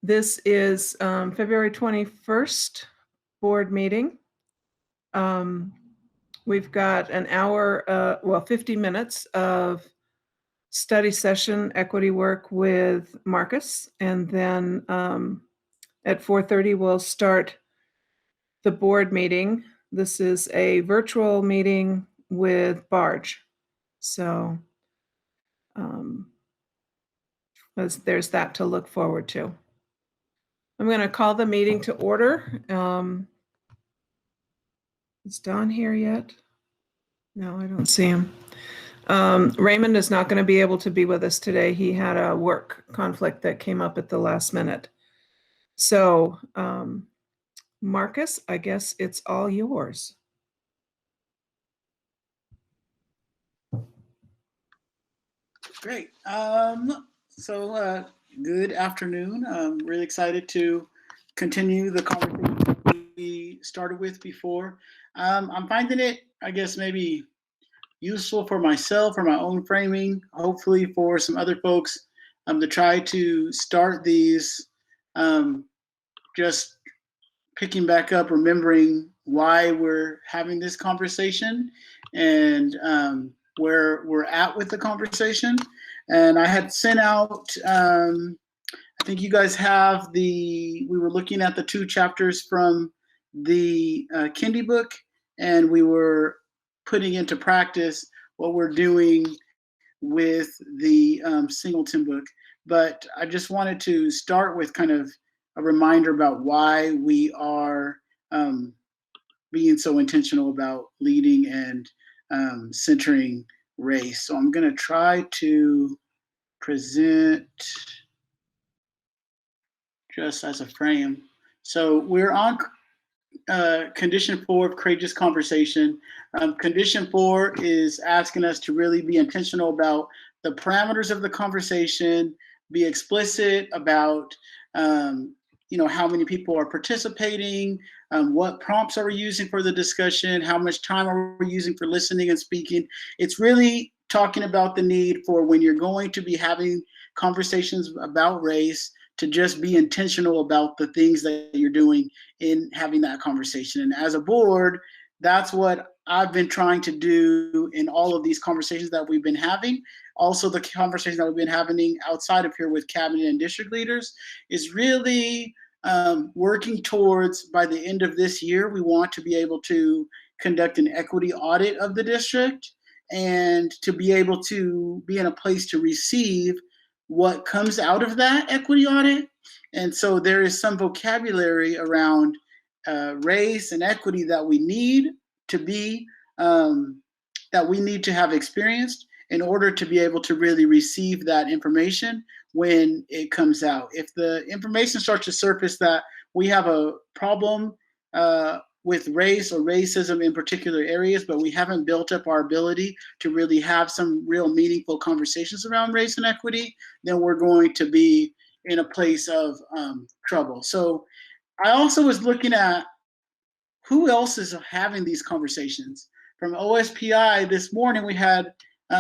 This is February 21st board meeting. We've got an hour, 50 minutes of study session, equity work with Marcus, and then at 4:30 we'll start the board meeting. This is a virtual meeting with Barge, so there's that to look forward to. I'm going to call the meeting to order. Is Don here yet? No, I don't see him. Raymond is not going to be able to be with us today. He had a work conflict that came up at the last minute. So, Marcus, I guess it's all yours. Great. Good afternoon. I'm really excited to continue the conversation we started with before. I'm finding it, I guess, maybe useful for myself, for my own framing, hopefully for some other folks to try to start these just picking back up, remembering why we're having this conversation and where we're at with the conversation. And I had sent out, I think you guys have we were looking at the 2 chapters from the Kindy book, and we were putting into practice what we're doing with the Singleton book. But I just wanted to start with kind of a reminder about why we are being so intentional about leading and centering race. So I'm going to try to present just as a frame. So we're on condition 4 of courageous conversation. Condition 4 is asking us to really be intentional about the parameters of the conversation, be explicit about how many people are participating, what prompts are we using for the discussion, how much time are we using for listening and speaking. It's really talking about the need for when you're going to be having conversations about race to just be intentional about the things that you're doing in having that conversation. And as a board, that's what I've been trying to do in all of these conversations that we've been having. Also, the conversation that we've been having outside of here with cabinet and district leaders is really working towards, by the end of this year, we want to be able to conduct an equity audit of the district and to be able to be in a place to receive what comes out of that equity audit. And so there is some vocabulary around race and equity that we need to be, that we need to have experienced in order to be able to really receive that information when it comes out. If the information starts to surface that we have a problem with race or racism in particular areas, but we haven't built up our ability to really have some real meaningful conversations around race and equity, then we're going to be in a place of trouble. So I also was looking at who else is having these conversations. From OSPI this morning, we had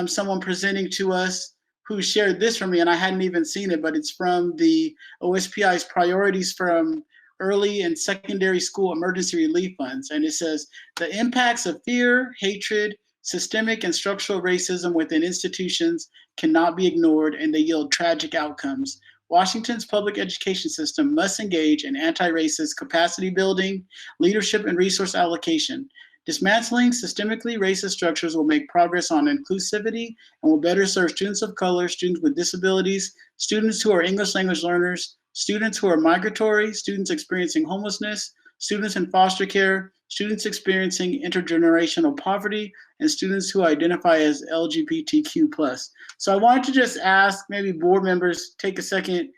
someone presenting to us who shared this from me, and I hadn't even seen it, but it's from the OSPI's priorities from early and secondary school emergency relief funds. And it says, the impacts of fear, hatred, systemic and structural racism within institutions cannot be ignored, and they yield tragic outcomes. Washington's public education system must engage in anti-racist capacity building, leadership, and resource allocation. Dismantling systemically racist structures will make progress on inclusivity and will better serve students of color, students with disabilities, students who are English language learners, students who are migratory, students experiencing homelessness, students in foster care, students experiencing intergenerational poverty, and students who identify as LGBTQ+. So I wanted to just ask maybe board members take a second,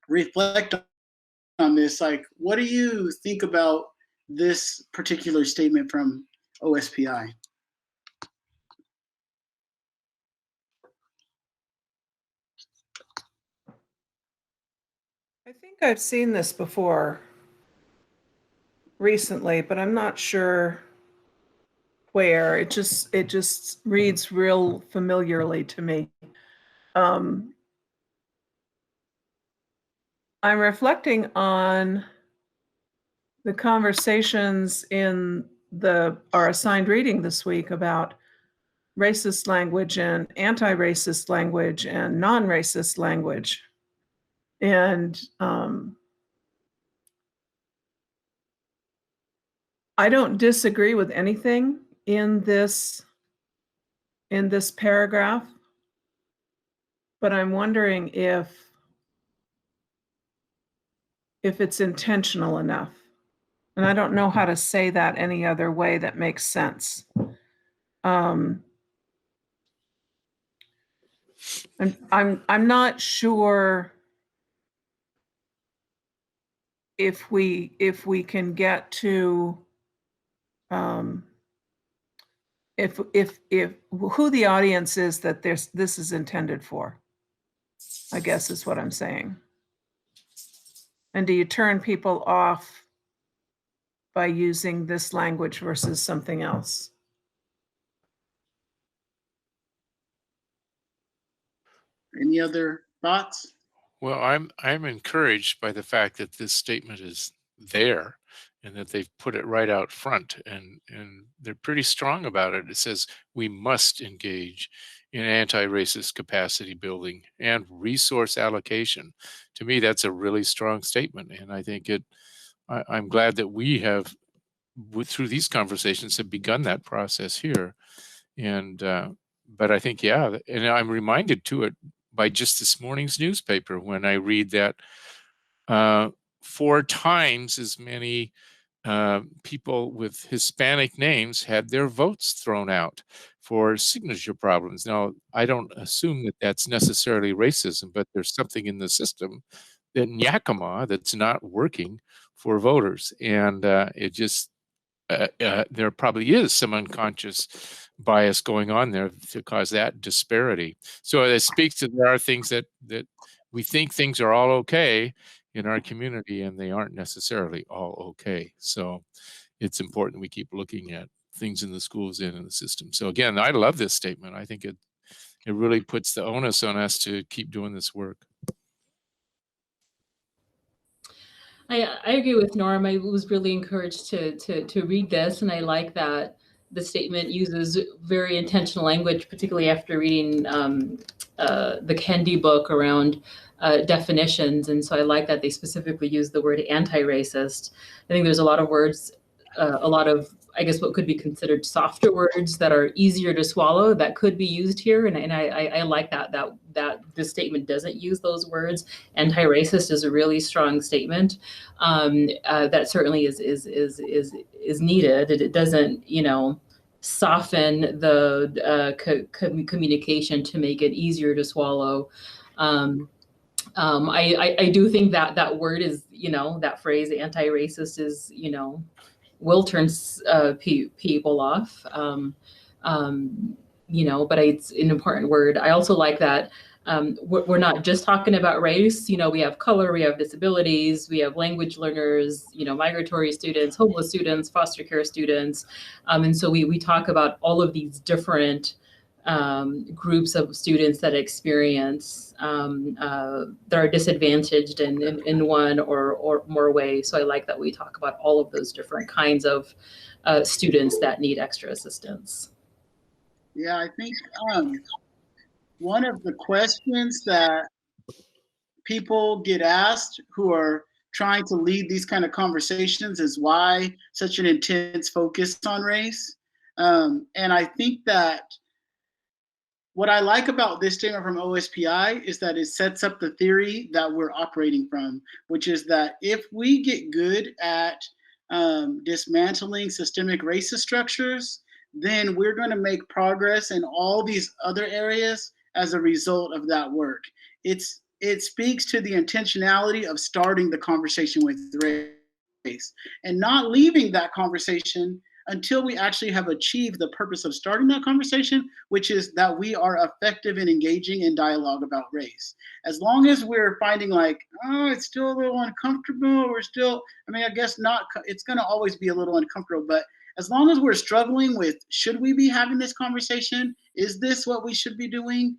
reflect on this. Like, what do you think about this particular statement from OSPI? I think I've seen this before recently, but I'm not sure where. It just reads real familiarly to me. I'm reflecting on the conversations in our assigned reading this week about racist language and anti-racist language and non-racist language. And I don't disagree with anything in this paragraph, but I'm wondering if it's intentional enough. And I don't know how to say that any other way that makes sense. I'm not sure if we can get to if who the audience is that this is intended for, I guess is what I'm saying. And do you turn people off by using this language versus something else? Any other thoughts? Well, I'm encouraged by the fact that this statement is there and that they've put it right out front, and they're pretty strong about it. It says we must engage in anti-racist capacity building and resource allocation. To me, that's a really strong statement, and I think I'm glad that we have, through these conversations, have begun that process here. And but I think, yeah, and I'm reminded to it by just this morning's newspaper when I read that 4 times as many people with Hispanic names had their votes thrown out for signature problems. Now, I don't assume that that's necessarily racism, but there's something in the system that Yakima that's not working for voters, and it just there probably is some unconscious bias going on there to cause that disparity. So it speaks to, there are things that we think things are all okay in our community, and they aren't necessarily all okay. So it's important we keep looking at things in the schools and in the system. So again, I love this statement. I think it really puts the onus on us to keep doing this work. I agree with Norm. I was really encouraged to read this, and I like that the statement uses very intentional language, particularly after reading the Kendi book around definitions. And so I like that they specifically use the word anti-racist. I think there's a lot of words, a lot of, I guess, what could be considered softer words that are easier to swallow that could be used here. And I like that this statement doesn't use those words. Anti-racist is a really strong statement that certainly is needed. It doesn't, soften the communication to make it easier to swallow. I do think that word is, that phrase anti-racist is, will turn people off, but it's an important word. I also like that we're not just talking about race. We have color, we have disabilities, we have language learners, migratory students, homeless students, foster care students. And so we talk about all of these different groups of students that experience that are disadvantaged in one or more ways. So I like that we talk about all of those different kinds of students that need extra assistance. Yeah, I think one of the questions that people get asked who are trying to lead these kind of conversations is why such an intense focus on race. And I think that what I like about this statement from OSPI is that it sets up the theory that we're operating from, which is that if we get good at dismantling systemic racist structures, then we're going to make progress in all these other areas as a result of that work. It speaks to the intentionality of starting the conversation with race and not leaving that conversation until we actually have achieved the purpose of starting that conversation, which is that we are effective in engaging in dialogue about race. As long as we're finding like, oh, it's still a little uncomfortable, I guess not, it's gonna always be a little uncomfortable, but as long as we're struggling with, should we be having this conversation? Is this what we should be doing?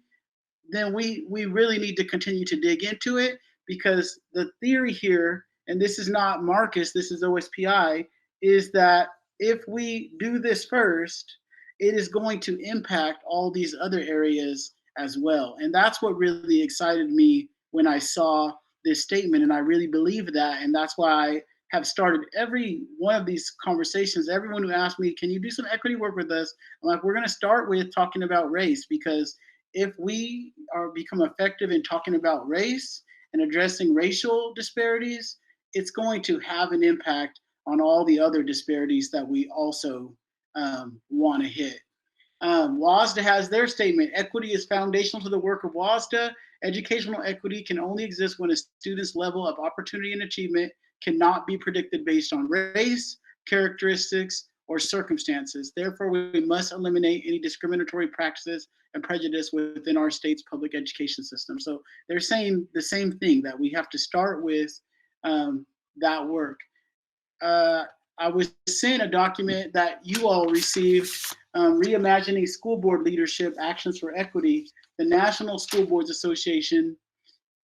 Then we really need to continue to dig into it, because the theory here, and this is not Marcus, this is OSPI, is that if we do this first, it is going to impact all these other areas as well. And that's what really excited me when I saw this statement, and I really believe that, and that's why I have started every one of these conversations. Everyone who asked me, can you do some equity work with us? I'm like, we're going to start with talking about race, because if we become effective in talking about race and addressing racial disparities, it's going to have an impact on all the other disparities that we also want to hit. WASDA has their statement: equity is foundational to the work of WASDA. Educational equity can only exist when a student's level of opportunity and achievement cannot be predicted based on race, characteristics, or circumstances. Therefore, we must eliminate any discriminatory practices and prejudice within our state's public education system. So they're saying the same thing, that we have to start with that work. I was sent a document that you all received, Reimagining School Board Leadership Actions for Equity. The National School Boards Association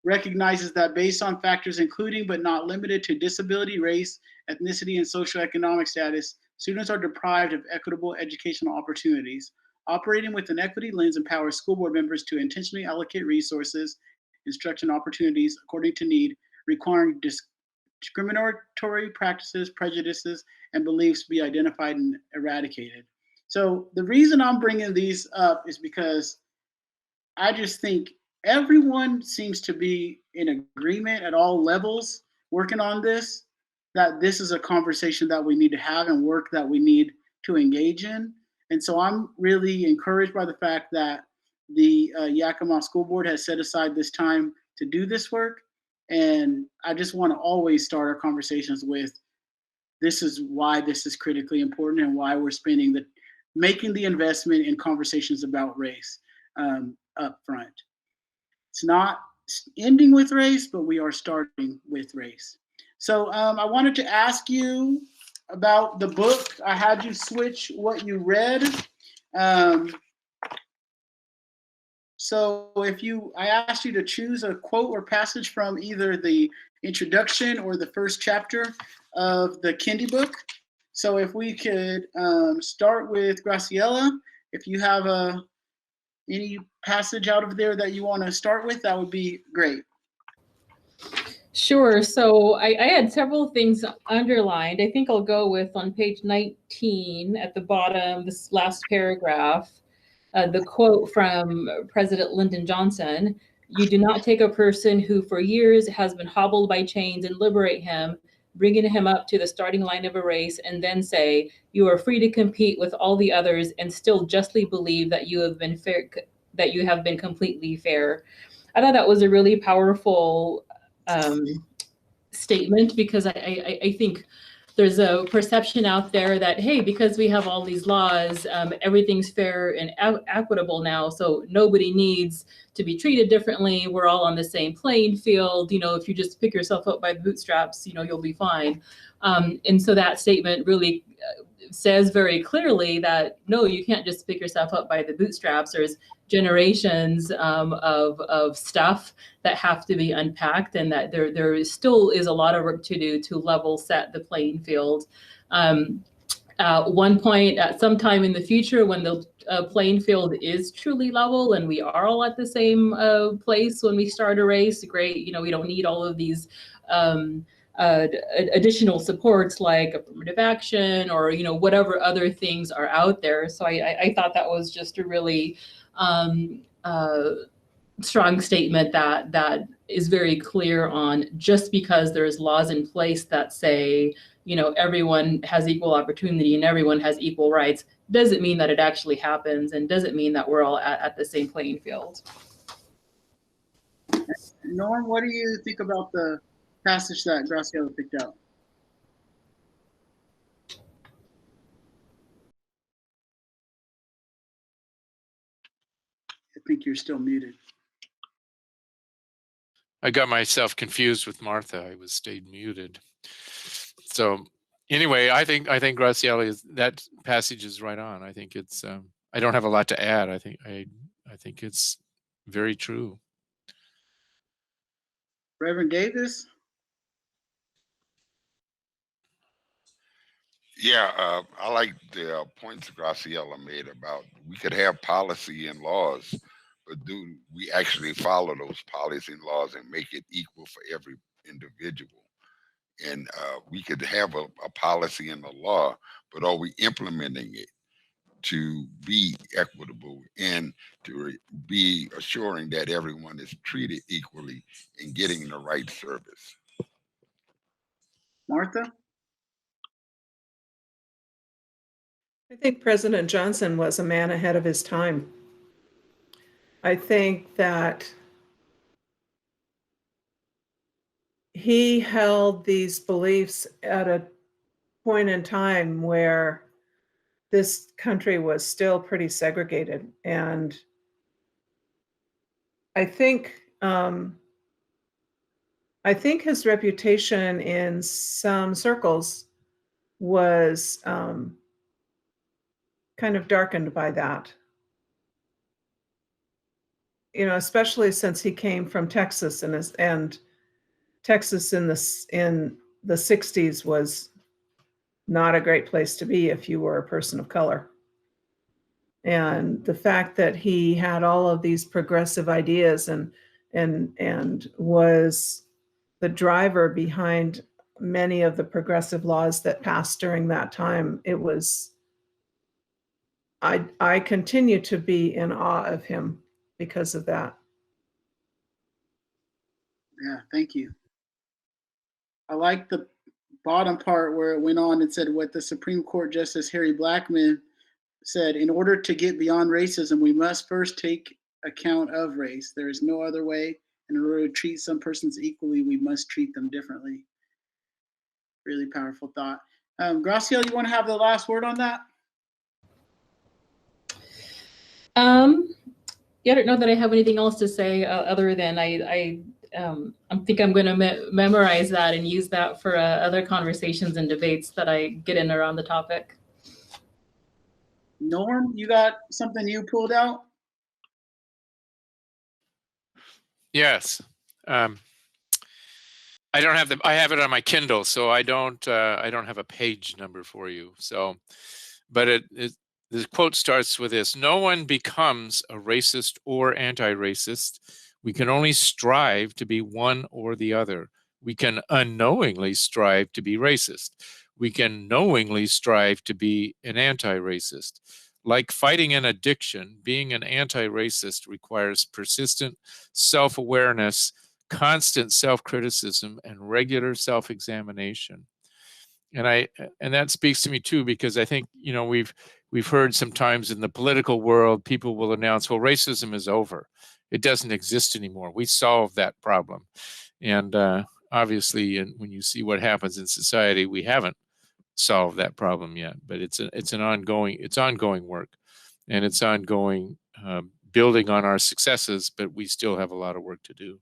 recognizes that based on factors including but not limited to disability, race, ethnicity, and socioeconomic status, students are deprived of equitable educational opportunities. Operating with an equity lens empowers school board members to intentionally allocate resources, instruction opportunities according to need, requiring discriminatory practices, prejudices, and beliefs to be identified and eradicated. So the reason I'm bringing these up is because I just think everyone seems to be in agreement at all levels working on this, that this is a conversation that we need to have and work that we need to engage in. And so I'm really encouraged by the fact that the Yakima School Board has set aside this time to do this work. And I just want to always start our conversations with, this is why this is critically important and why we're making the investment in conversations about race up front. It's not ending with race, but we are starting with race. So I wanted to ask you about the book. I had you switch what you read. So I asked you to choose a quote or passage from either the introduction or the first chapter of the Kendi book. So if we could start with Graciela, if you have any passage out of there that you want to start with, that would be great. Sure. So I had several things underlined. I think I'll go with on page 19 at the bottom, this last paragraph, the quote from President Lyndon Johnson: "You do not take a person who for years has been hobbled by chains and liberate him, bringing him up to the starting line of a race, and then say, you are free to compete with all the others and still justly believe that you have been fair, that you have been completely fair." I thought that was a really powerful statement, because I think there's a perception out there that, hey, because we have all these laws, everything's fair and equitable now, so nobody needs to be treated differently. We're all on the same playing field. You know, if you just pick yourself up by the bootstraps, you know, you'll be fine. And so that statement really says very clearly that, no, you can't just pick yourself up by the bootstraps. There's generations of stuff that have to be unpacked, and that there still is a lot of work to do to level set the playing field. One point, at some time in the future, when the playing field is truly level and we are all at the same place when we start a race, great, you know, we don't need all of these additional supports like affirmative action or, you know, whatever other things are out there. So I thought that was just a really strong statement that is very clear on, just because there's laws in place that say, you know, everyone has equal opportunity and everyone has equal rights, doesn't mean that it actually happens, and doesn't mean that we're all at the same playing field. Norm, what do you think about the passage that Graciela picked out? I think you're still muted. I got myself confused with Martha. I stayed muted. So anyway, I think Graciela, that passage is right on. I think it's I don't have a lot to add. I think it's very true. Reverend Davis? Yeah, I like the points Graciela made about we could have policy and laws, but do we actually follow those policy and laws and make it equal for every individual? And we could have a policy and a law, but are we implementing it to be equitable and to be assuring that everyone is treated equally and getting the right service? Martha? I think President Johnson was a man ahead of his time. I think that he held these beliefs at a point in time where this country was still pretty segregated. And I think his reputation in some circles was kind of darkened by that. You know, especially since he came from Texas, and Texas in the 60s was not a great place to be if you were a person of color. And the fact that he had all of these progressive ideas and was the driver behind many of the progressive laws that passed during that time, it was, I continue to be in awe of him because of that. Yeah, thank you. I like the bottom part where it went on and said what the Supreme Court Justice Harry Blackmun said: in order to get beyond racism, we must first take account of race. There is no other way. And in order to treat some persons equally, we must treat them differently. Really powerful thought. Graciela, you want to have the last word on that? Yeah, I don't know that I have anything else to say other than I think I'm going to memorize that and use that for other conversations and debates that I get in around the topic. Norm, you got something you pulled out? Yes. I don't have I have it on my Kindle, so I don't have a page number for you. So, but the quote starts with this: no one becomes a racist or anti-racist. We can only strive to be one or the other. We can unknowingly strive to be racist. We can knowingly strive to be an anti-racist. Like fighting an addiction, being an anti-racist requires persistent self-awareness, constant self-criticism, and regular self-examination. And that speaks to me too, because I think, you know, we've heard sometimes in the political world, people will announce, well, racism is over. It doesn't exist anymore. We solved that problem. And obviously, when you see what happens in society, we haven't solved that problem yet. But it's ongoing work, and it's ongoing building on our successes. But we still have a lot of work to do.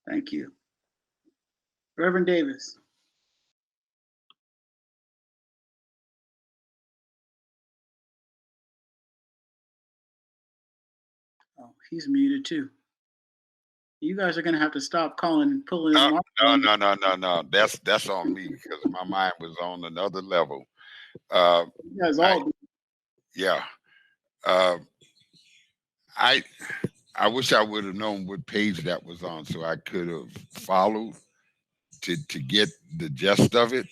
Thank you. Reverend Davis. Oh, he's muted too. You guys are gonna have to stop calling and pulling. No. That's on me because my mind was on another level. You guys all. Yeah. I wish I would have known what page that was on so I could have followed to get the gist of it.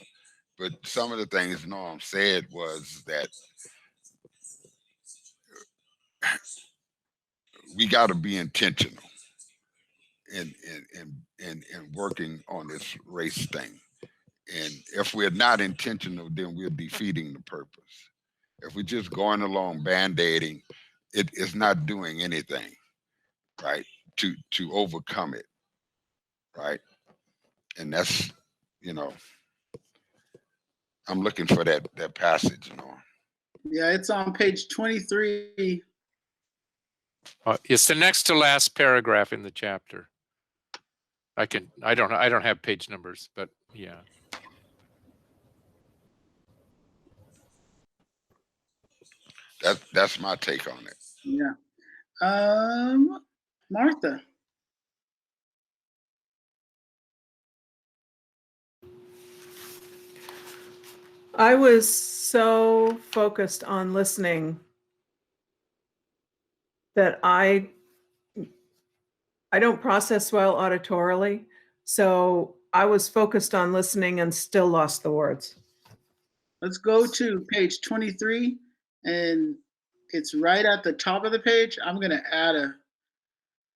But some of the things Norm said was that we got to be intentional in working on this race thing. And if we're not intentional, then we're defeating the purpose. If we're just going along band-aiding, it's not doing anything, right, to overcome it, right? And that's, you know, I'm looking for that passage, you know. Yeah, it's on page 23. It's the next to last paragraph in the chapter. I don't have page numbers, but yeah. That's my take on it. Yeah. Martha. I was so focused on listening that I don't process well auditorily. So I was focused on listening and still lost the words. Let's go to page 23, and it's right at the top of the page. I'm going to add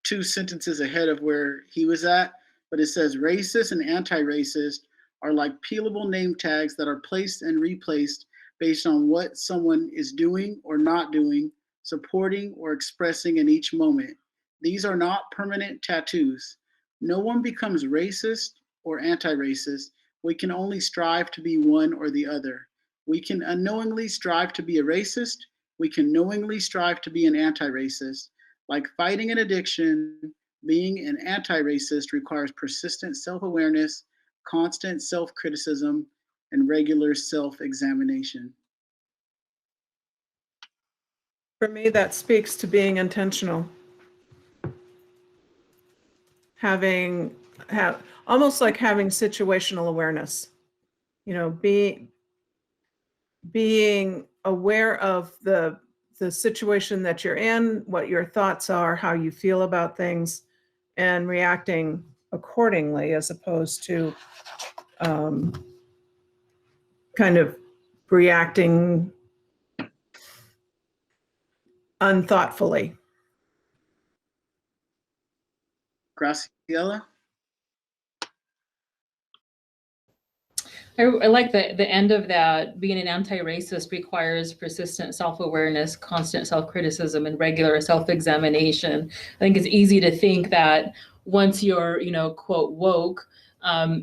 2 sentences ahead of where he was at, but it says racist and anti-racist are like peelable name tags that are placed and replaced based on what someone is doing or not doing, supporting or expressing in each moment. These are not permanent tattoos. No one becomes racist or anti-racist. We can only strive to be one or the other. We can unknowingly strive to be a racist. We can knowingly strive to be an anti-racist. Like fighting an addiction, being an anti-racist requires persistent self-awareness, constant self-criticism, and regular self-examination. For me, that speaks to being intentional. Almost like having situational awareness. You know, being aware of the situation that you're in, what your thoughts are, how you feel about things, and reacting accordingly, as opposed to kind of reacting unthoughtfully. Graciela? I like the end of that. Being an anti-racist requires persistent self-awareness, constant self-criticism, and regular self-examination. I think it's easy to think that once you're, quote, woke,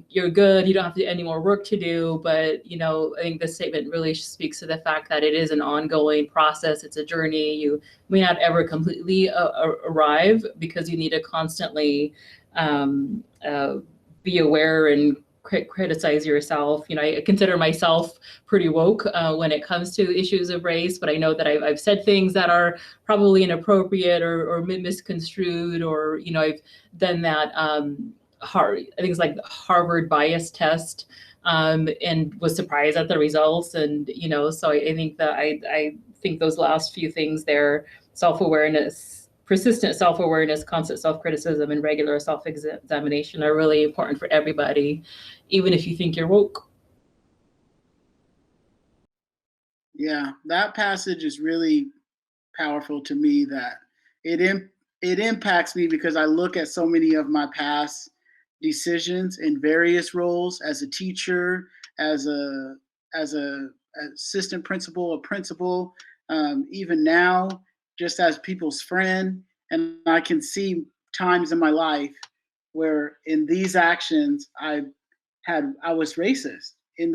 you're good, you don't have any more work to do. But, I think this statement really speaks to the fact that it is an ongoing process. It's a journey. You may not ever completely arrive, because you need to constantly be aware and criticize yourself. I consider myself pretty woke when it comes to issues of race, but I know that I've said things that are probably inappropriate or misconstrued, or I've done that I think it's like the Harvard bias test, and was surprised at the results. And so I think that I think those last few things there, self-awareness, persistent self-awareness, constant self-criticism, and regular self-examination, are really important for everybody, even if you think you're woke. Yeah, that passage is really powerful to me, that it impacts me because I look at so many of my past decisions in various roles, as a teacher, as a assistant principal, a principal, even now, just as people's friend. And I can see times in my life where in these actions I was racist. In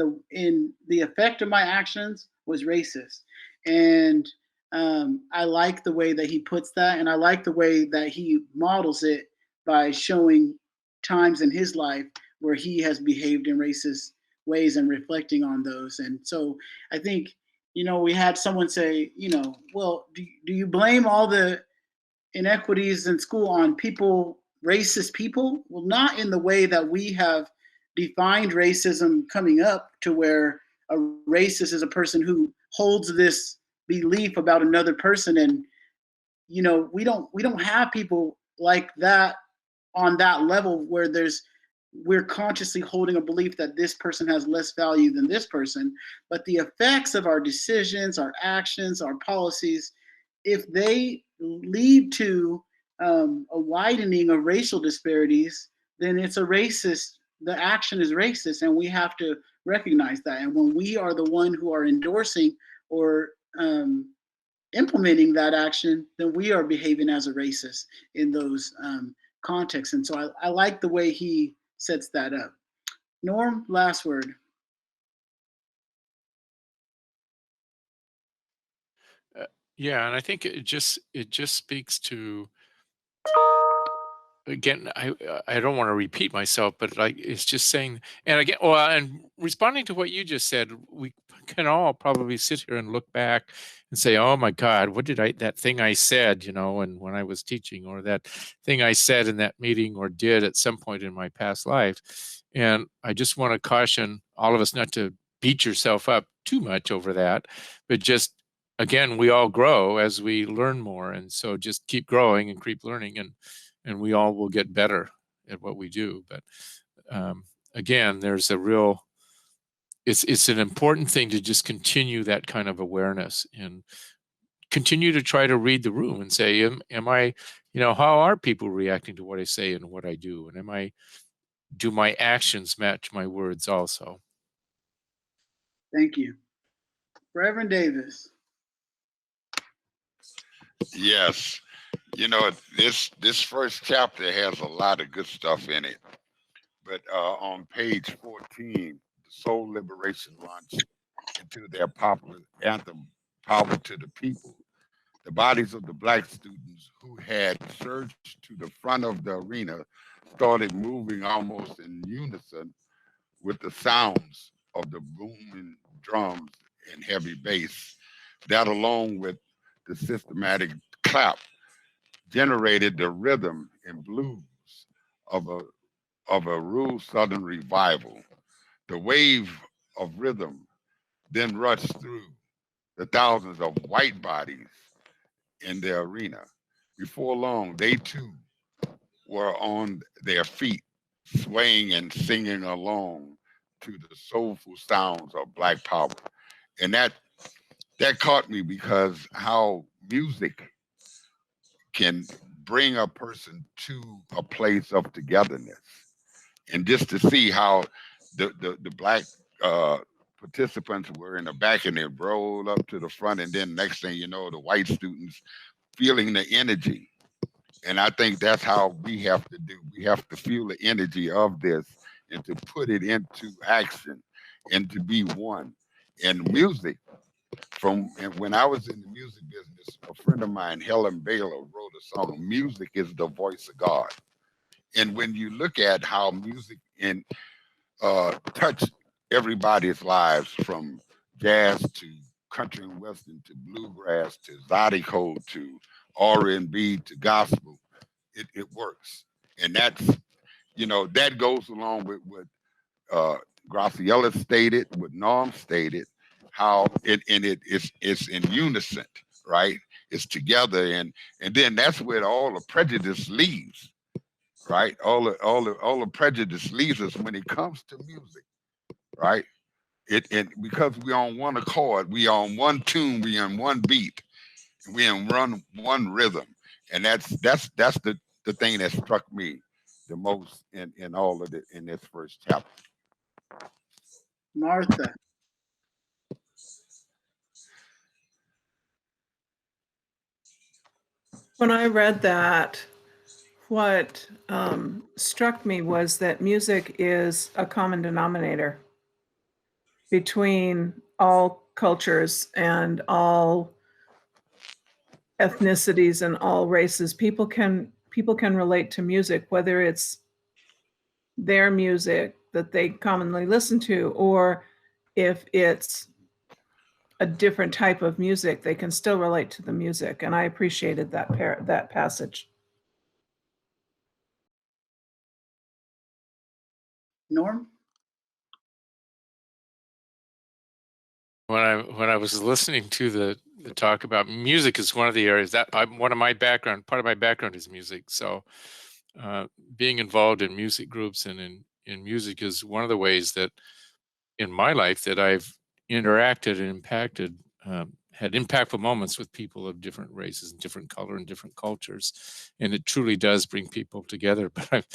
the effect of my actions was racist. And I like the way that he puts that, and I like the way that he models it by showing times in his life where he has behaved in racist ways and reflecting on those. And so I think, we had someone say, well, do you blame all the inequities in school on people, racist people? Well, not in the way that we have defined racism coming up, to where a racist is a person who holds this belief about another person. And we don't have people like that on that level, where we're consciously holding a belief that this person has less value than this person. But the effects of our decisions, our actions, our policies, if they lead to a widening of racial disparities, then it's a racist. The action is racist, and we have to recognize that. And when we are the one who are endorsing or implementing that action, then we are behaving as a racist in those contexts. And so I like the way he sets that up. Norm, last word. Yeah, and I think it just speaks to, again, I don't want to repeat myself, but like, it's just saying, and again, well, and responding to what you just said, we can all probably sit here and look back and say, oh my God, what did that thing I said, and when I was teaching, or that thing I said in that meeting or did at some point in my past life. And I just want to caution all of us not to beat yourself up too much over that, but just, again, we all grow as we learn more. And so just keep growing and keep learning, and we all will get better at what we do. But again, there's a real, it's an important thing to just continue that kind of awareness and continue to try to read the room and say, am I, how are people reacting to what I say and what I do? And do my actions match my words also? Thank you. Reverend Davis. Yes. This first chapter has a lot of good stuff in it. But on page 14, the Soul Liberation launched into their popular anthem, Power to the People. The bodies of the Black students who had surged to the front of the arena started moving almost in unison with the sounds of the booming drums and heavy bass. That, along with the systematic clap, generated the rhythm and blues of a rural Southern revival. The wave of rhythm then rushed through the thousands of white bodies in the arena. Before long, they too were on their feet, swaying and singing along to the soulful sounds of Black Power. And that caught me, because how music can bring a person to a place of togetherness. And just to see how the Black participants were in the back and they rolled up to the front, and then next thing you know, the white students feeling the energy. And I think that's how we have to do. We have to feel the energy of this and to put it into action and to be one. And music, when I was in the music business, a friend of mine, Helen Baylor, wrote a song, "Music is the voice of God." And when you look at how music touch everybody's lives, from jazz to country and western to bluegrass to zydeco to R&B to gospel, it works. And that's, that goes along with what Graciela stated, what Norm stated, how it's in unison, right? It's together, and then that's where all the prejudice leaves, right? All the prejudice leaves us when it comes to music, right? It because we're on one accord, we on one tune, we on one beat, we in one rhythm, and that's the thing that struck me the most in all of it in this first chapter. Martha. When I read that, what struck me was that music is a common denominator between all cultures and all ethnicities and all races. People can relate to music, whether it's their music that they commonly listen to, or if it's a different type of music, they can still relate to the music. And I appreciated that passage. Norm? When I was listening to the talk about music, is one of the areas that part of my background is music. So being involved in music groups and in music is one of the ways that in my life that I've interacted and impacted, had impactful moments with people of different races and different color and different cultures. And it truly does bring people together. But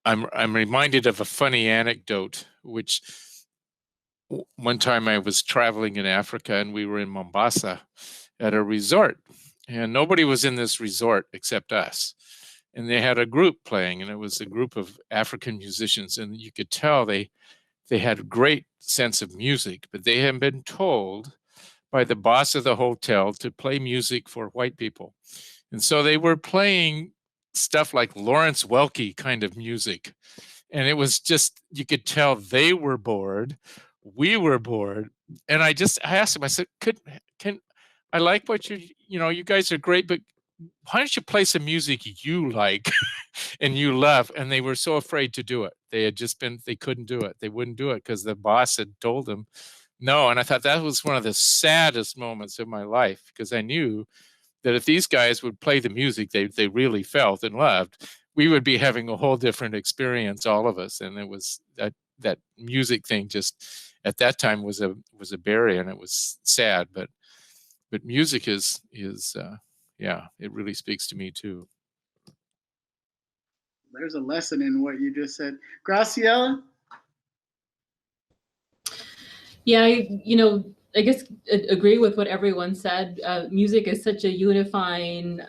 I'm reminded of a funny anecdote, which one time I was traveling in Africa and we were in Mombasa at a resort, and nobody was in this resort except us. And they had a group playing, and it was a group of African musicians, and you could tell they had a great sense of music, but they had been told by the boss of the hotel to play music for white people. And so they were playing stuff like Lawrence Welk kind of music. And it was just, you could tell they were bored. We were bored. And I asked him, I said, can I like what you guys are great, but why don't you play some music you like and you love? And they were so afraid to do it. They couldn't do it. They wouldn't do it because the boss had told them no. And I thought that was one of the saddest moments of my life, because I knew that if these guys would play the music they really felt and loved, we would be having a whole different experience, all of us. And it was that music thing just at that time was a barrier, and it was sad. But music is yeah, it really speaks to me too. There's a lesson in what you just said. Graciela? Yeah, I guess agree with what everyone said. Music is such a unifying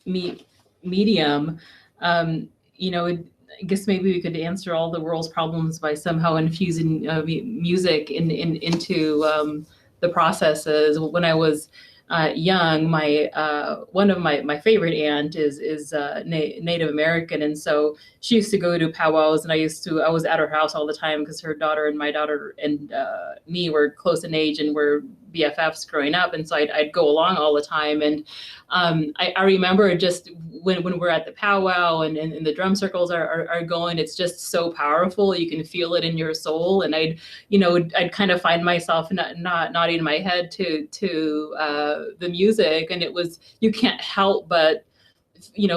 medium. I guess maybe we could answer all the world's problems by somehow infusing music into the processes. When I was young, one of my favorite aunt is Native American, and so she used to go to powwows, and I was at her house all the time because her daughter and my daughter and me were close in age and were BFFs growing up, and so I'd go along all the time. And I remember just when we're at the powwow and the drum circles are going, it's just so powerful. You can feel it in your soul. And I'd kind of find myself not nodding my head to the music, and you can't help but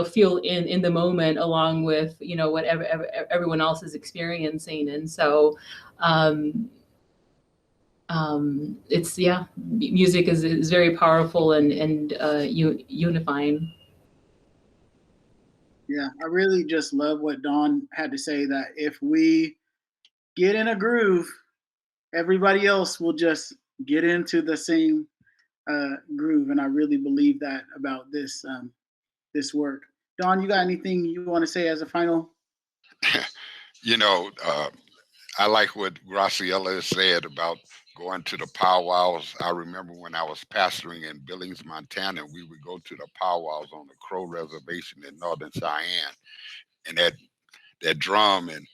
feel in the moment along with what everyone else is experiencing. And so music is very powerful and unifying. Yeah, I really just love what Dawn had to say, that if we get in a groove, everybody else will just get into the same groove. And I really believe that about this work. Dawn, you got anything you want to say as a final? I like what Graciela said about going to the powwows. I remember when I was pastoring in Billings, Montana, we would go to the powwows on the Crow Reservation in Northern Cheyenne, and that drum. And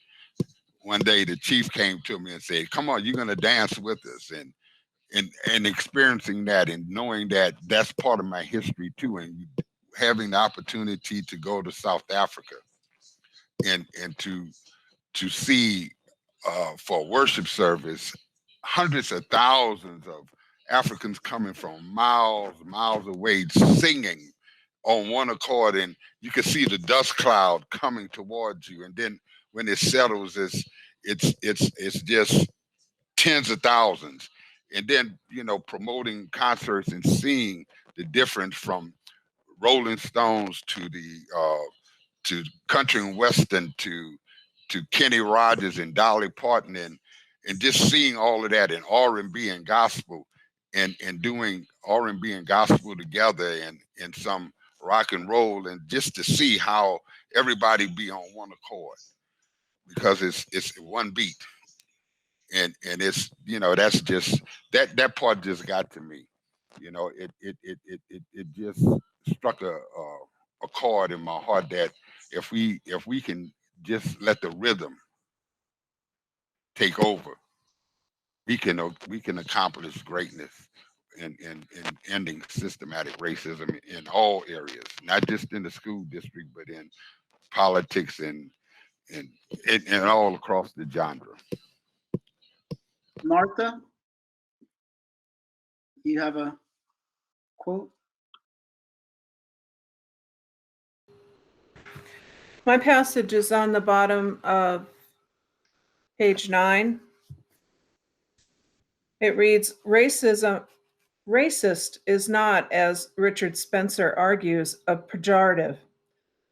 one day the chief came to me and said, "Come on, you're gonna dance with us." And experiencing that and knowing that that's part of my history too, and having the opportunity to go to South Africa and to see for worship service hundreds of thousands of Africans coming from miles away singing on one accord, and you can see the dust cloud coming towards you, and then when it settles, it's just tens of thousands. And then promoting concerts and seeing the difference from Rolling Stones to to country and western to Kenny Rogers and Dolly Parton, and just seeing all of that in R&B and gospel, and doing R&B and gospel together and some rock and roll, and just to see how everybody be on one accord, because it's one beat, and it's that's just that part just got to me. It just struck a chord in my heart that if we can just let the rhythm take over, we can accomplish greatness in ending systematic racism in all areas, not just in the school district, but in politics and all across the genre. Martha, you have a quote? My passage is on the bottom of page 9. It reads, racist is not, as Richard Spencer argues, a pejorative.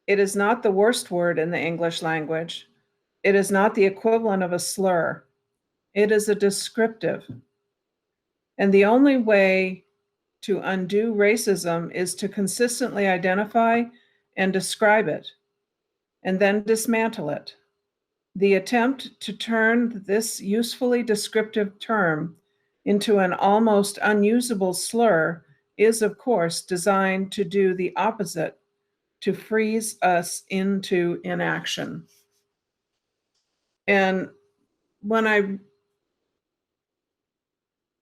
It is not the worst word in the English language. It is not the equivalent of a slur. It is a descriptive. And the only way to undo racism is to consistently identify and describe it, and then dismantle it. The attempt to turn this usefully descriptive term into an almost unusable slur is, of course, designed to do the opposite, to freeze us into inaction. And when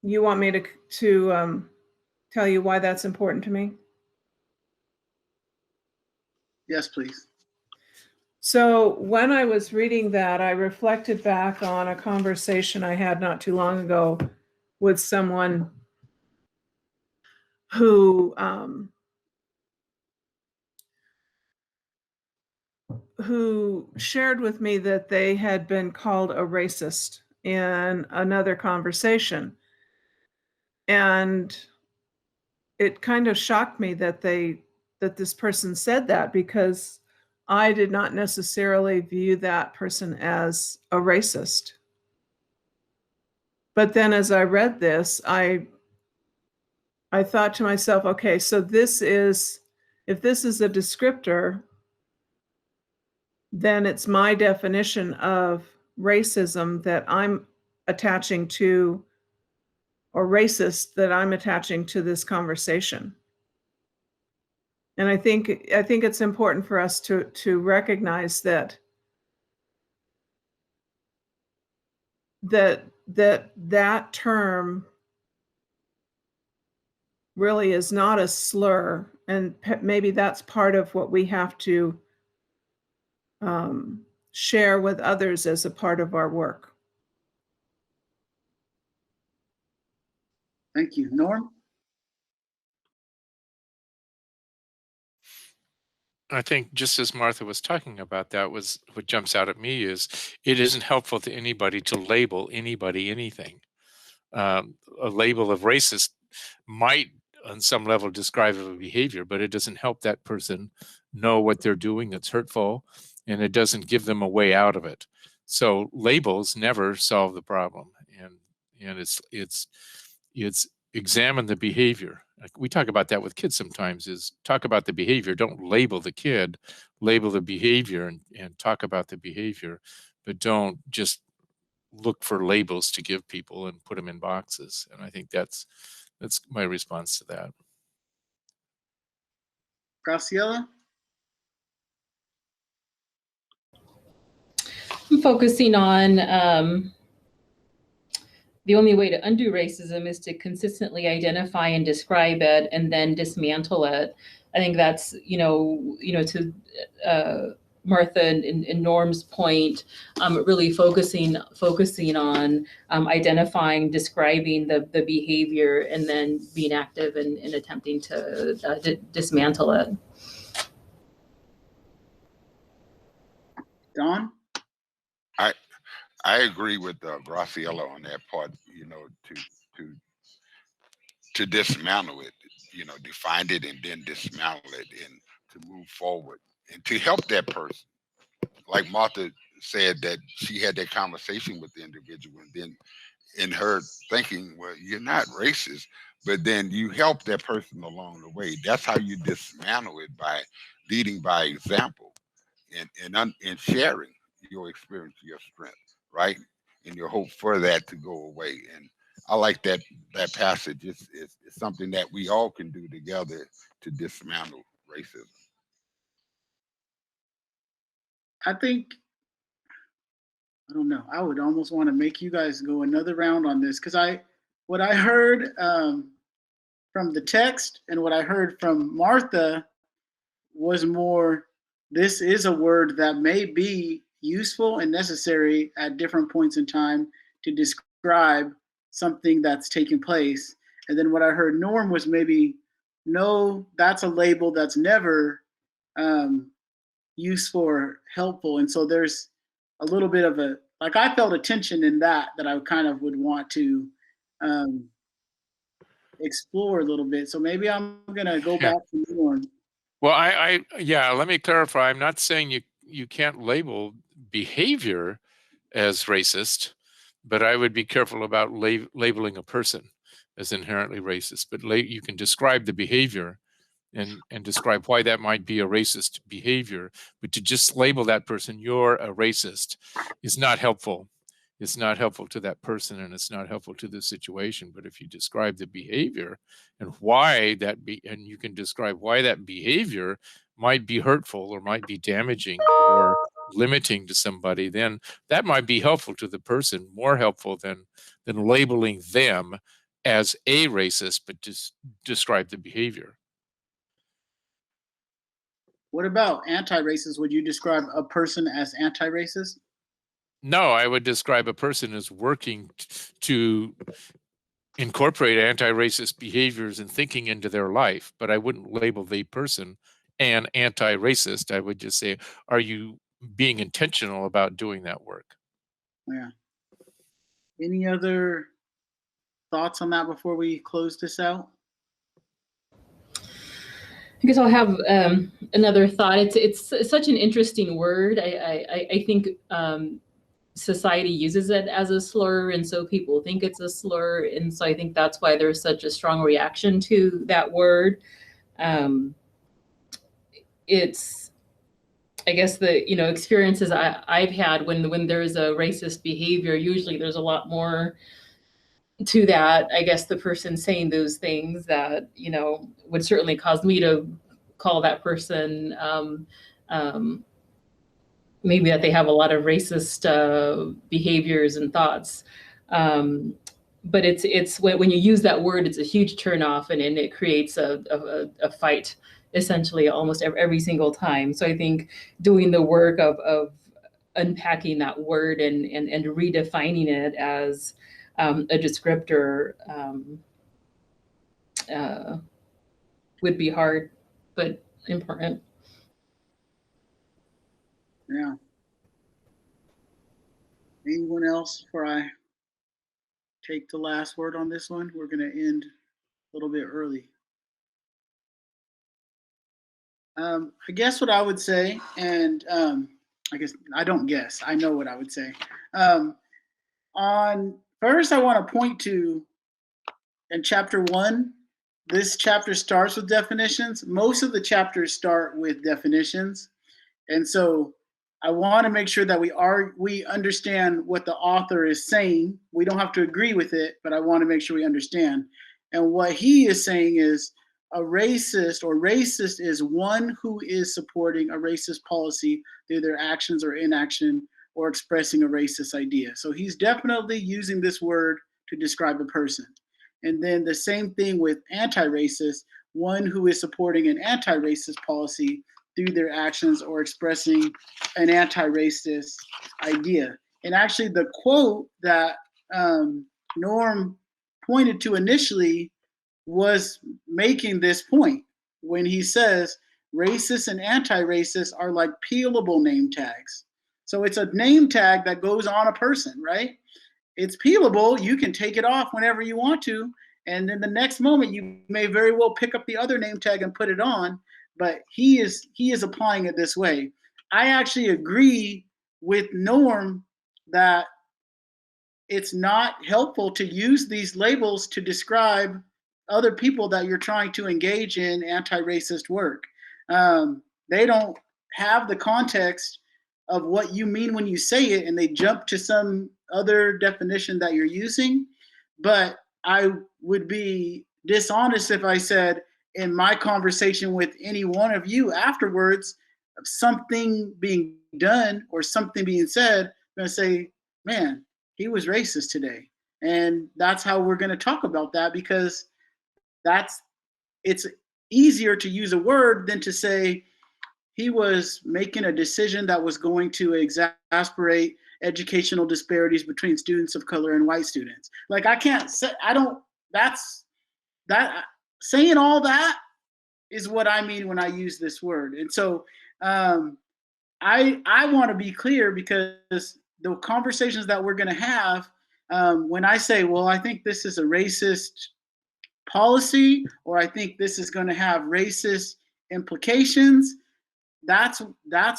you want me to tell you why that's important to me? Yes, please. So when I was reading that, I reflected back on a conversation I had not too long ago with someone who shared with me that they had been called a racist in another conversation. And it kind of shocked me that this person said that, because I did not necessarily view that person as a racist. But then as I read this, I thought to myself, okay, so if this is a descriptor, then it's my definition of racism that I'm attaching to, or racist that I'm attaching to this conversation. And I think it's important for us to recognize that term really is not a slur, and maybe that's part of what we have to share with others as a part of our work. Thank you. Norm? I think just as Martha was talking about, that was what jumps out at me is it isn't helpful to anybody to label anybody anything. A label of racist might on some level describe a behavior, but it doesn't help that person know what they're doing that's hurtful, and it doesn't give them a way out of it. So labels never solve the problem, and it's examine the behavior. Like we talk about that with kids sometimes, is talk about the behavior. Don't label the kid, label the behavior, and talk about the behavior, but don't just look for labels to give people and put them in boxes. And I think that's my response to that. Graciela? I'm focusing on the only way to undo racism is to consistently identify and describe it and then dismantle it. I think that's, to Martha and Norm's point, really focusing on identifying, describing the behavior, and then being active in attempting to dismantle it. Don? I agree with Graciela on that part. To dismantle it, define it and then dismantle it, and to move forward and to help that person. Like Martha said, that she had that conversation with the individual, and then in her thinking, well, you're not racist, but then you help that person along the way. That's how you dismantle it, by leading by example and sharing your experience, your strength, right? And your hope for that to go away. And I like that passage. It's something that we all can do together to dismantle racism. I don't know. I would almost want to make you guys go another round on this, because what I heard from the text and what I heard from Martha was more, this is a word that may be useful and necessary at different points in time to describe something that's taking place. And then what I heard Norm was maybe, no, that's a label that's never useful or helpful. And so there's a little bit of I felt a tension in that I kind of would want to explore a little bit. So maybe I'm gonna go back to Norm. Well, let me clarify. I'm not saying you can't label behavior as racist, but I would be careful about labeling a person as inherently racist. But you can describe the behavior and describe why that might be a racist behavior. But to just label that person, you're a racist, is not helpful. It's not helpful to that person, and it's not helpful to the situation. But if you describe the behavior and why and you can describe why that behavior might be hurtful or might be damaging or limiting to somebody, then that might be helpful to the person, more helpful than labeling them as a racist, but just describe the behavior. What about anti-racist? Would you describe a person as anti-racist? No, I would describe a person as working to incorporate anti-racist behaviors and thinking into their life, but I wouldn't label the person an anti-racist. I would just say, are you being intentional about doing that work? Yeah. Any other thoughts on that before we close this out? I guess I'll have another thought. It's such an interesting word. I think society uses it as a slur, and so people think it's a slur, and so I think that's why there's such a strong reaction to that word. It's, I guess, the experiences I've had when there's a racist behavior. Usually, there's a lot more to that. I guess the person saying those things that would certainly cause me to call that person maybe that they have a lot of racist behaviors and thoughts. But it's when you use that word, it's a huge turnoff, and it creates a fight essentially almost every single time. So I think doing the work of unpacking that word and redefining it as a descriptor would be hard, but important. Yeah. Anyone else before I take the last word on this one? We're going to end a little bit early. I guess what I would say, and I guess I don't guess, I know what I would say. First, I want to point to in chapter 1, this chapter starts with definitions. Most of the chapters start with definitions. And so I want to make sure that we understand what the author is saying. We don't have to agree with it, but I want to make sure we understand. And what he is saying is a racist is one who is supporting a racist policy through their actions or inaction or expressing a racist idea. So he's definitely using this word to describe a person. And then the same thing with anti-racist, one who is supporting an anti-racist policy through their actions or expressing an anti-racist idea. And actually the quote that Norm pointed to initially was making this point when he says racist and anti-racist are like peelable name tags. So it's a name tag that goes on a person, right? It's peelable. You can take it off whenever you want to. And then the next moment you may very well pick up the other name tag and put it on. But he is applying it this way. I actually agree with Norm that it's not helpful to use these labels to describe other people that you're trying to engage in anti-racist work. They don't have the context of what you mean when you say it, and they jump to some other definition that you're using. But I would be dishonest if I said in my conversation with any one of you afterwards, of something being done or something being said, I'm going to say, man, he was racist today. And that's how we're going to talk about that, because it's easier to use a word than to say he was making a decision that was going to exacerbate educational disparities between students of color and white students. Like saying all that is what I mean when I use this word. And so I want to be clear, because the conversations that we're going to have, when I say, well, I think this is a racist policy, or I think this is going to have racist implications, that's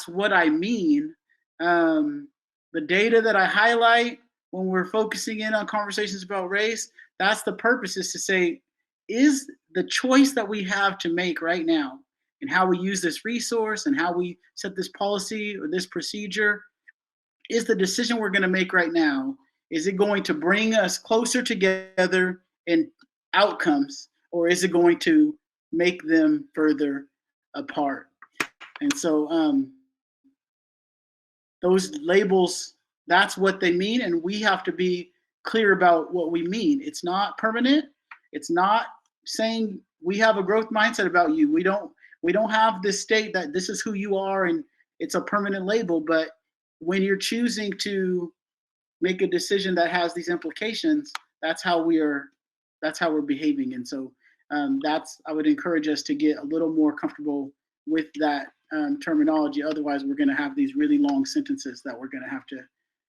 what I mean. The data that I highlight when we're focusing in on conversations about race, that's the purpose, is to say, is the choice that we have to make right now and how we use this resource and how we set this policy or this procedure, is the decision we're going to make right now, is it going to bring us closer together in outcomes, or is it going to make them further apart? And so those labels, that's what they mean, and we have to be clear about what we mean. It's not permanent. It's not saying we have a growth mindset about you. We don't have this state that this is who you are and it's a permanent label. But when you're choosing to make a decision that has these implications, that's how we're behaving. And so I would encourage us to get a little more comfortable with that terminology. Otherwise, we're going to have these really long sentences that we're going to have to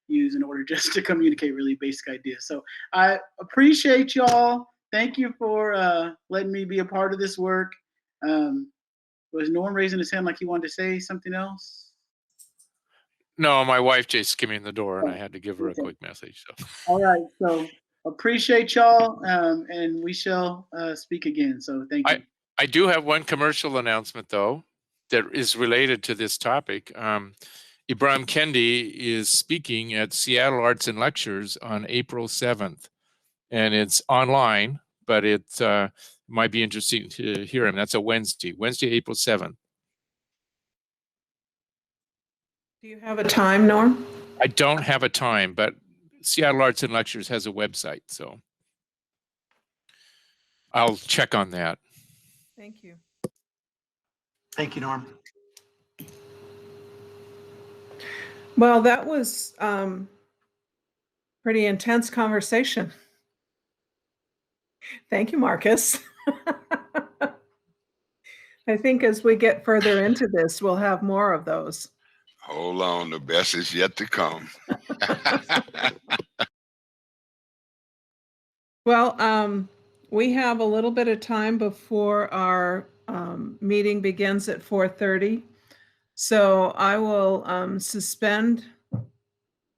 use in order just to communicate really basic ideas. So I appreciate y'all. Thank you for letting me be a part of this work. Was Norm raising his hand like he wanted to say something else? No, my wife just came in the door and I had to give her a quick message. So. All right. So appreciate y'all, and we shall speak again. So thank you. I do have one commercial announcement, though, that is related to this topic. Ibrahim Kendi is speaking at Seattle Arts and Lectures on April 7th, and it's online, but it might be interesting to hear him. That's a Wednesday, April 7th. Do you have a time, Norm? I don't have a time, but Seattle Arts and Lectures has a website, so I'll check on that. Thank you. Thank you, Norm. Well, that was pretty intense conversation. Thank you, Marcus. I think as we get further into this, we'll have more of those. Hold on, the best is yet to come. Well, we have a little bit of time before our meeting begins at 4:30. So I will suspend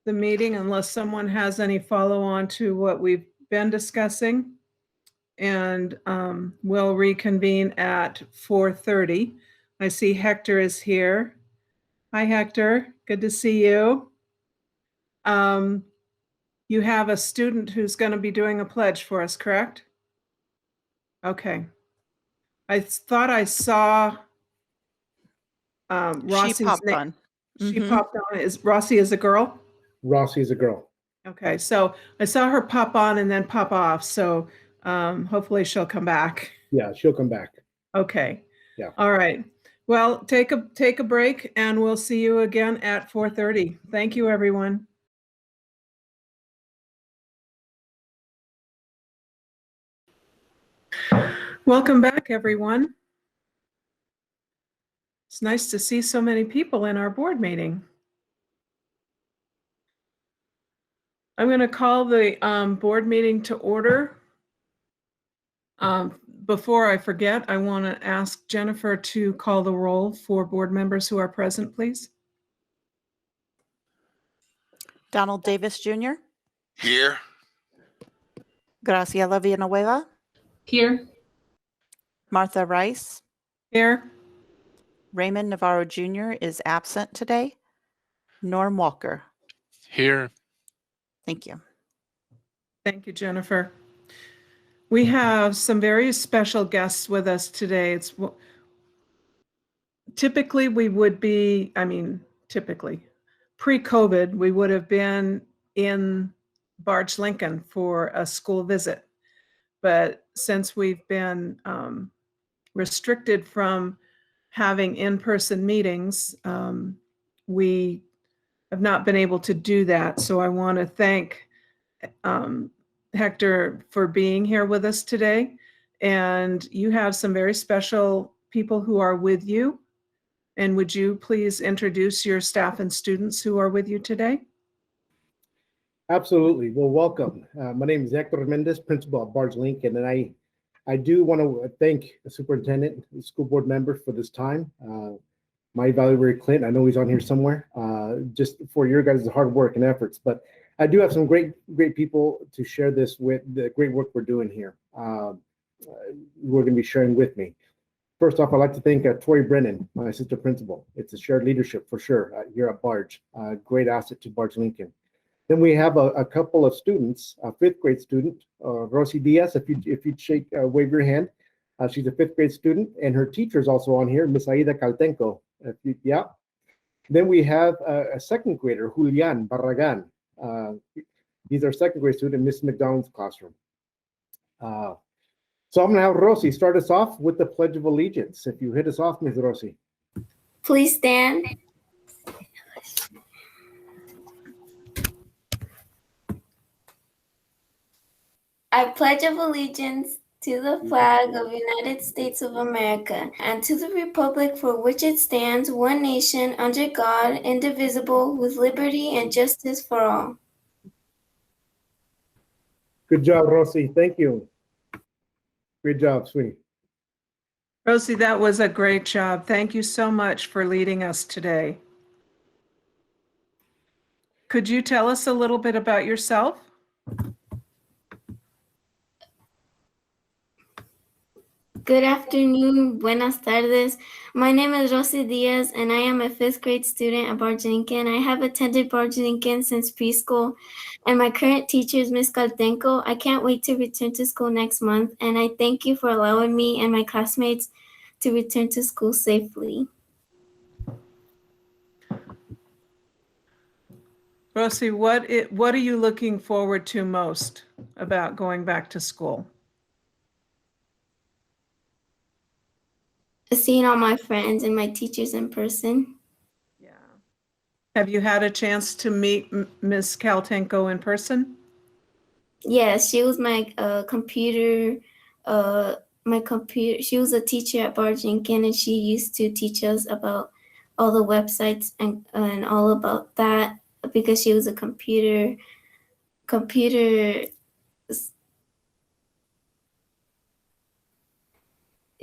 the meeting unless someone has any follow-on to what we've been discussing. And we'll reconvene at 4:30. I see Hector is here. Hi, Hector. Good to see you. You have a student who's going to be doing a pledge for us, correct? Okay. I thought I saw Rossi's She popped name. on. She popped on. Is Rossi is a girl? Rossi is a girl. Okay, so I saw her pop on and then pop off. So hopefully she'll come back. Yeah, she'll come back. Okay. Yeah. All right. Well, take a break and we'll see you again at 4:30. Thank you, everyone. Welcome back, everyone. It's nice to see so many people in our board meeting. I'm going to call the board meeting to order. Before I forget, I want to ask Jennifer to call the roll for board members who are present, please. Donald Davis Jr., Here. Graciela Villanueva, Here. Martha Rice, Here. Raymond Navarro Jr. is absent today, Norm Walker. Here. Thank you. Thank you, Jennifer. We have some very special guests with us today. Typically we would be, pre-COVID, we would have been in Barge Lincoln for a school visit. But since we've been restricted from having in-person meetings, we have not been able to do that. So I want to thank Hector for being here with us today. And you have some very special people who are with you. And would you please introduce your staff and students who are with you today? Absolutely. Well, welcome. My name is Hector Mendez, principal at Barge Lincoln, and I do want to thank the superintendent, the school board members for this time. My evaluator Clint, I know he's on here somewhere, just for your guys' hard work and efforts. But I do have some great people to share this with, the great work we're doing here. We're going to be sharing with me. First off, I'd like to thank Tori Brennan, my assistant principal. It's a shared leadership for sure here at Barge. Great asset to Barge Lincoln. Then we have a couple of students, a fifth grade student, Rosie Diaz, if you'd wave your hand. She's a fifth grade student, and her teacher is also on here, Miss Aida Caltenco. Yeah. Then we have a second grader, Julian Barragan. He's our second grade student in Miss McDonald's classroom. So I'm going to have Rosie start us off with the Pledge of Allegiance. If you hit us off, Ms. Rosie. Please stand. I pledge of allegiance to the flag of the United States of America and to the republic for which it stands, one nation, under God, indivisible, with liberty and justice for all. Good job, Rosie. Thank you. Great job, sweetie. Rosie, that was a great job. Thank you so much for leading us today. Could you tell us a little bit about yourself? Good afternoon, buenas tardes. My name is Rosy Diaz, and I am a 5th grade student at Barge Lincoln. I have attended Barge Lincoln since preschool, and my current teacher is Ms. Caltenco. I can't wait to return to school next month, and I thank you for allowing me and my classmates to return to school safely. Rosie, what are you looking forward to most about going back to school? Seeing all my friends and my teachers in person. Yeah. Have you had a chance to meet Ms. Kaltenko in person? Yes, she was my computer. She was a teacher at Barge Lincoln, and she used to teach us about all the websites and all about that because she was a computer.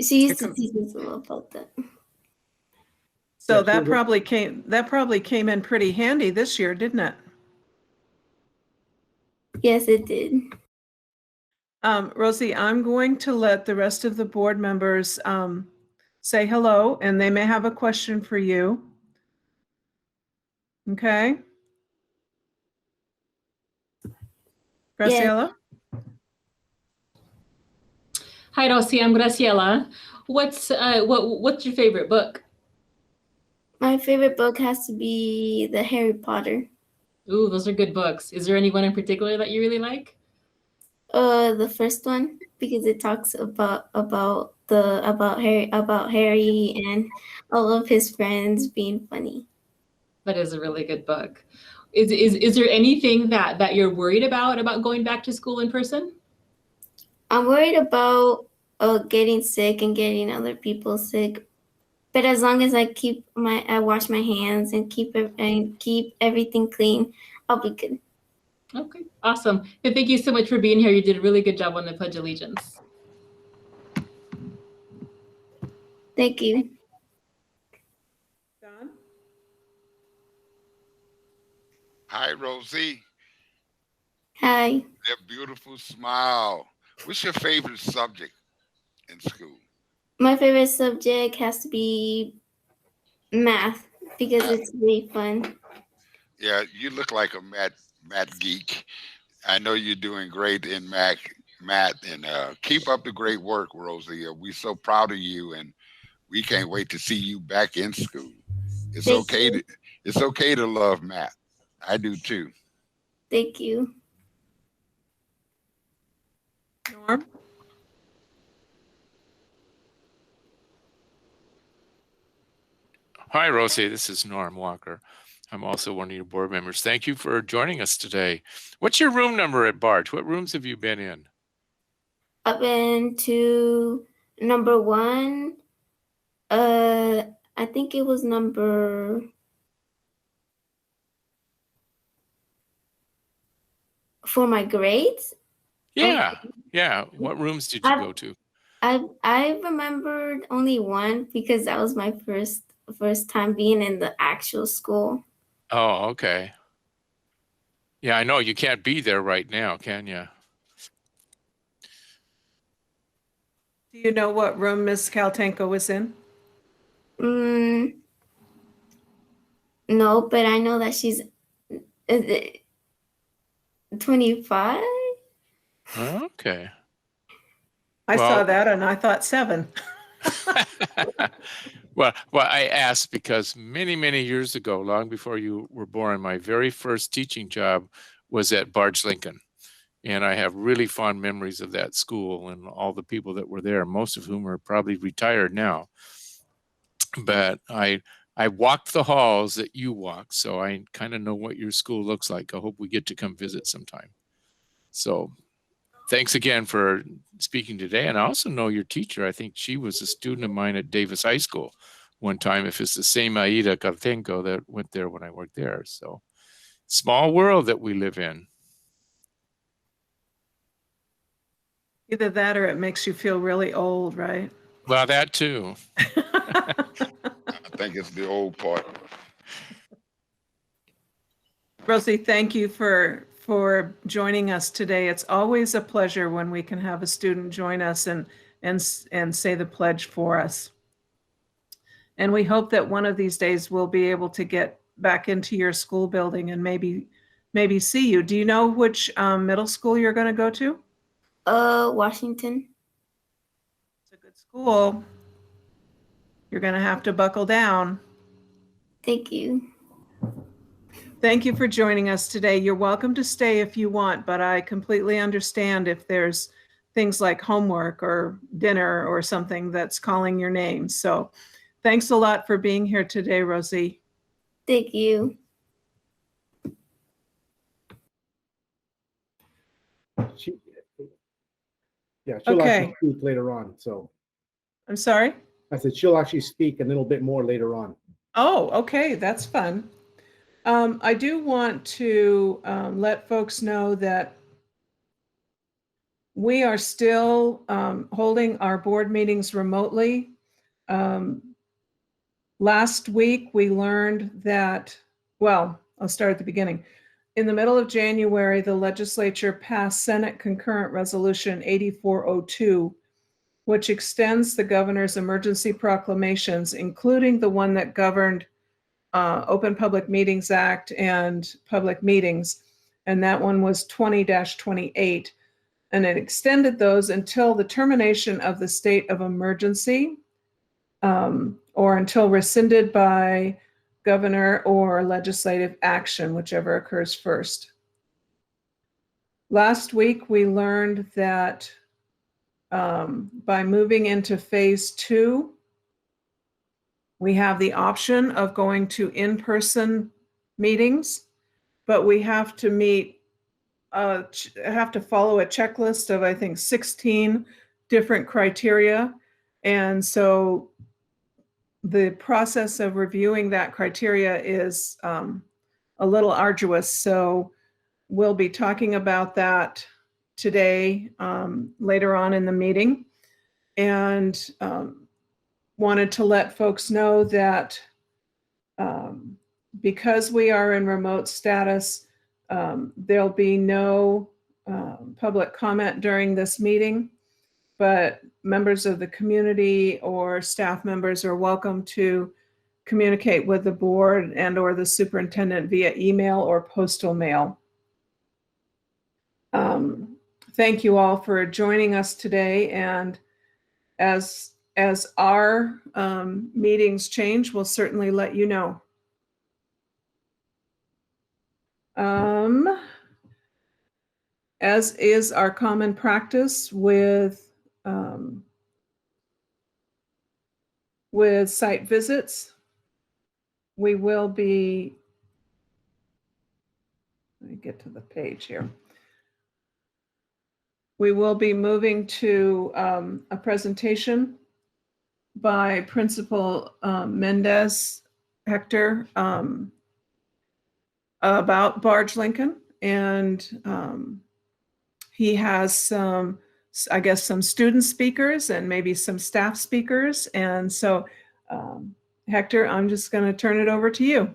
She used to teach us a lot about that. So Yeah, that probably came in pretty handy this year, didn't it? Yes, it did. Rosie, I'm going to let the rest of the board members say hello, and they may have a question for you. Okay. Graciela? Hi, Rosie. I'm Graciela. What's your favorite book? My favorite book has to be the Harry Potter. Ooh, those are good books. Is there anyone in particular that you really like? The first one, because it talks about Harry and all of his friends being funny. That is a really good book. Is there anything that you're worried about going back to school in person? I'm worried about getting sick and getting other people sick, but as long as I wash my hands and keep everything clean, I'll be good. Okay, awesome. And thank you so much for being here. You did a really good job on the Pledge of Allegiance. Thank you. Don? Hi, Rosie. Hi. That beautiful smile. What's your favorite subject in school? My favorite subject has to be math because it's really fun. Yeah, you look like a math geek. I know you're doing great in math, and keep up the great work, Rosie. We're so proud of you, and we can't wait to see you back in school. It's okay to love math. I do too. Thank you. Norm? Hi, Rosie. This is Norm Walker. I'm also one of your board members. Thank you for joining us today. What's your room number at Barge? What rooms have you been in? I've been to number 1. I think it was number for my grades. Yeah. Yeah. What rooms did you go to? I remembered only 1 because that was my first time being in the actual school. Oh, okay. Yeah, I know you can't be there right now, can you? Do you know what room Ms. Kaltenko was in? No, but I know that she's 25. Okay. I saw that and I thought 7. Well, I asked because many, many years ago, long before you were born, my very first teaching job was at Barge Lincoln. And I have really fond memories of that school and all the people that were there, most of whom are probably retired now. But I walked the halls that you walk, so I kind of know what your school looks like. I hope we get to come visit sometime. So thanks again for speaking today. And I also know your teacher. I think she was a student of mine at Davis High School one time, if it's the same Aida Cartenco that went there when I worked there. So small world that we live in. Either that or it makes you feel really old, right? Well, that too. I think it's the old part. Rosie, thank you for joining us today. It's always a pleasure when we can have a student join us and say the pledge for us. And we hope that one of these days we'll be able to get back into your school building and maybe see you. Do you know which middle school you're going to go to? Washington. It's a good school. You're going to have to buckle down. Thank you. Thank you for joining us today. You're welcome to stay if you want, but I completely understand if there's things like homework or dinner or something that's calling your name. So thanks a lot for being here today, Rosie. Thank you. She'll Okay. actually speak later on. So I'm sorry? I said she'll actually speak a little bit more later on. Oh, okay. That's fun. I do want to let folks know that we are still holding our board meetings remotely. Last week, we learned that, well, I'll start at the beginning. In the middle of January, the legislature passed Senate Concurrent Resolution 8402, which extends the governor's emergency proclamations, including the one that governed Open Public Meetings Act and public meetings. And that one was 20-28. And it extended those until the termination of the state of emergency or until rescinded by governor or legislative action, whichever occurs first. Last week, we learned that by moving into phase 2, we have the option of going to in-person meetings, but we have to follow a checklist of, I think, 16 different criteria. And so the process of reviewing that criteria is a little arduous. So we'll be talking about that today, later on in the meeting. And wanted to let folks know that because we are in remote status, there'll be no public comment during this meeting, but members of the community or staff members are welcome to communicate with the board and or the superintendent via email or postal mail. Thank you all for joining us today. And as our meetings change, we'll certainly let you know. As is our common practice with site visits, we will be, let me get to the page here. We will be moving to a presentation by Principal Mendez Hector about Barge Lincoln. And he has some, I guess, some student speakers and maybe some staff speakers. And so, Hector, I'm just going to turn it over to you.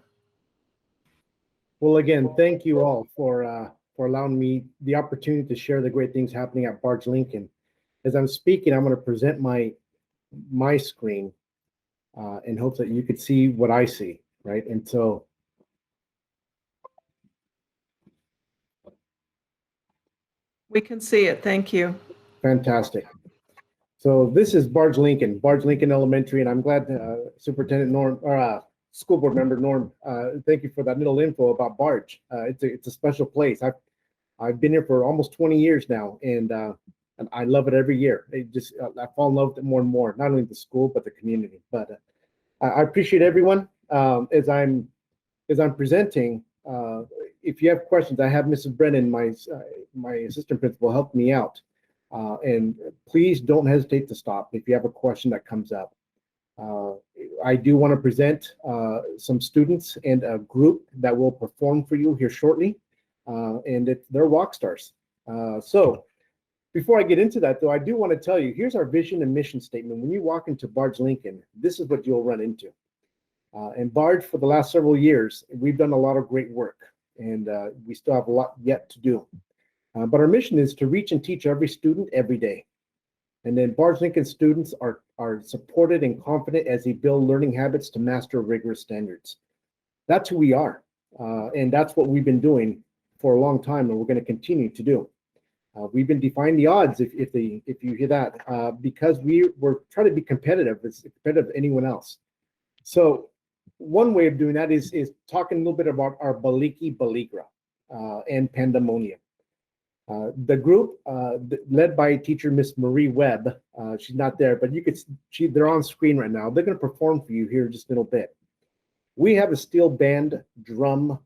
Well, again, thank you all for allowing me the opportunity to share the great things happening at Barge Lincoln. As I'm speaking, I'm going to present my screen in hopes that you could see what I see, right? And so we can see it. Thank you. fantastic. So this is Barge Lincoln Elementary, and I'm glad Superintendent School board member Norm, thank you for that little info about Barge. It's a special place. I've been here for almost 20 years now, and I love it every year. I fall in love with it more and more, not only the school, but the community. But I appreciate everyone. As I'm presenting, if you have questions, I have Mrs. Brennan, my assistant principal, help me out. And please don't hesitate to stop if you have a question that comes up. I do want to present some students and a group that will perform for you here shortly. And they're rock stars. So before I get into that, though, I do want to tell you, here's our vision and mission statement. When you walk into Barge Lincoln, this is what you'll run into. And Barge, for the last several years, we've done a lot of great work, and we still have a lot yet to do. But our mission is to reach and teach every student every day. And then Barge Lincoln students are supported and confident as they build learning habits to master rigorous standards. That's who we are. And that's what we've been doing for a long time, and we're going to continue to do. We've been defying the odds, if you hear that, because we're trying to be competitive as competitive as anyone else. So one way of doing that is talking a little bit about our Baliki Baligra and Pandemonium. The group led by teacher Miss Marie Webb, she's not there, but they're on screen right now. They're going to perform for you here in just a little bit. We have a steel band drum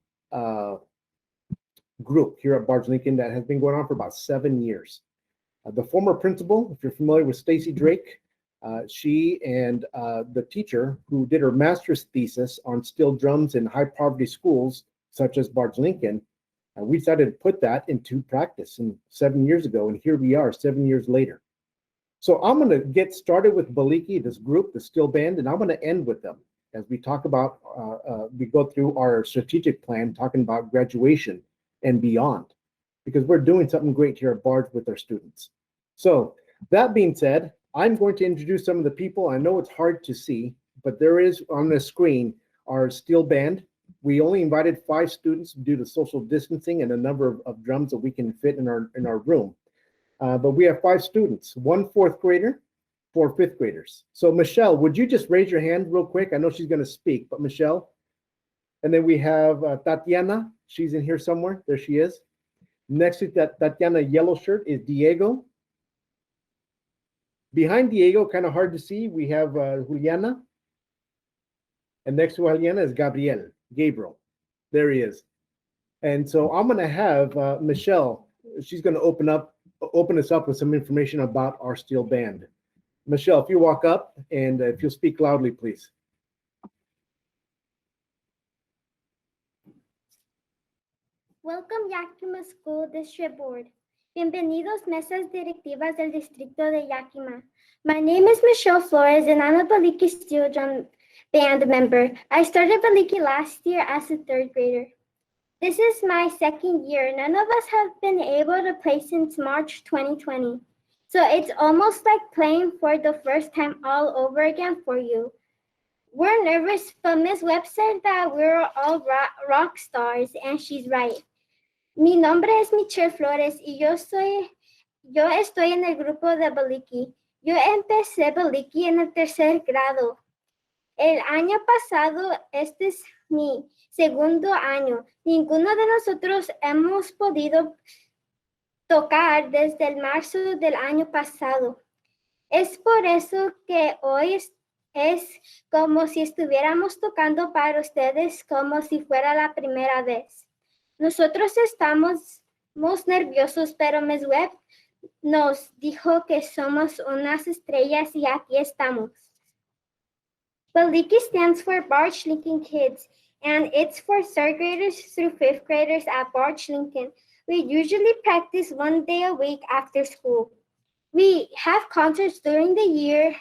group here at Barge Lincoln that has been going on for about 7 years. The former principal, if you're familiar with Stacy Drake, she and the teacher who did her master's thesis on steel drums in high poverty schools such as Barge Lincoln, we decided to put that into practice 7 years ago, and here we are 7 years later. So I'm going to get started with Baliki, this group, the steel band, and I'm going to end with them as we talk about, we go through our strategic plan, talking about graduation and beyond, because we're doing something great here at Barge with our students. So that being said, I'm going to introduce some of the people. I know it's hard to see, but there is on the screen our steel band. We only invited 5 students due to social distancing and a number of drums that we can fit in our room. But we have 5 students, 1 4th grader, 4 5th graders. So Michelle, would you just raise your hand real quick? I know she's going to speak, but Michelle. And then we have Tatiana. She's in here somewhere. There she is. Next to that Tatiana yellow shirt is Diego. Behind Diego, kind of hard to see, we have Juliana. And next to Juliana is Gabriel. There he is. And so I'm going to have Michelle. She's going to open us up with some information about our steel band. Michelle, if you walk up and if you'll speak loudly, please. Welcome Yakima School District Board. Bienvenidos mesas directivas del distrito de Yakima. My name is Michelle Flores and I'm a Baliki Steel Drum Band member. I started Baliki last year as a 3rd grader. This is my 2nd year. None of us have been able to play since March 2020. So it's almost like playing for the first time all over again for you. We're nervous, but Ms. Webb said that we're all rock stars, and she's right. Mi nombre es Michelle Flores y yo estoy en el grupo de Baliki. Yo empecé Baliki en el 3er grado. El año pasado, este es mi 2º año. Ninguno de nosotros hemos podido tocar desde el marzo del año pasado. Es por eso que hoy es como si estuviéramos tocando para ustedes como si fuera la primera vez. Nosotros estamos nerviosos, pero Ms. Webb nos dijo que somos unas estrellas y aquí estamos. Baliki stands for Barge Lincoln Kids, and it's for 3rd graders through 5th graders at Barge Lincoln. We usually practice 1 day a week after school. We have concerts during the year,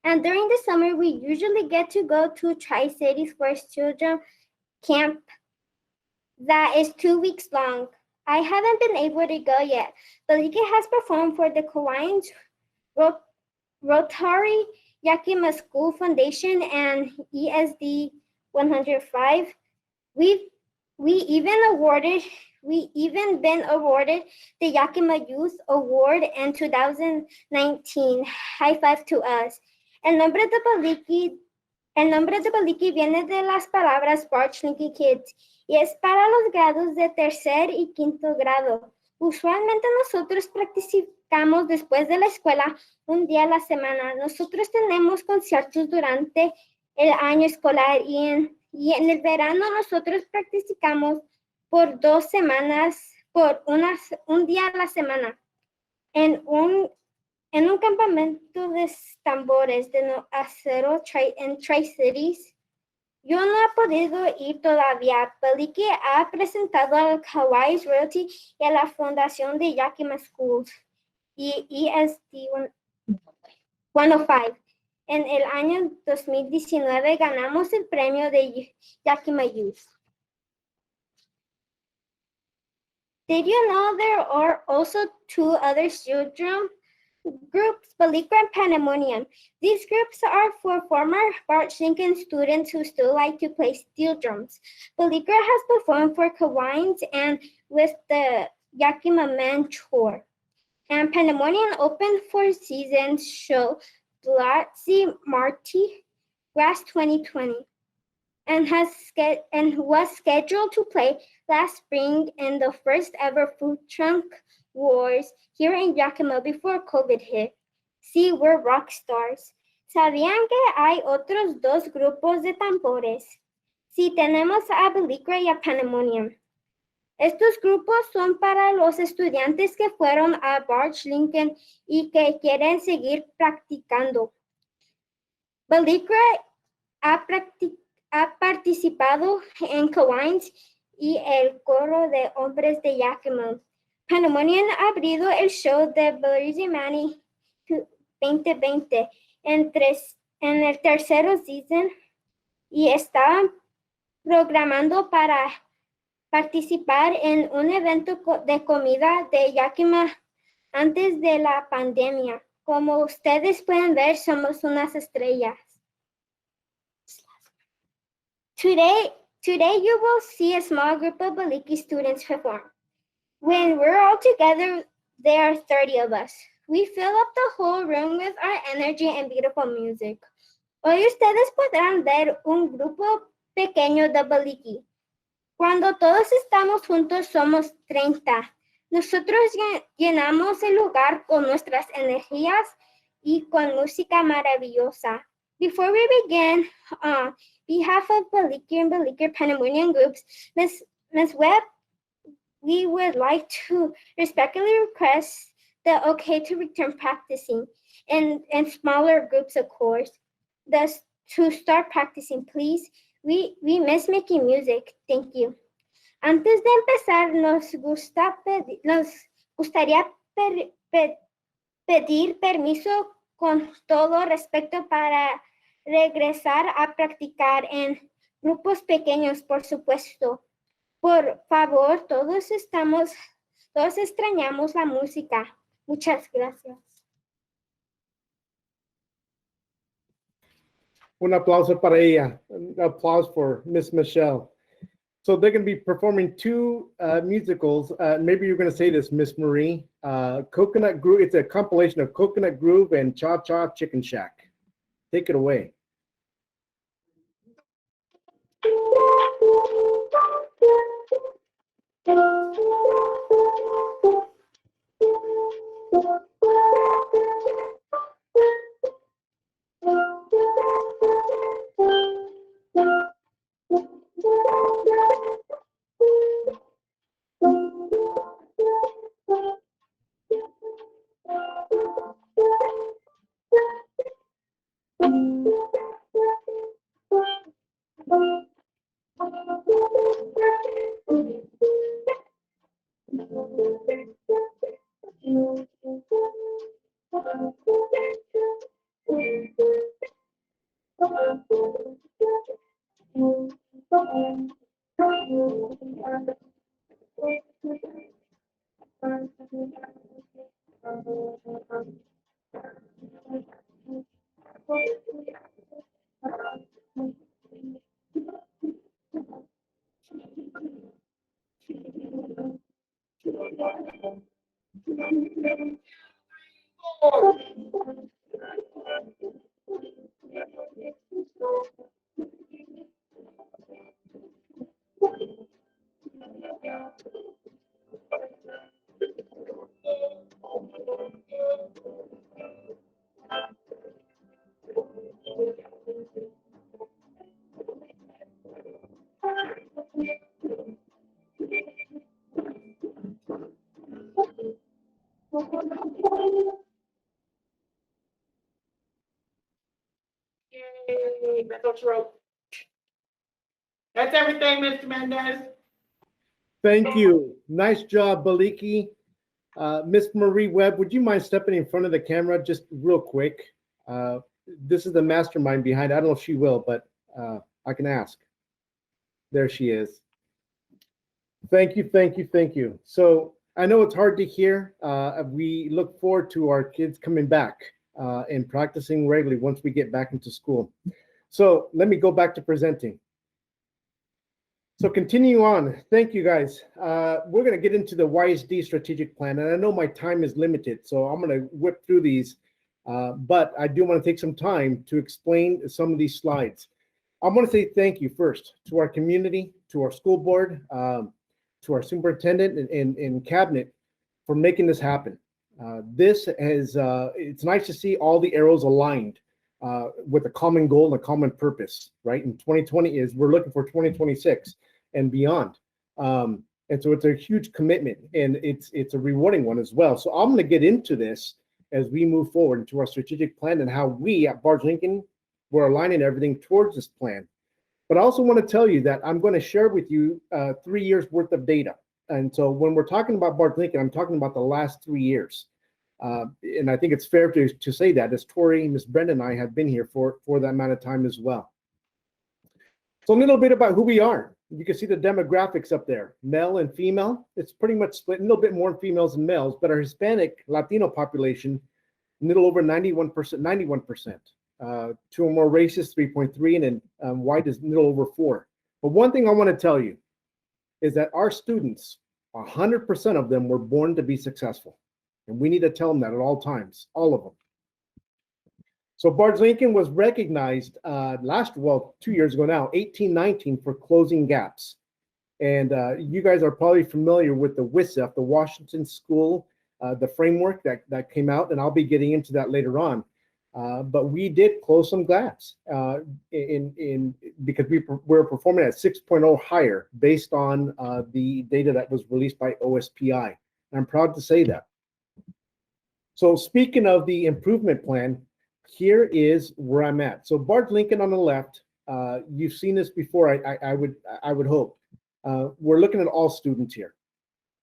and during the summer, we usually get to go to Tri-Cities for children camp that is 2 weeks long. I haven't been able to go yet. Baliki has performed for the Hawaiian Rotary Yakima School Foundation and Ysd 105. We've even been awarded the Yakima Youth Award in 2019. High five to us. En nombre de Baliki El nombre de Baliki viene de las palabras Barge Linky Kids y es para los grados de tercer y quinto grado. Usualmente nosotros practicamos después de la escuela un día a la semana. Nosotros tenemos conciertos durante el año escolar y en el verano nosotros practicamos por 2 semanas, por un día a la semana en un campamento de tambores de acero en Tri-Cities. Yo no he podido ir todavía. Baliki ha presentado al Hawaii's Royalty y a la Fundación de Yakima Schools y Ysd 105. En el año 2019 ganamos el premio de Yakima Youth. Did you know there are also 2 other steel drum groups, Balikra and Pandemonium? These groups are for former Bart Lincoln students who still like to play steel drums. Balikra has performed for Kawines and with the Yakima Man Tour. And Pandemonium opened for season's show Blatzi Marti Grass 2020 and was scheduled to play last spring in the first ever Food Truck Wars here in Yakima before COVID hit. See, we're rock stars. ¿Sabían que hay otros 2 grupos de tambores? Sí, tenemos a Balikra y a Pandemonium. Estos grupos son para los estudiantes que fueron a Barge Lincoln y que quieren seguir practicando. Balikra ha participado en Kawines y el coro de hombres de Yakima. Pandemonium ha abrido el show de Blurry Manny 2020 en el tercero season y está programando para participar en un evento de comida de Yakima antes de la pandemia. Como ustedes pueden ver, somos unas estrellas. Today you will see a small group of Baliki students perform. When we're all together, there are 30 of us. We fill up the whole room with our energy and beautiful music. Hoy ustedes podrán ver un grupo pequeño de Baliki. Cuando todos estamos juntos somos 30. Nosotros llenamos el lugar con nuestras energías y con música maravillosa. Before we begin, on behalf of Baliki and Baliki Pandemonium groups, Ms. Webb, we would like to respectfully request the okay to return practicing in smaller groups, of course. To start practicing, please. We miss making music. Thank you. Antes de empezar, nos gustaría pedir permiso con todo respeto para regresar a practicar en grupos pequeños, por supuesto. Por favor, todos extrañamos la música. Muchas gracias. Un aplauso para ella. An applause for Miss Michelle. So they're going to be performing 2 musicals. Maybe you're going to say this, Miss Marie. Coconut Groove. It's a compilation of Coconut Groove and Cha Cha Chicken Shack. Take it away. Yay, Mendoza Road. That's everything, Mr. Mendez. Thank you. Nice job, Baliki. Miss Marie Webb, would you mind stepping in front of the camera just real quick? This is the mastermind behind it. I don't know if she will, but I can ask. There she is. Thank you, thank you, thank you. So I know it's hard to hear. We look forward to our kids coming back and practicing regularly once we get back into school. So let me go back to presenting. So continue on. Thank you, guys. We're going to get into the Ysd Strategic Plan, and I know my time is limited, so I'm going to whip through these, but I do want to take some time to explain some of these slides. I want to say thank you first to our community, to our school board, to our superintendent and cabinet for making this happen. It's nice to see all the arrows aligned with a common goal and a common purpose, right? And 2020 we're looking for 2026 and beyond. And so it's a huge commitment, and it's a rewarding one as well. So I'm going to get into this as we move forward into our strategic plan and how we at Barge Lincoln, we're aligning everything towards this plan. But I also want to tell you that I'm going to share with you 3 years worth of data. And so when we're talking about Barge Lincoln, I'm talking about the last 3 years. And I think it's fair to say that, as Tori, Ms. Brenda, and I have been here for that amount of time as well. So a little bit about who we are. You can see the demographics up there, male and female. It's pretty much split, a little bit more in females than males, but our Hispanic Latino population, a little over 91%. Two or more races, 3.3, and then white is a little over 4. But one thing I want to tell you is that our students, 100% of them were born to be successful. And we need to tell them that at all times, all of them. So Barge Lincoln was recognized 2 years ago now, 1819, for closing gaps. And you guys are probably familiar with the WSF, the Washington School, the framework that came out, and I'll be getting into that later on. But we did close some gaps because we're performing at 6.0 higher based on the data that was released by OSPI. And I'm proud to say that. So speaking of the improvement plan, here is where I'm at. So Barge Lincoln on the left, you've seen this before, I would hope. We're looking at all students here.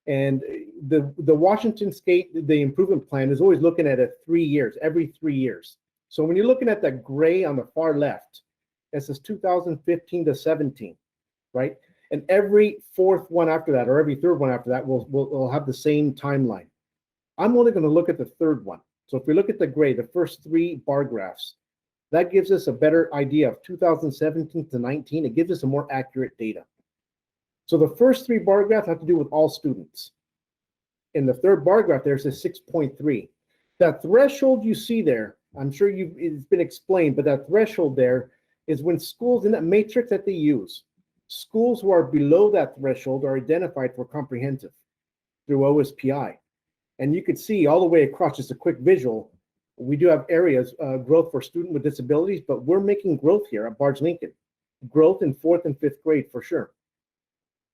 And the Washington State, the improvement plan is always looking at it every 3 years. So when you're looking at that gray on the far left, it says 2015 to 17, right? And every fourth one after that, or every third one after that, will have the same timeline. I'm only going to look at the third one. So if we look at the gray, the first 3 bar graphs, that gives us a better idea of 2017 to 19. It gives us a more accurate data. So the first 3 bar graphs have to do with all students. In the third bar graph, there's a 6.3. That threshold you see there, I'm sure it's been explained, but that threshold there is when schools in that matrix that they use, schools who are below that threshold are identified for comprehensive through OSPI. And you can see all the way across, just a quick visual, we do have areas, growth for student with disabilities, but we're making growth here at Barge Lincoln. Growth in 4th and 5th grade for sure.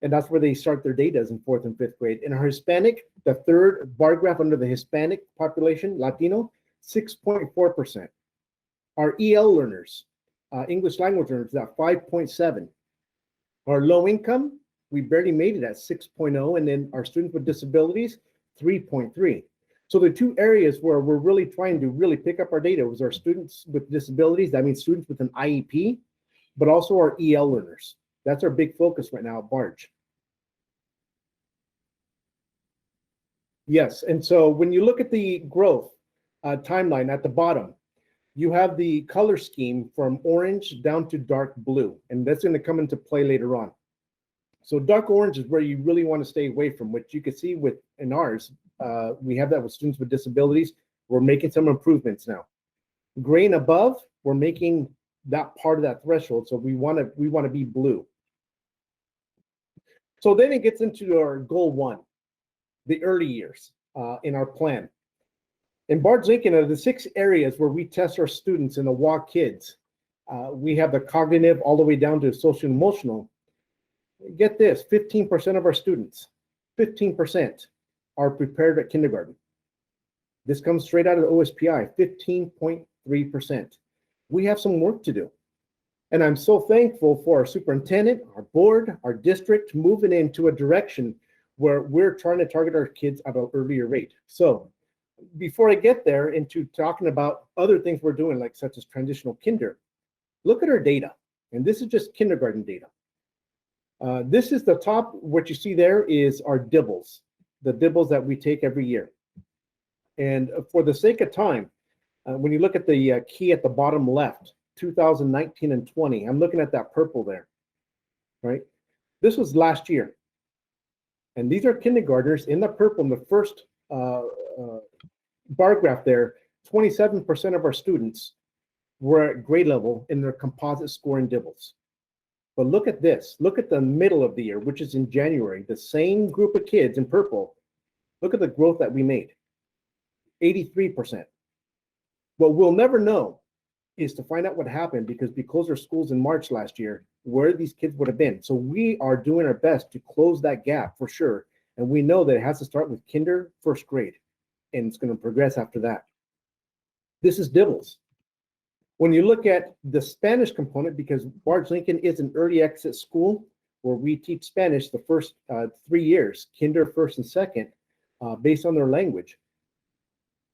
And that's where they start their data, is in 4th and 5th grade. In our Hispanic, the third bar graph under the Hispanic population, Latino, 6.4%. Our EL learners, English language learners, at 5.7. Our low income, we barely made it at 6.0. And then our students with disabilities, 3.3. So the 2 areas where we're really trying to really pick up our data was our students with disabilities. That means students with an IEP, but also our EL learners. That's our big focus right now at Barge. Yes, and so when you look at the growth timeline at the bottom, you have the color scheme from orange down to dark blue, and that's going to come into play later on. So dark orange is where you really want to stay away from, which you can see in ours. We have that with students with disabilities. We're making some improvements now. Gray and above, we're making that part of that threshold, so we want to be blue. So then it gets into our goal 1, the early years in our plan. In Barge Lincoln, are the 6 areas where we test our students and the WA kids. We have the cognitive all the way down to social and emotional. Get this, 15% of our students, 15% are prepared at kindergarten. This comes straight out of the OSPI, 15.3%. We have some work to do. And I'm so thankful for our superintendent, our board, our district moving into a direction where we're trying to target our kids at an earlier rate. So before I get there into talking about other things we're doing, like such as transitional kinder, look at our data. And this is just kindergarten data. This is the top, what you see there is our dibbles, the dibbles that we take every year. And for the sake of time, when you look at the key at the bottom left, 2019 and 20, I'm looking at that purple there, right? This was last year. And these are kindergartners in the purple in the first bar graph there. 27% of our students were at grade level in their composite scoring dibbles. But look at this. Look at the middle of the year, which is in January. The same group of kids in purple. Look at the growth that we made. 83%. What we'll never know is to find out what happened, because we closed our schools in March last year, where these kids would have been. So we are doing our best to close that gap for sure. And we know that it has to start with kinder, first grade, and it's going to progress after that. This is dibbles. When you look at the Spanish component, because Barge Lincoln is an early exit school where we teach Spanish the first 3 years, kinder, first and second, based on their language.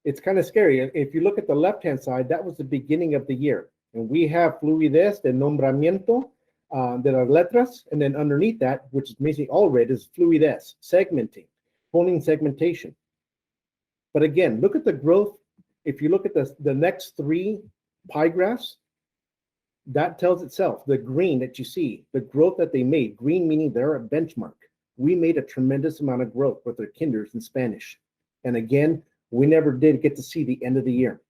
It's kind of scary. If you look at the left-hand side, that was the beginning of the year. And we have fluidez de nombramiento de las letras. And then underneath that, which is basically all red, is fluidez, segmenting, phoning segmentation. But again, look at the growth. If you look at the next 3 pie graphs, that tells itself. The green that you see, the growth that they made, green meaning they're a benchmark. We made a tremendous amount of growth with their kinders in Spanish. And again, we never did get to see the end of the year.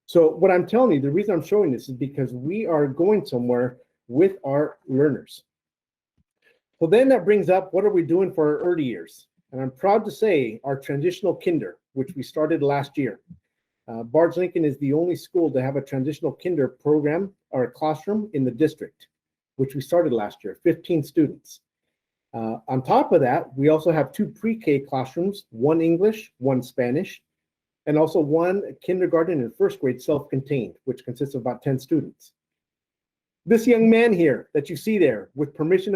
So what I'm telling you, the reason I'm showing this is because we are going somewhere with our learners. So then that brings up, what are we doing for our early years? And I'm proud to say our transitional kinder, which we started last year. Barge Lincoln is the only school to have a transitional kinder program or a classroom in the district, which we started last year, 15 students. On top of that, we also have 2 pre-K classrooms, 1 English, 1 Spanish, and also 1 kindergarten and first grade self-contained, which consists of about 10 students. This young man here that you see there, with permission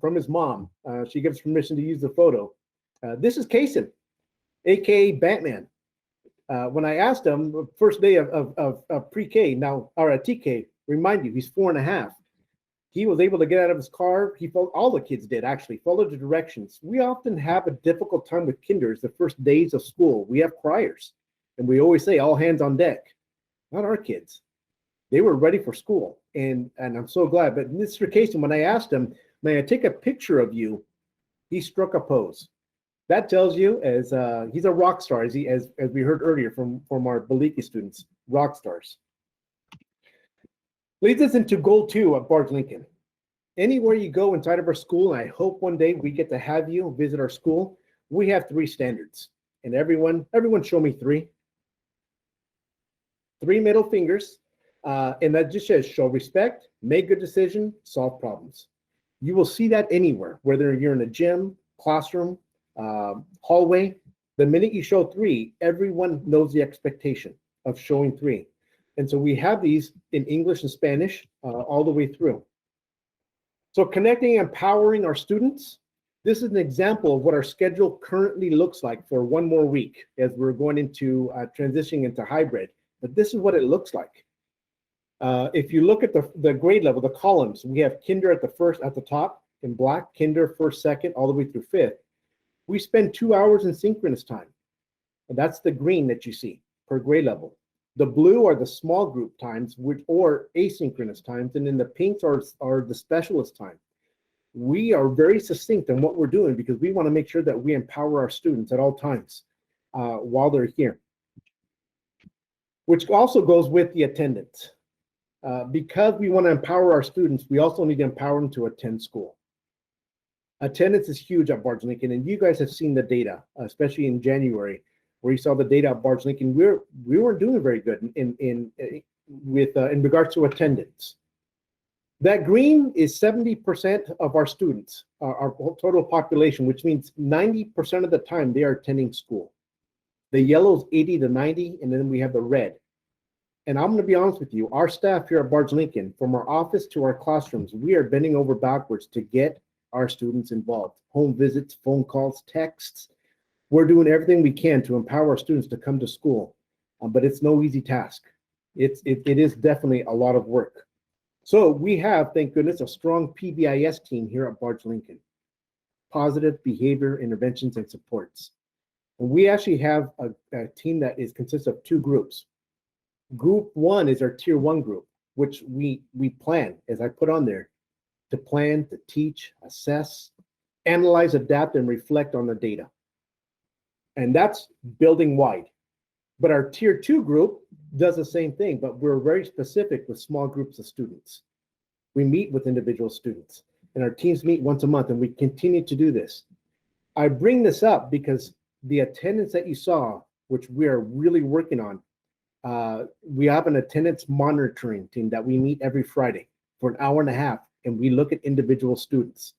from his mom, she gives permission to use the photo. This is Kaysen, aka Batman. When I asked him, first day of pre-K, now, or a TK, remind you, he's 4.5. He was able to get out of his car. He followed, all the kids did actually, followed the directions. We often have a difficult time with kinders the first days of school. We have criers, and we always say all hands on deck. Not our kids. They were ready for school, and I'm so glad. But in this case, when I asked him, may I take a picture of you? He struck a pose. That tells you, as he's a rock star, as we heard earlier from our Baliki students, rock stars. Leads us into goal 2 at Barge Lincoln. Anywhere you go inside of our school, and I hope one day we get to have you visit our school, we have 3 standards. And everyone show me 3. 3 middle fingers, and that just says show respect, make good decision, solve problems. You will see that anywhere, whether you're in a gym, classroom, hallway. The minute you show 3, everyone knows the expectation of showing 3. And so we have these in English and Spanish all the way through. So connecting and empowering our students. This is an example of what our schedule currently looks like for 1 more week as we're going into transitioning into hybrid. But this is what it looks like. If you look at the grade level, the columns, we have kinder at the top in black, kinder, first, second, all the way through 5th. We spend 2 hours in synchronous time. And that's the green that you see per grade level. The blue are the small group times, or asynchronous times, and then the pinks are the specialist time. We are very succinct in what we're doing because we want to make sure that we empower our students at all times while they're here. Which also goes with the attendance. Because we want to empower our students, we also need to empower them to attend school. Attendance is huge at Barge Lincoln, and you guys have seen the data, especially in January, where you saw the data at Barge Lincoln. We weren't doing very good in regards to attendance. That green is 70% of our students, our total population, which means 90% of the time they are attending school. The yellow is 80 to 90, and then we have the red. And I'm going to be honest with you, our staff here at Barge Lincoln, from our office to our classrooms, we are bending over backwards to get our students involved. Home visits, phone calls, texts. We're doing everything we can to empower our students to come to school, but it's no easy task. It is definitely a lot of work. So we have, thank goodness, a strong PBIS team here at Barge Lincoln. Positive behavior interventions and supports. And we actually have a team that consists of two groups. Group one is our tier one group, which we plan, as I put on there, to plan, to teach, assess, analyze, adapt, and reflect on the data. And that's building wide. But our tier two group does the same thing, but we're very specific with small groups of students. We meet with individual students, and our teams meet once a month, and we continue to do this. I bring this up because the attendance that you saw, which we are really working on, we have an attendance monitoring team that we meet every Friday for an hour and a half, and we look at individual students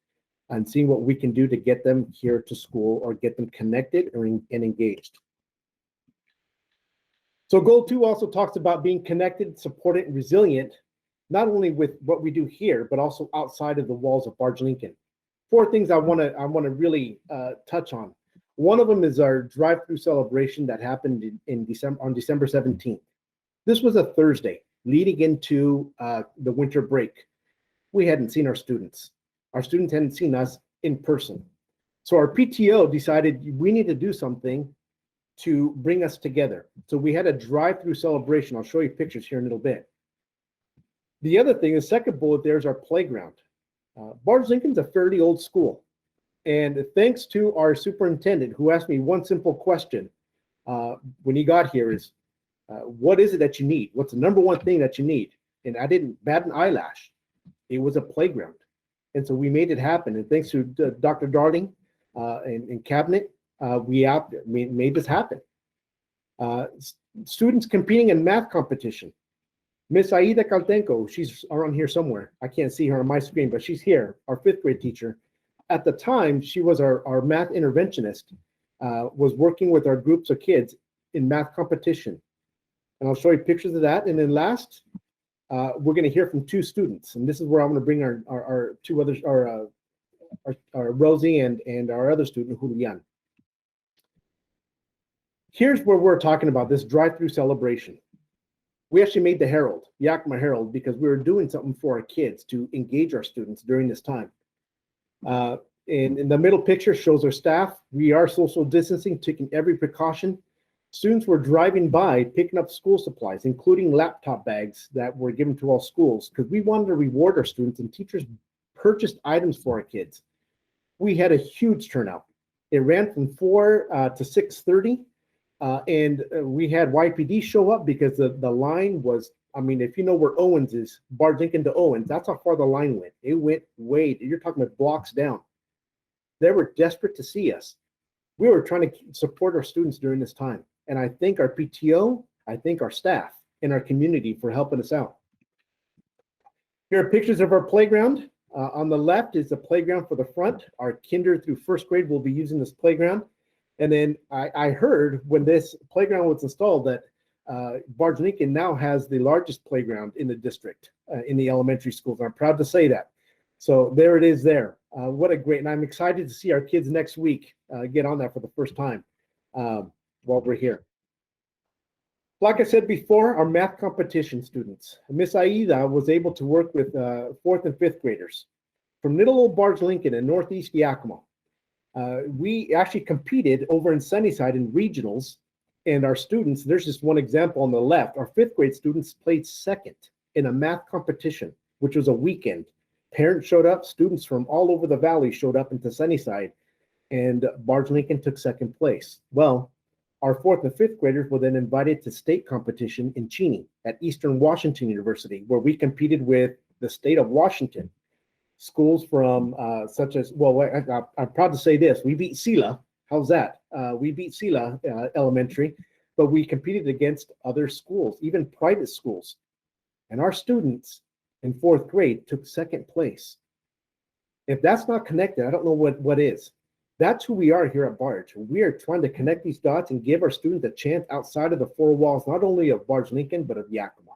and seeing what we can do to get them here to school or get them connected and engaged. So goal 2 also talks about being connected, supported, and resilient, not only with what we do here, but also outside of the walls of Barge Lincoln. 4 things I want to really touch on. One of them is our drive-through celebration that happened on December 17th. This was a Thursday leading into the winter break. We hadn't seen our students. Our students hadn't seen us in person. So our PTO decided we need to do something to bring us together. So we had a drive-through celebration. I'll show you pictures here in a little bit. The other thing, the second bullet there is our playground. Barge Lincoln's a fairly old school. And thanks to our superintendent, who asked me one simple question when he got here is, what is it that you need? What's the number one thing that you need? And I didn't bat an eyelash. It was a playground. And so we made it happen. And thanks to Dr. Darling and cabinet, we made this happen. Students competing in math competition. Miss Aida Caltenco, she's around here somewhere. I can't see her on my screen, but she's here, our 5th grade teacher. At the time, she was our math interventionist, was working with our groups of kids in math competition. And I'll show you pictures of that. And then last, we're going to hear from 2 students. And this is where I'm going to bring our 2 others, our Rosie and our other student, Julian. Here's where we're talking about this drive-through celebration. We actually made the Herald, Yakima Herald, because we were doing something for our kids to engage our students during this time. In the middle picture shows our staff. We are social distancing, taking every precaution. Students were driving by, picking up school supplies, including laptop bags that were given to all schools, because we wanted to reward our students, and teachers purchased items for our kids. We had a huge turnout. It ran from 4 to 6:30. And we had YPD show up because the line was, I mean, if you know where Owens is, Barge Lincoln to Owens, that's how far the line went. It went way, you're talking about blocks down. They were desperate to see us. We were trying to support our students during this time. And I thank our PTO, I thank our staff and our community for helping us out. Here are pictures of our playground. On the left is the playground for the front. Our kinder through 1st grade will be using this playground. And then I heard when this playground was installed that Barge Lincoln now has the largest playground in the district in the elementary schools. And I'm proud to say that. So there it is there. What a great, and I'm excited to see our kids next week get on that for the first time while we're here. Like I said before, our math competition students. Miss Aida was able to work with 4th and 5th graders from little old Barge Lincoln in Northeast Yakima. We actually competed over in Sunnyside in regionals, and our students, there's just one example on the left, our 5th grade students played 2nd in a math competition, which was a weekend. Parents showed up, students from all over the valley showed up into Sunnyside, and Barge Lincoln took 2nd place. Well, our 4th and 5th graders were then invited to state competition in Cheney at Eastern Washington University, where we competed with the state of Washington. schools from such as, well, I'm proud to say this, we beat Sila. How's that? We beat Sila Elementary, but we competed against other schools, even private schools. And our students in 4th grade took 2nd place. If that's not connected, I don't know what is. That's who we are here at Barge. We are trying to connect these dots and give our students a chance outside of the 4 walls, not only of Barge Lincoln, but of Yakima.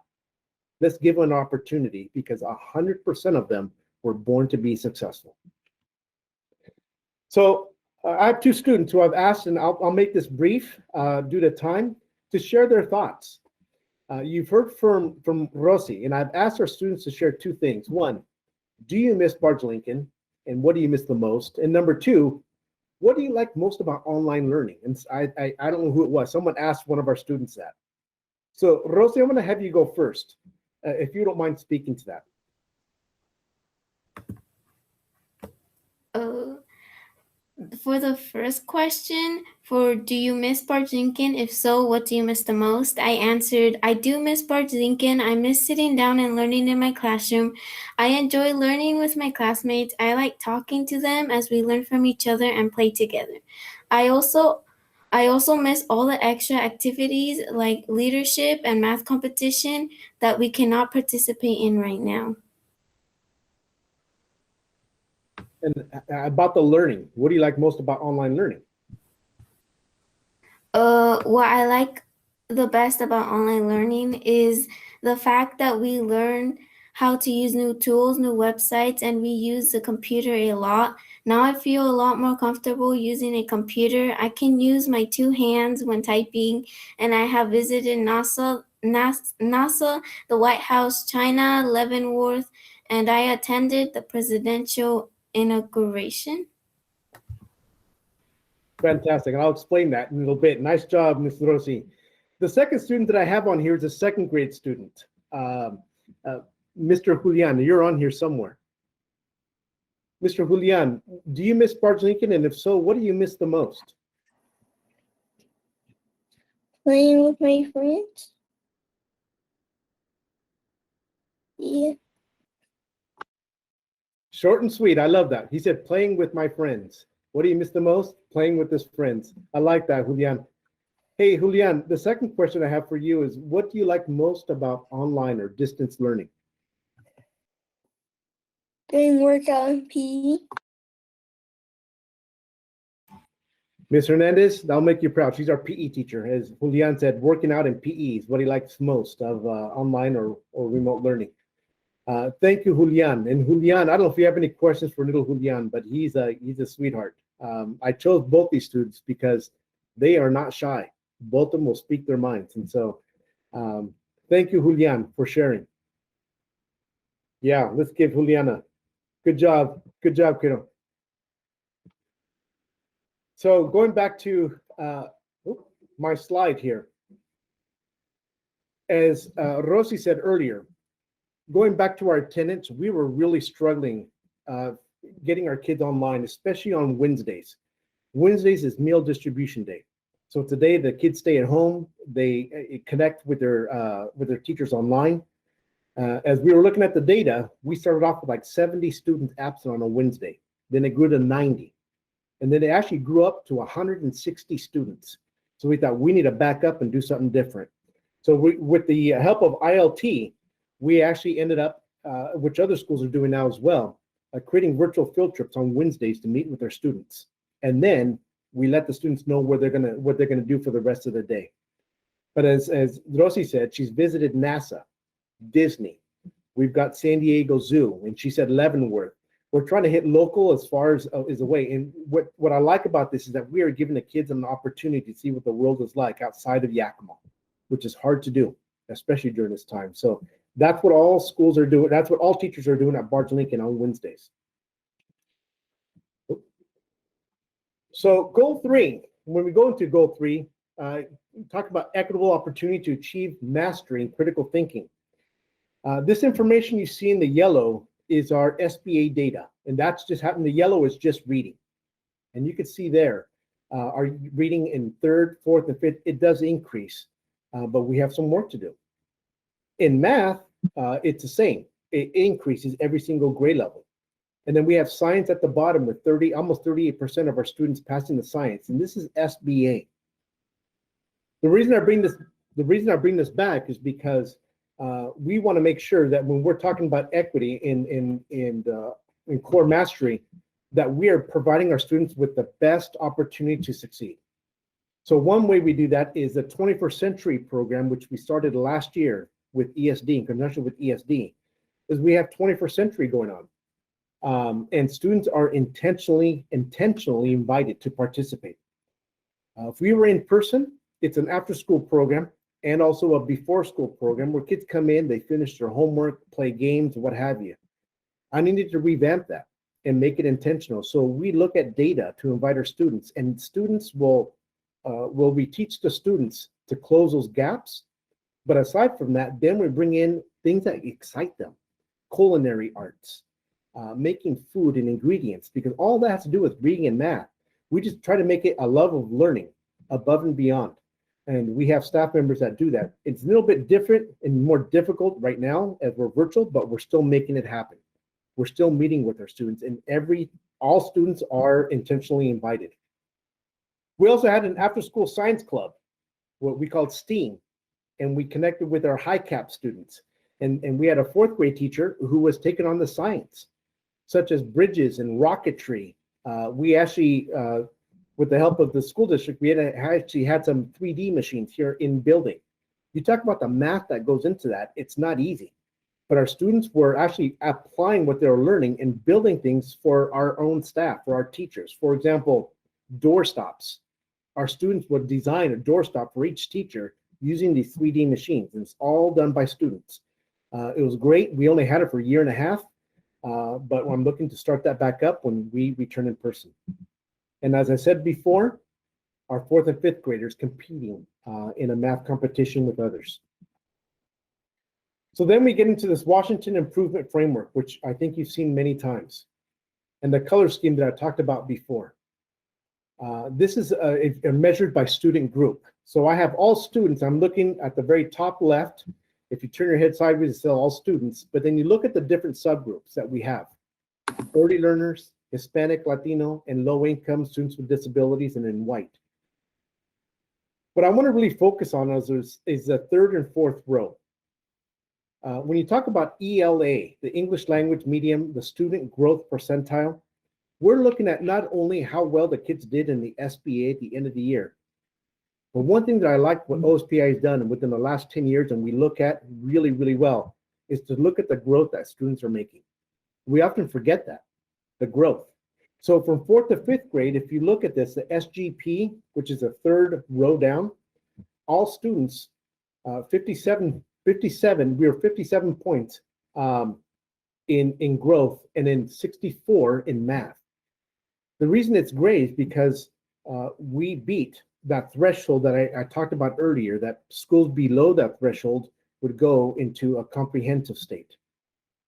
Let's give them an opportunity because 100% of them were born to be successful. So I have 2 students who I've asked, and I'll make this brief due to time, to share their thoughts. You've heard from Rosie, and I've asked our students to share 2 things. 1, do you miss Barge Lincoln, and what do you miss the most? And number 2, what do you like most about online learning? And I don't know who it was. Someone asked one of our students that. So Rosie, I'm going to have you go first, if you don't mind speaking to that. For the first question, for do you miss Barge Lincoln? If so, what do you miss the most? I answered, I do miss Barge Lincoln. I miss sitting down and learning in my classroom. I enjoy learning with my classmates. I like talking to them as we learn from each other and play together. I also miss all the extra activities like leadership and math competition that we cannot participate in right now. And about the learning, what do you like most about online learning? What I like the best about online learning is the fact that we learn how to use new tools, new websites, and we use the computer a lot. Now I feel a lot more comfortable using a computer. I can use my 2 hands when typing, and I have visited NASA, the White House, China, Leavenworth, and I attended the presidential inauguration. Fantastic, and I'll explain that in a little bit. Nice job, Ms. Rosie. The second student that I have on here is a 2nd grade student. Mr. Julian, you're on here somewhere. Mr. Julian, do you miss Barge Lincoln? And if so, what do you miss the most? Playing with my friends. Yeah. Short and sweet. I love that. He said, playing with my friends. What do you miss the most? Playing with his friends. I like that, Julian. Hey, Julian, the second question I have for you is, what do you like most about online or distance learning? Doing workout in PE. Ms. Hernandez, that'll make you proud. She's our PE teacher. As Julian said, working out in PE is what he likes most of online or remote learning. Thank you, Julian. And Julian, I don't know if you have any questions for little Julian, but he's a sweetheart. I chose both these students because they are not shy. Both of them will speak their minds. And so thank you, Julian, for sharing. Yeah, let's give Juliana. Good job. Good job, kiddo. So going back to my slide here. As Rosie said earlier, going back to our attendance, we were really struggling getting our kids online, especially on Wednesdays. Wednesdays is meal distribution day. So today the kids stay at home. They connect with their teachers online. As we were looking at the data, we started off with like 70 students absent on a Wednesday. Then it grew to 90. And then it actually grew up to 160 students. So we thought we need to back up and do something different. So with the help of ILT, we actually ended up, which other schools are doing now as well, creating virtual field trips on Wednesdays to meet with their students. And then we let the students know what they're gonna do for the rest of the day. But as Rosie said, she's visited NASA, Disney. We've got San Diego Zoo, and she said Leavenworth. We're trying to hit local as far as away. And what I like about this is that we are giving the kids an opportunity to see what the world is like outside of Yakima, which is hard to do, especially during this time. So that's what all schools are doing. That's what all teachers are doing at Barge Lincoln on Wednesdays. So goal 3, when we go into goal 3, talk about equitable opportunity to achieve mastery in critical thinking. This information you see in the yellow is our SBA data, and that's just happening. The yellow is just reading. And you can see there, our reading in 3rd, 4th, and 5th, it does increase, but we have some work to do. In math, it's the same. It increases every single grade level. And then we have science at the bottom with almost 38% of our students passing the science. And this is SBA. The reason I bring this back is because we want to make sure that when we're talking about equity in core mastery, that we are providing our students with the best opportunity to succeed. So one way we do that is the 21st Century program, which we started last year with ESD, in conjunction with ESD, is we have 21st Century going on. And students are intentionally invited to participate. If we were in person, it's an after-school program and also a before-school program where kids come in, they finish their homework, play games, what have you. I needed to revamp that and make it intentional. So we look at data to invite our students, and students will we teach the students to close those gaps. But aside from that, then we bring in things that excite them, culinary arts, making food and ingredients, because all that has to do with reading and math. We just try to make it a love of learning above and beyond. And we have staff members that do that. It's a little bit different and more difficult right now as we're virtual, but we're still making it happen. We're still meeting with our students, and all students are intentionally invited. We also had an after-school science club, what we called STEAM, and we connected with our high cap students. And we had a 4th grade teacher who was taking on the science, such as bridges and rocketry. We actually, with the help of the school district, we actually had some 3D machines here in building. You talk about the math that goes into that, it's not easy. But our students were actually applying what they were learning and building things for our own staff, for our teachers. For example, door stops. Our students would design a door stop for each teacher using these 3D machines, and it's all done by students. It was great. We only had it for a year and a half, but I'm looking to start that back up when we return in person. And as I said before, our 4th and 5th graders competing in a math competition with others. So then we get into this Washington Improvement Framework, which I think you've seen many times, and the color scheme that I talked about before. This is measured by student group. So I have all students. I'm looking at the very top left. If you turn your head sideways, it's all students. But then you look at the different subgroups that we have. Early learners, Hispanic, Latino, and low-income students with disabilities, and in white. What I want to really focus on is the 3rd and 4th row. When you talk about ELA, the English language medium, the student growth percentile, we're looking at not only how well the kids did in the SBA at the end of the year, but one thing that I like what OSPI has done within the last 10 years, and we look at really, really well, is to look at the growth that students are making. We often forget that, the growth. So from 4th to 5th grade, if you look at this, the SGP, which is the 3rd row down, all students, 57, we were 57 points in growth, and then 64 in math. The reason it's great is because we beat that threshold that I talked about earlier, that schools below that threshold would go into a comprehensive state.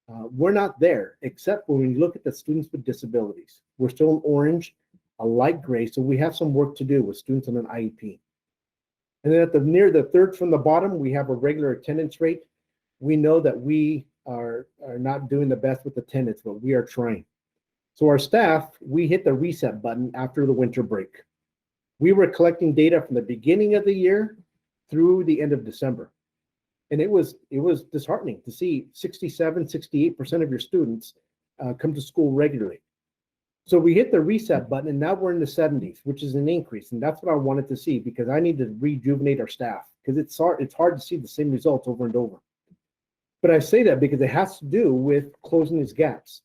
We're not there, except when we look at the students with disabilities. We're still in orange, a light gray, so we have some work to do with students on an IEP. And then near the 3rd from the bottom, we have a regular attendance rate. We know that we are not doing the best with attendance, but we are trying. So our staff, we hit the reset button after the winter break. We were collecting data from the beginning of the year through the end of December. And it was disheartening to see 67, 68% of your students come to school regularly. So we hit the reset button, and now we're in the 70s, which is an increase. And that's what I wanted to see, because I need to rejuvenate our staff, because it's hard to see the same results over and over. But I say that because it has to do with closing these gaps.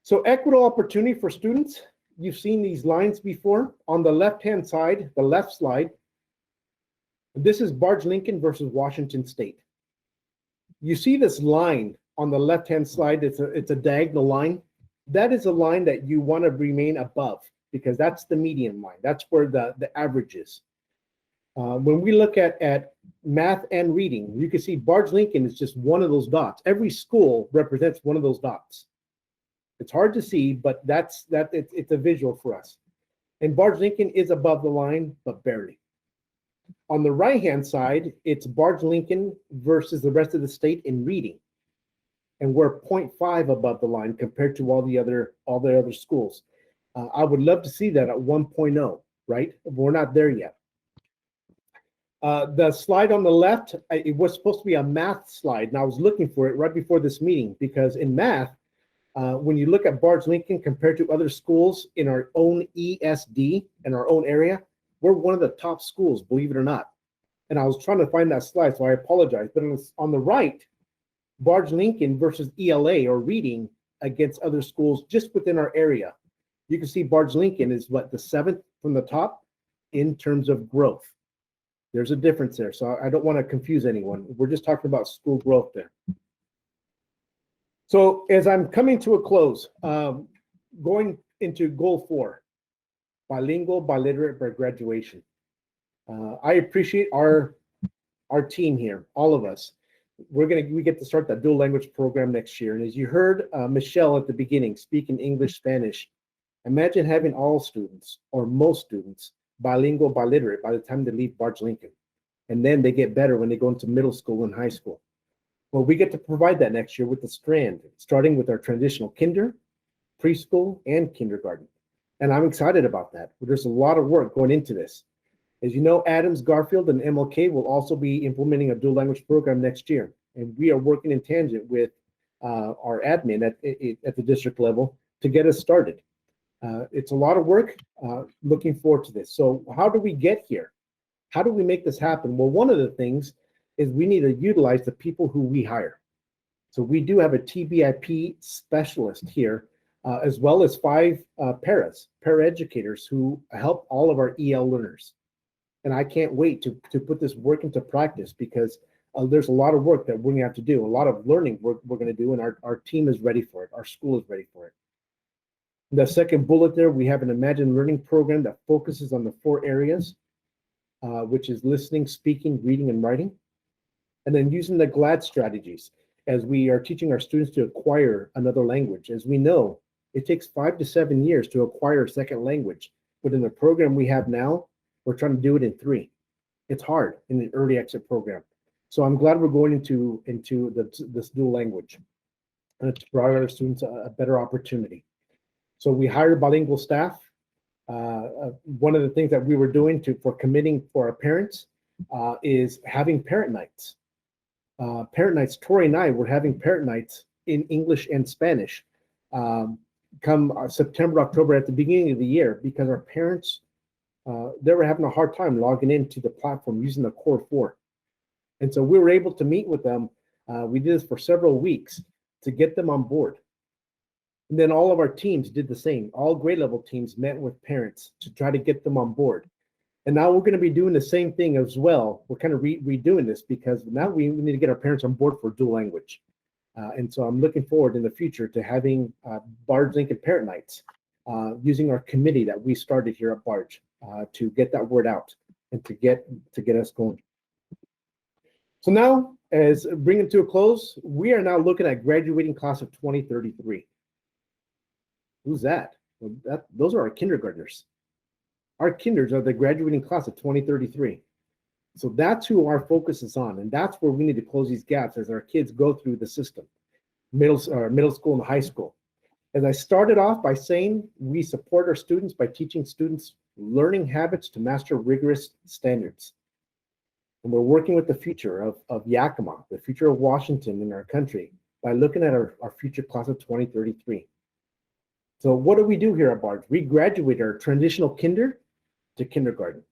So equitable opportunity for students, you've seen these lines before. On the left-hand side, the left slide, this is Barge Lincoln versus Washington State. You see this line on the left-hand slide, it's a diagonal line. That is a line that you want to remain above, because that's the median line. That's where the average is. When we look at math and reading, you can see Barge Lincoln is just one of those dots. Every school represents one of those dots. It's hard to see, but it's a visual for us. And Barge Lincoln is above the line, but barely. On the right-hand side, it's Barge Lincoln versus the rest of the state in reading. and we're 0.5 above the line compared to all the other schools. I would love to see that at 1.0, right? We're not there yet. The slide on the left, it was supposed to be a math slide, and I was looking for it right before this meeting, because in math, when you look at Barge Lincoln compared to other schools in our own ESD, in our own area, we're one of the top schools, believe it or not. And I was trying to find that slide, so I apologize. But on the right, Barge Lincoln versus ELA, or reading, against other schools just within our area. You can see Barge Lincoln is what, the 7th from the top in terms of growth. There's a difference there, so I don't want to confuse anyone. We're just talking about school growth there. So as I'm coming to a close, going into goal 4, bilingual, biliterate by graduation. I appreciate our team here, all of us. We get to start that dual language program next year. And as you heard Michelle at the beginning, speaking English, Spanish, imagine having all students, or most students, bilingual, biliterate by the time they leave Barge Lincoln. And then they get better when they go into middle school and high school. Well, we get to provide that next year with the strand, starting with our transitional kinder, preschool, and kindergarten. And I'm excited about that. There's a lot of work going into this. As you know, Adams, Garfield, and MLK will also be implementing a dual language program next year. And we are working in tangent with our admin at the district level to get us started. It's a lot of work. Looking forward to this. So how do we get here? How do we make this happen? Well, one of the things is we need to utilize the people who we hire. So we do have a TBIP specialist here, as well as 5 paraeducators who help all of our EL learners. And I can't wait to put this work into practice, because there's a lot of work that we're going to have to do, a lot of learning we're going to do, and our team is ready for it. Our school is ready for it. The second bullet there, we have an Imagine Learning program that focuses on the 4 areas, which is listening, speaking, reading, and writing. And then using the GLAD strategies as we are teaching our students to acquire another language. As we know, it takes 5 to 7 years to acquire a second language. But in the program we have now, we're trying to do it in 3. It's hard in the early exit program. So I'm glad we're going into this dual language, and to provide our students a better opportunity. So we hired bilingual staff. One of the things that we were doing for committing for our parents is having parent nights. Parent nights, Tori and I were having parent nights in English and Spanish come September, October, at the beginning of the year, because our parents, they were having a hard time logging into the platform using the Core 4. And so we were able to meet with them. We did this for several weeks to get them on board. And then all of our teams did the same. All grade level teams met with parents to try to get them on board. And now we're going to be doing the same thing as well. We're kind of redoing this, because now we need to get our parents on board for dual language. And so I'm looking forward in the future to having Barge Lincoln Parent Nights, using our committee that we started here at Barge to get that word out and to get us going. So now, as bringing to a close, we are now looking at graduating class of 2033. Who's that? Well, those are our kindergartners. Our kinders are the graduating class of 2033. So that's who our focus is on, and that's where we need to close these gaps as our kids go through the system, middle school and high school. As I started off by saying, we support our students by teaching students learning habits to master rigorous standards. And we're working with the future of Yakima, the future of Washington in our country, by looking at our future class of 2033. So what do we do here at Barge? We graduate our transitional kinder to kindergarten.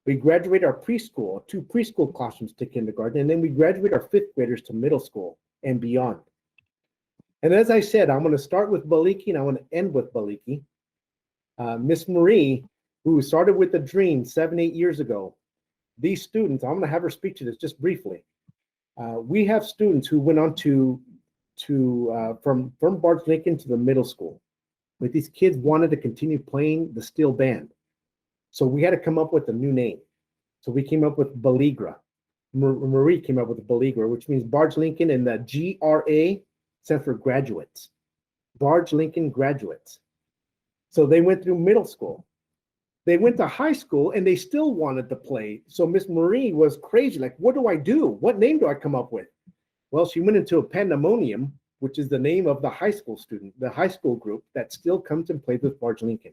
We graduate our preschool, 2 preschool classrooms to kindergarten, and then we graduate our 5th graders to middle school and beyond. And as I said, I'm going to start with Baliki and I want to end with Baliki. Miss Marie, who started with the dream 7-8 years ago, these students, I'm going to have her speak to this just briefly. We have students who went on from Barge Lincoln to the middle school. But these kids wanted to continue playing the steel band. So we had to come up with a new name. So we came up with Baligra. Marie came up with Baligra, which means Barge Lincoln, and the GRA stands for graduates. Barge Lincoln graduates. So they went through middle school. They went to high school and they still wanted to play. So Miss Marie was crazy. Like, what do I do? What name do I come up with? Well, she went into a pandemonium which is the name of the high school student, the high school group that still comes and plays with Barge Lincoln.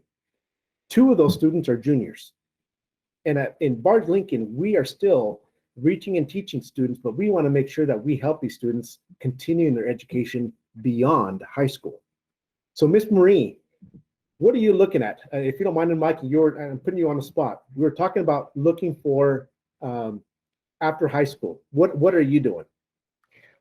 2 of those students are juniors. And in Barge Lincoln, we are still reaching and teaching students, but we want to make sure that we help these students continue their education beyond high school. So Miss Marie, what are you looking at? If you don't mind, Mike, I'm putting you on the spot. We were talking about looking for after high school. What are you doing?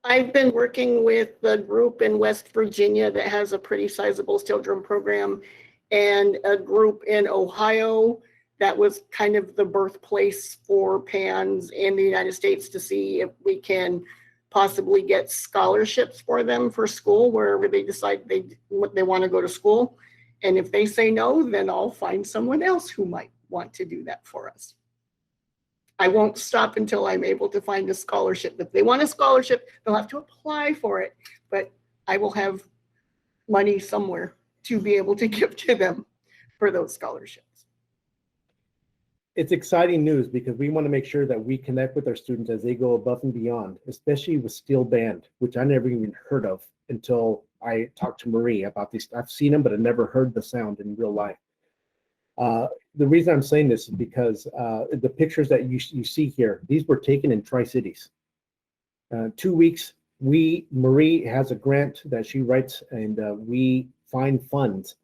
I've been working with a group in West Virginia that has a pretty sizable steel drum program, and a group in Ohio that was kind of the birthplace for PANS in the United States, to see if we can possibly get scholarships for them for school wherever they decide they want to go to school. And if they say no, then I'll find someone else who might want to do that for us. I won't stop until I'm able to find a scholarship. If they want a scholarship, they'll have to apply for it, but I will have money somewhere to be able to give to them for those scholarships. It's exciting news because we want to make sure that we connect with our students as they go above and beyond, especially with steel band, which I never even heard of until I talked to Marie about these. I've seen them, but I never heard the sound in real life. The reason I'm saying this is because the pictures that you see here, these were taken in Tri-Cities. 2 weeks, Marie has a grant that she writes, and we find funds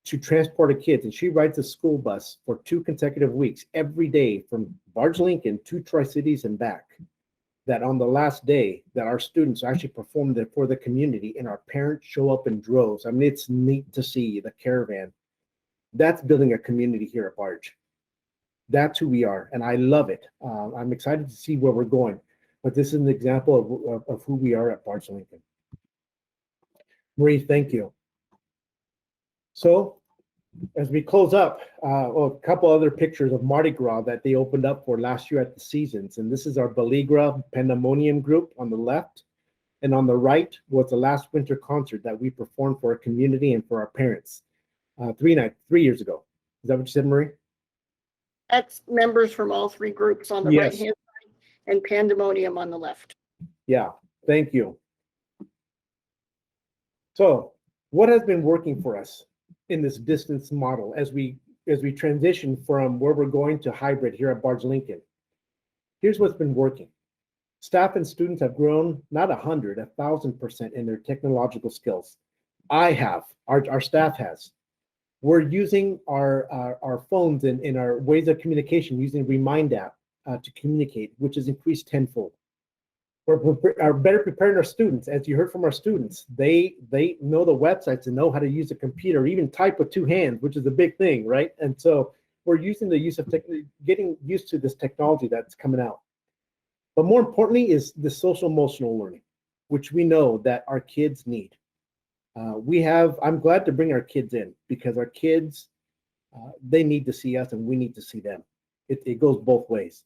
to transport her kids, and she rides a school bus for 2 consecutive weeks, every day from Barge Lincoln to Tri-Cities and back. That on the last day that our students actually performed it for the community, and our parents show up in droves. I mean, it's neat to see the caravan. That's building a community here at Barge. That's who we are, and I love it. I'm excited to see where we're going, but this is an example of who we are at Barge Lincoln. Marie, thank you. So as we close up, a couple other pictures of Mardi Gras that they opened up for last year at the Seasons. And this is our Beligra Pandemonium group on the left. And on the right was the last winter concert that we performed for our community and for our parents 3 years ago. Is that what you said, Marie? That's members from all 3 groups on the Yes. right-hand side and Pandemonium on the left. Yeah, thank you. So what has been working for us in this distance model as we transition from where we're going to hybrid here at Barge Lincoln? Here's what's been working. Staff and students have grown not 100, 1,000% in their technological skills. Our staff has. We're using our phones and in our ways of communication using Remind app to communicate, which has increased tenfold. We're better preparing our students. As you heard from our students, they know the websites and know how to use a computer, even type with 2 hands, which is a big thing, right? And so we're using the use of getting used to this technology that's coming out. But more importantly is the social emotional learning, which we know that our kids need. I'm glad to bring our kids in because our kids, they need to see us and we need to see them. It goes both ways.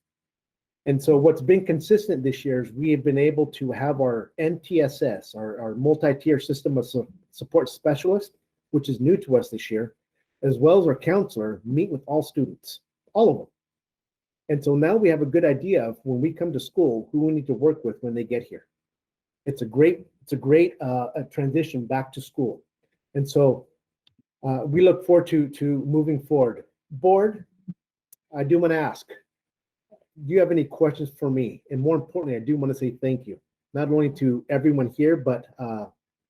And so what's been consistent this year is we have been able to have our MTSS, our multi-tier system of support specialist, which is new to us this year, as well as our counselor, meet with all students, all of them. And so now we have a good idea of when we come to school, who we need to work with when they get here. It's a great transition back to school. And so we look forward to moving forward. Board, I do want to ask, do you have any questions for me? And more importantly, I do want to say thank you, not only to everyone here, but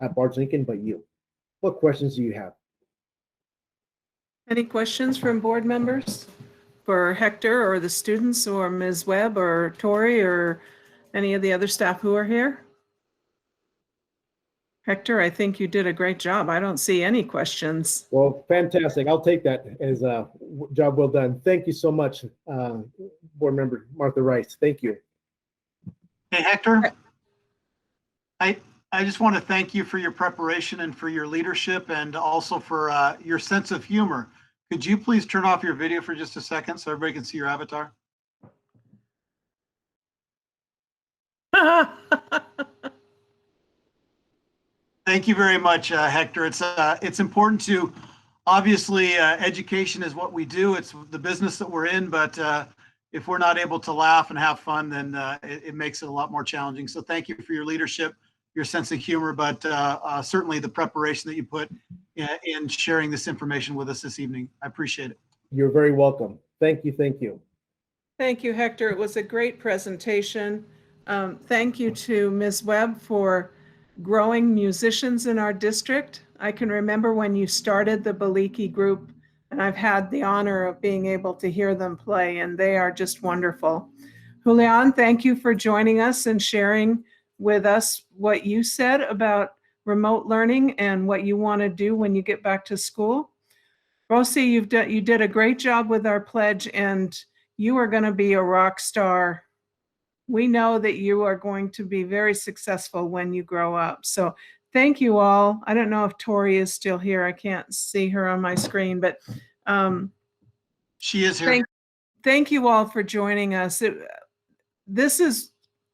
at Barge Lincoln, but you. What questions do you have? Any questions from board members for Hector or the students or Ms. Webb or Tori or any of the other staff who are here? Hector, I think you did a great job. I don't see any questions. Well, fantastic. I'll take that as a job well done. Thank you so much, board member Martha Rice. Thank you. Hey, Hector. I just want to thank you for your preparation and for your leadership and also for your sense of humor. Could you please turn off your video for just a second so everybody can see your avatar? Thank you very much, Hector. It's important to, obviously, education is what we do. It's the business that we're in, but if we're not able to laugh and have fun, then it makes it a lot more challenging. So thank you for your leadership. your sense of humor, but certainly the preparation that you put in sharing this information with us this evening. I appreciate it. You're very welcome. Thank you. Thank you. Thank you, Hector. It was a great presentation. Thank you to Ms. Webb for growing musicians in our district. I can remember when you started the Baliki group, and I've had the honor of being able to hear them play, and they are just wonderful. Julian, thank you for joining us and sharing with us what you said about remote learning and what you want to do when you get back to school. Rosie, you did a great job with our pledge, and you are going to be a rock star. We know that you are going to be very successful when you grow up. So thank you all. I don't know if Tori is still here. I can't see her on my screen, but she is here. Thank you all for joining us.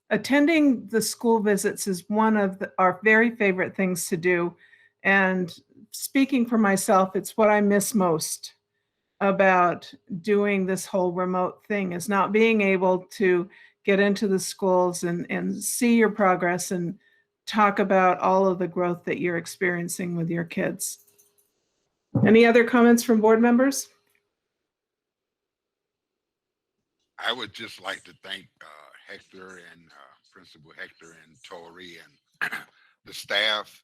Attending the school visits is one of our very favorite things to do. And speaking for myself, it's what I miss most about doing this whole remote thing, is not being able to get into the schools and see your progress and talk about all of the growth that you're experiencing with your kids. Any other comments from board members? I would just like to thank Hector and Principal Hector and Tori and the staff,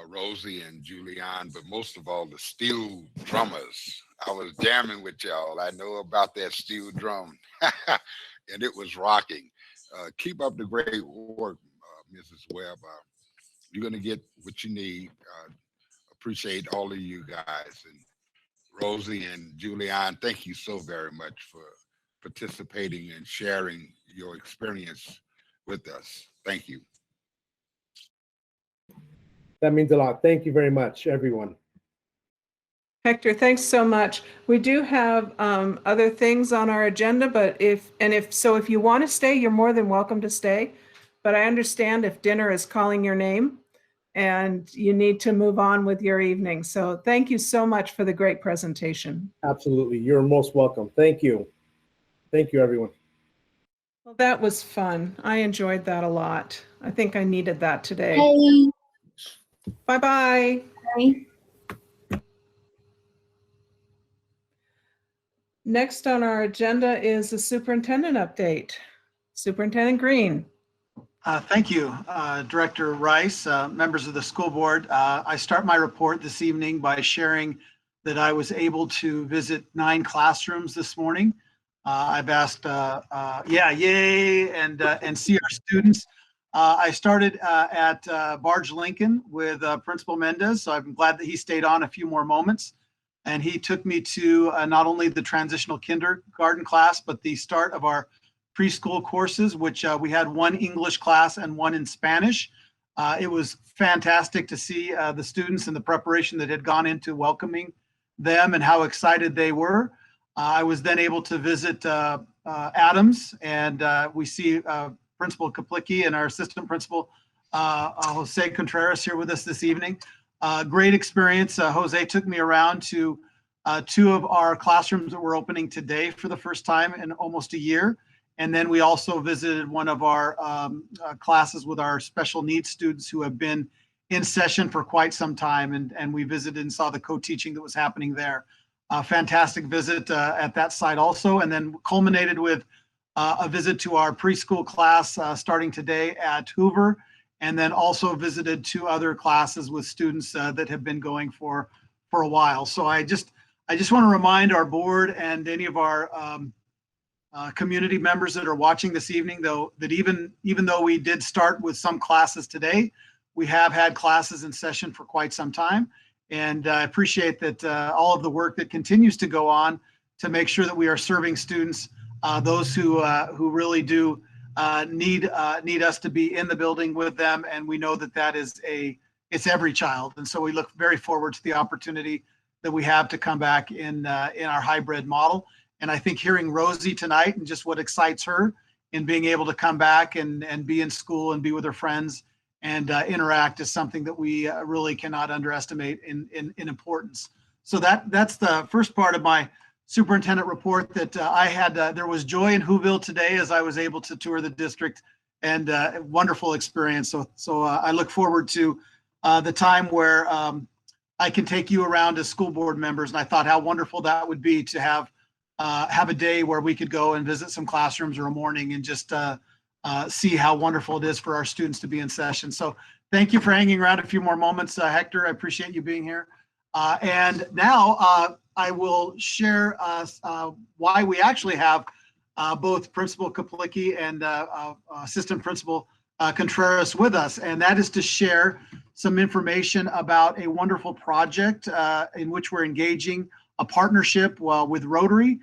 Rosie and Julian, but most of all the steel drummers. I was jamming with y'all. I know about that steel drum, and it was rocking. Keep up the great work, Mrs. Webb. You're going to get what you need. Appreciate all of you guys. And Rosie and Julian, thank you so very much for participating and sharing your experience with us. Thank you. That means a lot. Thank you very much, everyone. Hector, thanks so much. We do have other things on our agenda, but if you want to stay, you're more than welcome to stay. But I understand if dinner is calling your name and you need to move on with your evening. So thank you so much for the great presentation. Absolutely. You're most welcome. Thank you. Thank you, everyone. Well, that was fun. I enjoyed that a lot. I think I needed that today. Hey. Bye-bye. Bye. Next on our agenda is the superintendent update. Superintendent Green. Thank you, Director Rice, members of the school board. I start my report this evening by sharing that I was able to visit 9 classrooms this morning. I've asked, yay, and see our students. I started at Barge Lincoln with Principal Mendez, so I'm glad that he stayed on a few more moments. And he took me to not only the transitional kindergarten class, but the start of our preschool courses, which we had 1 English class and 1 in Spanish. It was fantastic to see the students and the preparation that had gone into welcoming them and how excited they were. I was then able to visit Adams, and we see Principal Kaplicki and our assistant principal, Jose Contreras, here with us this evening. Great experience. Jose took me around to 2 of our classrooms that were opening today for the first time in almost a year. And then we also visited one of our classes with our special needs students who have been in session for quite some time. And we visited and saw the co-teaching that was happening there. Fantastic visit at that site also. And then culminated with a visit to our preschool class starting today at Hoover. And then also visited 2 other classes with students that have been going for a while. So I just want to remind our board and any of our community members that are watching this evening, though, that even though we did start with some classes today, we have had classes in session for quite some time. And I appreciate that all of the work that continues to go on to make sure that we are serving students, those who really do need us to be in the building with them. And we know that it's every child. And so we look very forward to the opportunity that we have to come back in our hybrid model. And I think hearing Rosie tonight and just what excites her in being able to come back and be in school and be with her friends and interact is something that we really cannot underestimate in importance. So that's the first part of my superintendent report that I had. There was joy in Whoville today as I was able to tour the district and wonderful experience. So I look forward to the time where I can take you around as school board members. And I thought how wonderful that would be to have a day where we could go and visit some classrooms or a morning and just see how wonderful it is for our students to be in session. So thank you for hanging around a few more moments, Hector. I appreciate you being here. And now I will share why we actually have both Principal Kaplicki and Assistant Principal Contreras with us. And that is to share some information about a wonderful project in which we're engaging a partnership with Rotary.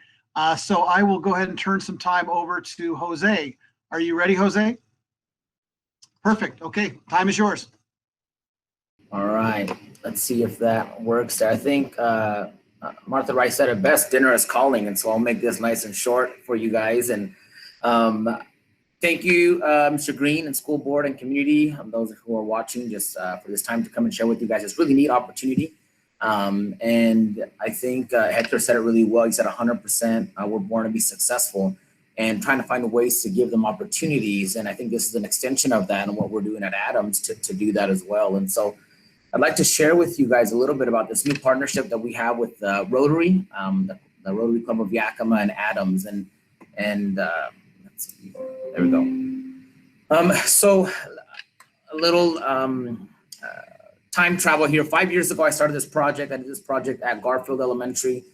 So I will go ahead and turn some time over to Jose. Are you ready, Jose? Perfect. Okay, time is yours. All right, let's see if that works. I think Martha Rice said it best, dinner is calling, and so I'll make this nice and short for you guys. And thank you, Mr. Green and school board and community, those who are watching, just for this time to come and share with you guys. It's really neat opportunity. And I think Hector said it really well. He said 100% we're born to be successful, and trying to find ways to give them opportunities. And I think this is an extension of that and what we're doing at Adams to do that as well. And so I'd like to share with you guys a little bit about this new partnership that we have with Rotary, the Rotary Club of Yakima and Adams. And let's see, there we go. So a little time travel here. 5 years ago, I started this project. I did this project at Garfield Elementary.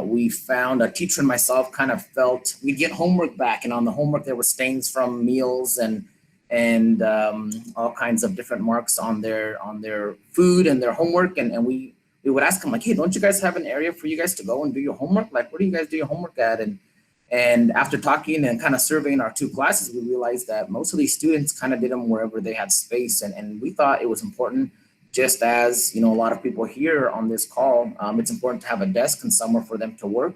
We found a teacher and myself kind of felt we'd get homework back, and on the homework there were stains from meals and all kinds of different marks on their food and their homework, and we would ask them like, hey, don't you guys have an area for you guys to go and do your homework? Like, where do you guys do your homework at? And after talking and kind of surveying our two classes, we realized that most of these students kind of did them wherever they had space, and we thought it was important. Just as, you know, a lot of people here on this call, it's important to have a desk and somewhere for them to work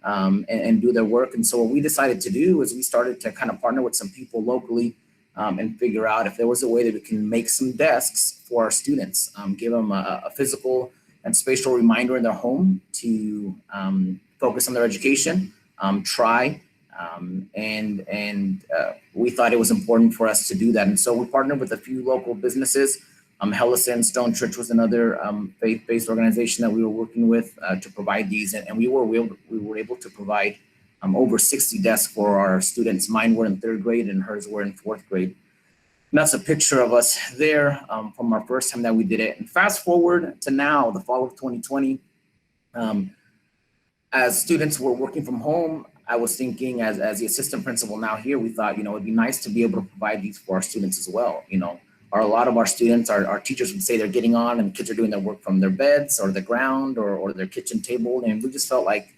and do their work. And so what we decided to do is we started to kind of partner with some people locally and figure out if there was a way that we can make some desks for our students, give them a physical and spatial reminder in their home to focus on their education, try, and we thought it was important for us to do that. And so we partnered with a few local businesses. Hellison Stone Church was another faith-based organization that we were working with to provide these, and we were able to provide over 60 desks for our students. Mine were in 3rd grade and hers were in 4th grade. And that's a picture of us there from our first time that we did it. And fast forward to now, the fall of 2020, as students were working from home, I was thinking as the assistant principal now here, we thought, you know, it'd be nice to be able to provide these for our students as well. You know, a lot of our students, our teachers would say they're getting on and kids are doing their work from their beds or the ground or their kitchen table. And we just felt like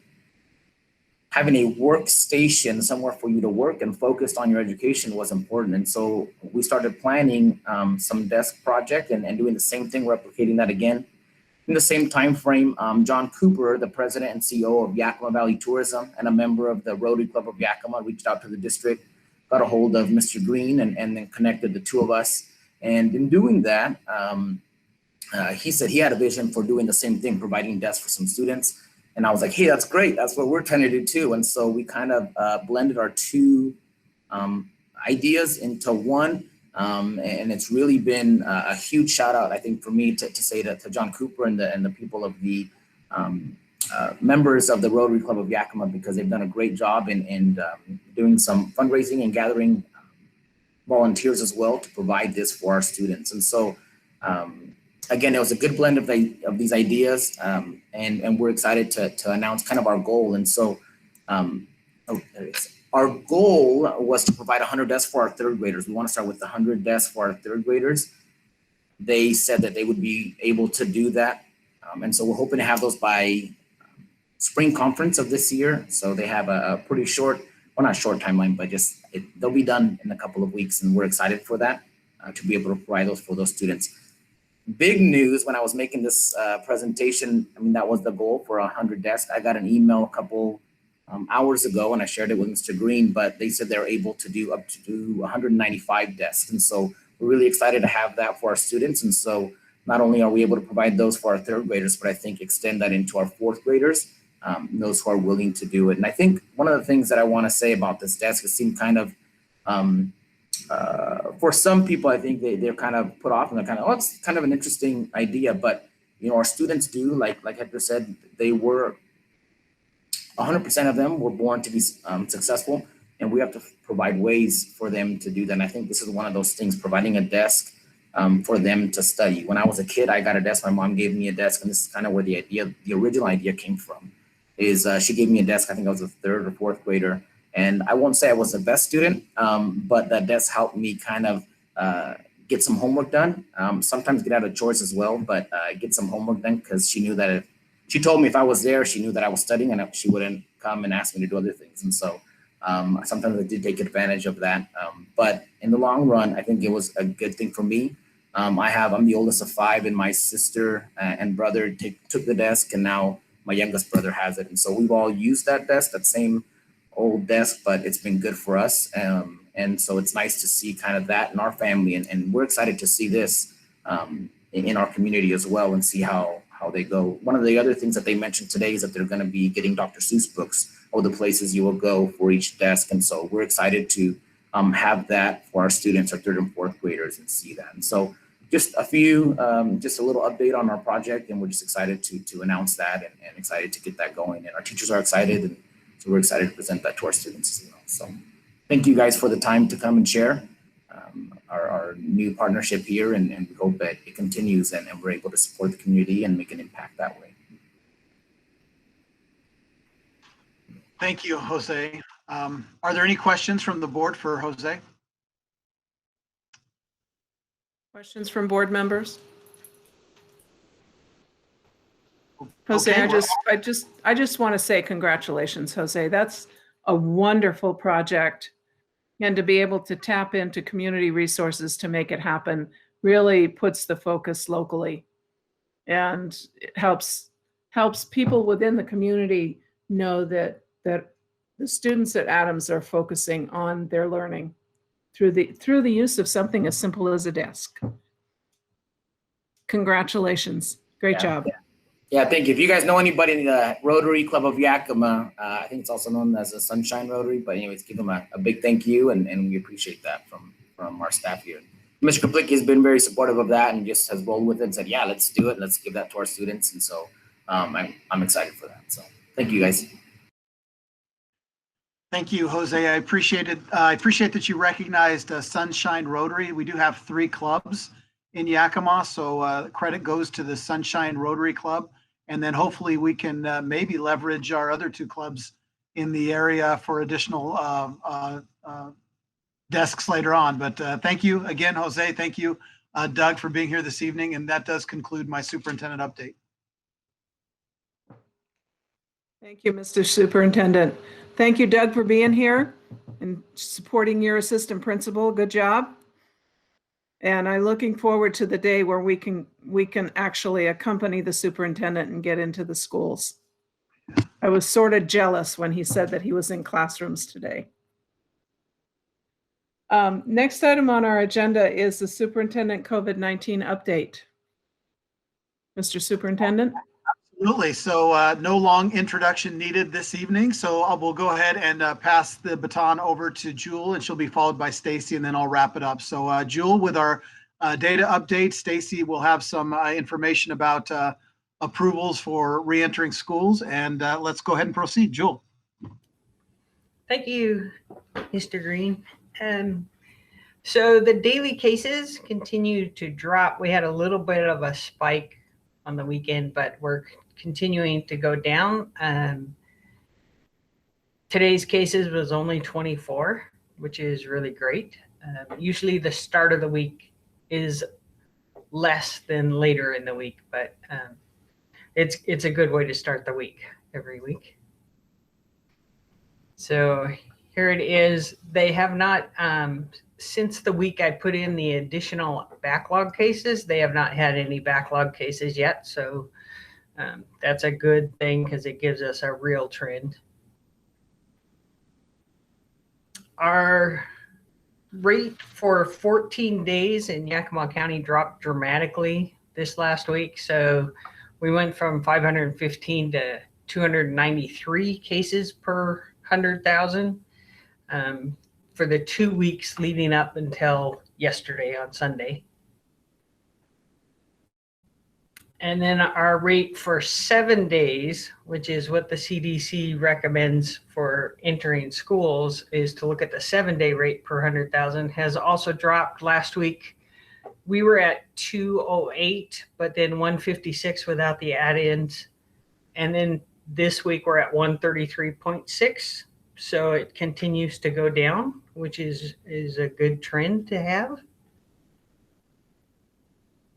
having a workstation somewhere for you to work and focused on your education was important. And so we started planning some desk project and doing the same thing, replicating that again. In the same time frame, John Cooper, the president and CEO of Yakima Valley Tourism and a member of the Rotary Club of Yakima, reached out to the district, got a hold of Mr. Green and then connected the two of us. And in doing that, he said he had a vision for doing the same thing, providing desks for some students. And I was like, hey, that's great. That's what we're trying to do too. And so we kind of blended our two ideas into one. And it's really been a huge shout out, I think, for me to say that to John Cooper and the people of the members of the Rotary Club of Yakima, because they've done a great job in doing some fundraising and gathering volunteers as well to provide this for our students. And so, again, it was a good blend of these ideas, and we're excited to announce kind of our goal. And so, our goal was to provide 100 desks for our 3rd graders. We want to start with 100 desks for our 3rd graders. They said that they would be able to do that. And so we're hoping to have those by spring conference of this year. So they have a pretty short, well, not short timeline, but just they'll be done in a couple of weeks. And we're excited for that, to be able to provide those for those students. Big news when I was making this presentation, I mean, that was the goal for 100 desks. I got an email a couple hours ago and I shared it with Mr. Green, but they said they're able to do up to 195 desks. And so we're really excited to have that for our students. And so not only are we able to provide those for our 3rd graders, but I think extend that into our 4th graders, those who are willing to do it. And I think one of the things that I want to say about this desk, it seemed kind of for some people, I think they're kind of put off and they're kind of, oh, it's kind of an interesting idea. But, you know, our students do, like Hector said, they were 100% of them were born to be successful, and we have to provide ways for them to do that. And I think this is one of those things, providing a desk for them to study. When I was a kid, I got a desk. My mom gave me a desk, and this is kind of where the original idea came from. Is she gave me a desk. I think I was a 3rd or 4th grader, and I won't say I was the best student, but that desk helped me kind of get some homework done. Sometimes get out of chores as well, but get some homework done, because she knew that she told me if I was there, she knew that I was studying, and she wouldn't come and ask me to do other things. And so sometimes I did take advantage of that. But in the long run, I think it was a good thing for me. I'm the oldest of 5, and my sister and brother took the desk, and now my youngest brother has it. And so we've all used that desk, that same old desk, but it's been good for us. And so it's nice to see kind of that in our family. And we're excited to see this in our community as well, and see how they go. One of the other things that they mentioned today is that they're going to be getting Dr. Seuss books, or the places you will go for each desk. And so we're excited to have that for our students, our 3rd and 4th graders, and see that. And so just a little update on our project, and we're just excited to announce that, and excited to get that going. And our teachers are excited, and so we're excited to present that to our students as well. So thank you guys for the time to come and share our new partnership here, and we hope that it continues, and we're able to support the community and make an impact that way. Thank you, Jose. Are there any questions from the board for Jose? Questions from board members? Jose, Okay, I just want to say congratulations, Jose. That's a wonderful project. And to be able to tap into community resources to make it happen really puts the focus locally. And it helps people within the community know that the students at Adams are focusing on their learning through the use of something as simple as a desk. Congratulations. Great job. Yeah, thank you. If you guys know anybody in the Rotary Club of Yakima, I think it's also known as the Sunshine Rotary, but anyways, give them a big thank you, and we appreciate that from our staff here. Mr. Kaplicki has been very supportive of that, and just has rolled with it and said, yeah, let's do it. Let's give that to our students. And so I'm excited for that. So thank you, guys. Thank you, Jose. I appreciate it. I appreciate that you recognized Sunshine Rotary. We do have 3 clubs in Yakima, so credit goes to the Sunshine Rotary Club. And then hopefully we can maybe leverage our other 2 clubs in the area for additional desks later on. But thank you again, Jose. Thank you, Doug, for being here this evening. And that does conclude my superintendent update. Thank you, Mr. Superintendent. Thank you, Doug, for being here and supporting your assistant principal. Good job. And I'm looking forward to the day where we can actually accompany the superintendent and get into the schools. I was sort of jealous when he said that he was in classrooms today. Next item on our agenda is the superintendent COVID-19 update. Mr. Superintendent? Absolutely. So no long introduction needed this evening. So I will go ahead and pass the baton over to Jewel, and she'll be followed by Stacy, and then I'll wrap it up. So Jewel, with our data update, Stacy will have some information about approvals for reentering schools, and let's go ahead and proceed. Jewel. Thank you, Mr. Green. So the daily cases continue to drop. We had a little bit of a spike on the weekend, but we're continuing to go down. Today's cases was only 24, which is really great. Usually the start of the week is less than later in the week, but it's a good way to start the week every week. So here it is. They have not, since the week I put in the additional backlog cases, they have not had any backlog cases yet. So that's a good thing because it gives us a real trend. Our rate for 14 days in Yakima County dropped dramatically this last week. So we went from 515 to 293 cases per 100,000. for the 2 weeks leading up until yesterday on Sunday. And then our rate for 7 days, which is what the CDC recommends for entering schools, is to look at the 7-day rate per 100,000, has also dropped. Last week we were at 208, but then 156 without the add-ins. And then this week we're at 133.6. So it continues to go down, which is a good trend to have.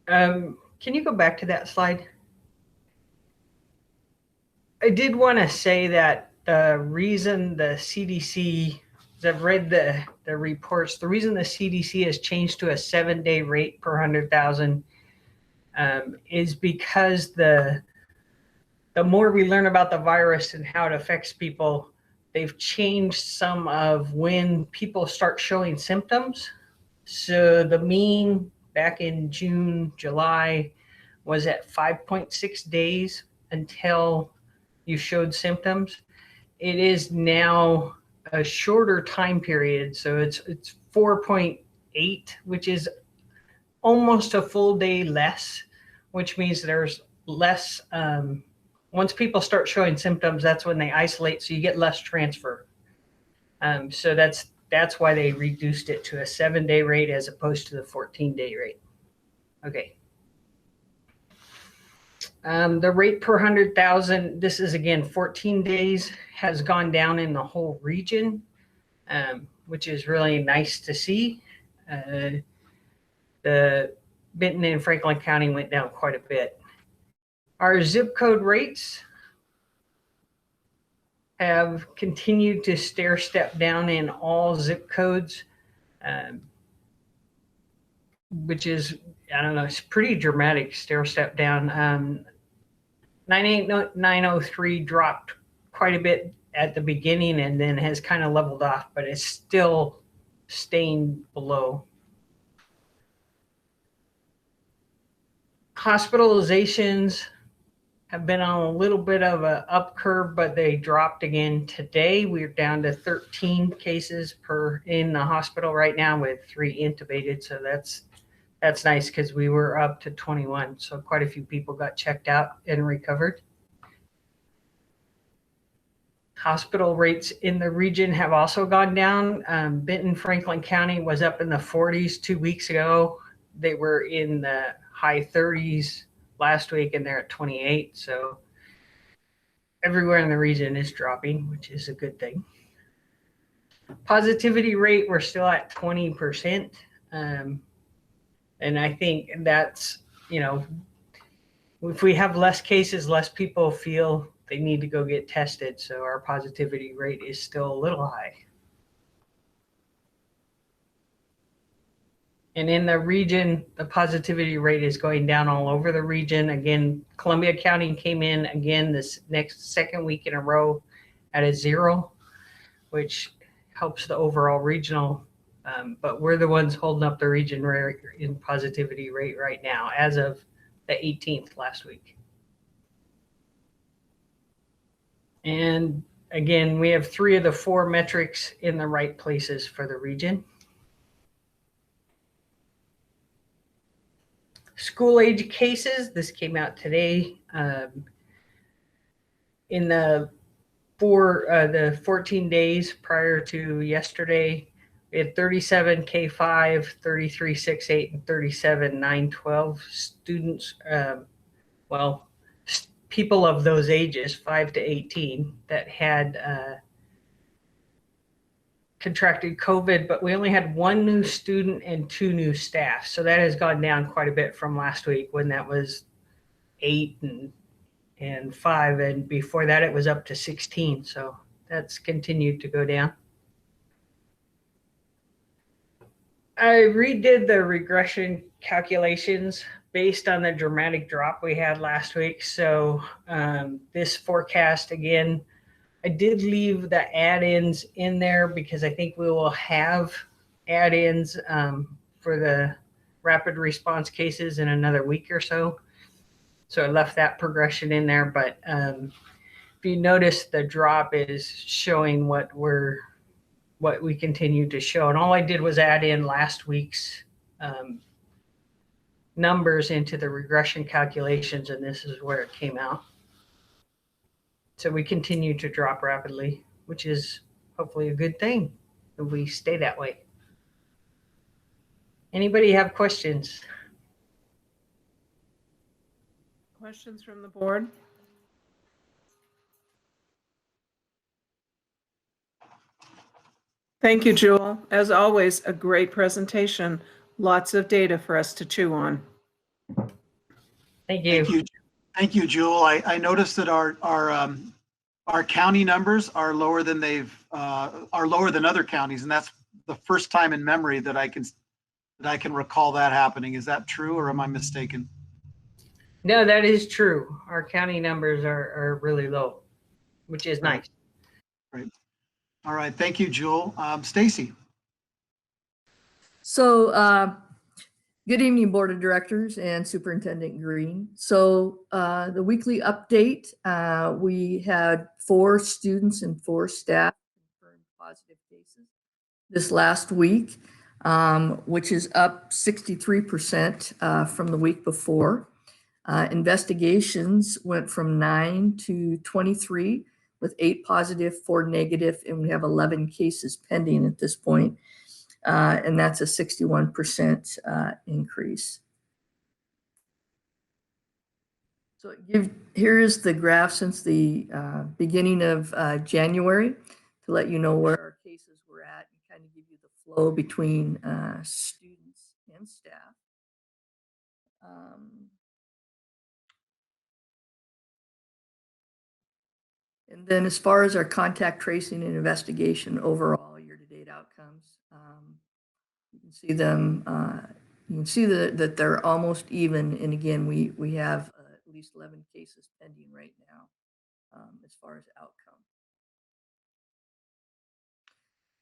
Can you go back to that slide? I did want to say that the reason the CDC, I've read the reports, the reason the CDC has changed to a 7-day rate per 100,000 is because the more we learn about the virus and how it affects people, they've changed some of when people start showing symptoms. So the mean back in June, July was at 5.6 days until you showed symptoms. It is now a shorter time period. So it's 4.8, which is almost a full day less, which means there's less, once people start showing symptoms, that's when they isolate. So you get less transfer. So that's why they reduced it to a 7-day rate as opposed to the 14-day rate. Okay. The rate per 100,000, this is again 14 days, has gone down in the whole region, which is really nice to see. The Benton and Franklin County went down quite a bit. Our zip code rates have continued to stair step down in all zip codes, which is, I don't know, it's pretty dramatic stair step down. 98903 dropped quite a bit at the beginning and then has kind of leveled off, but it's still staying below. Hospitalizations have been on a little bit of an up curve, but they dropped again today. We're down to 13 cases in the hospital right now with 3 intubated. So that's nice because we were up to 21. So quite a few people got checked out and recovered. Hospital rates in the region have also gone down. Benton, Franklin County was up in the 40s 2 weeks ago. They were in the high 30s last week and they're at 28. So everywhere in the region is dropping, which is a good thing. Positivity rate, we're still at 20%. And I think that's, if we have less cases, less people feel they need to go get tested. So our positivity rate is still a little high. And in the region, the positivity rate is going down all over the region. Again, Columbia County came in again this second week in a row at a 0, which helps the overall regional. But we're the ones holding up the region in positivity rate right now as of the 18th last week. And again, we have 3 of the 4 metrics in the right places for the region. School age cases, this came out today. In the 14 days prior to yesterday, we had 37 K5, 33 6-8, and 37 9-12 students. People of those ages, 5 to 18, that had contracted COVID, but we only had 1 new student and 2 new staff. So that has gone down quite a bit from last week when that was 8 and 5. And before that, it was up to 16. So that's continued to go down. I redid the regression calculations based on the dramatic drop we had last week. So this forecast, again, I did leave the add-ins in there because I think we will have add-ins for the rapid response cases in another week or so. So I left that progression in there. But if you notice, the drop is showing what we're what we continue to show. And all I did was add in last week's numbers into the regression calculations, and this is where it came out. So we continue to drop rapidly, which is hopefully a good thing if we stay that way. Anybody have questions? Questions from the board? Thank you, Jewel. As always, a great presentation. Lots of data for us to chew on. Thank you. Thank you. Thank you, Jewel. I noticed that our county numbers are lower than are lower than other counties, and that's the first time in memory that I can recall that happening. Is that true, or am I mistaken? No, that is true. Our county numbers are really low, which is nice. Right. All right. Thank you, Jewel. Stacy. So good evening, Board of Directors and Superintendent Green. So the weekly update, we had 4 students and 4 staff confirmed positive cases this last week, which is up 63% from the week before. Investigations went from 9 to 23 with 8 positive, 4 negative, and we have 11 cases pending at this point. And that's a 61% increase. So here is the graph since the beginning of January to let you know where our cases were at and kind of give you the flow between students and staff. And then as far as our contact tracing and investigation overall year-to-date outcomes, you can see them, you can see that they're almost even. And again, we have at least 11 cases pending right now as far as outcome.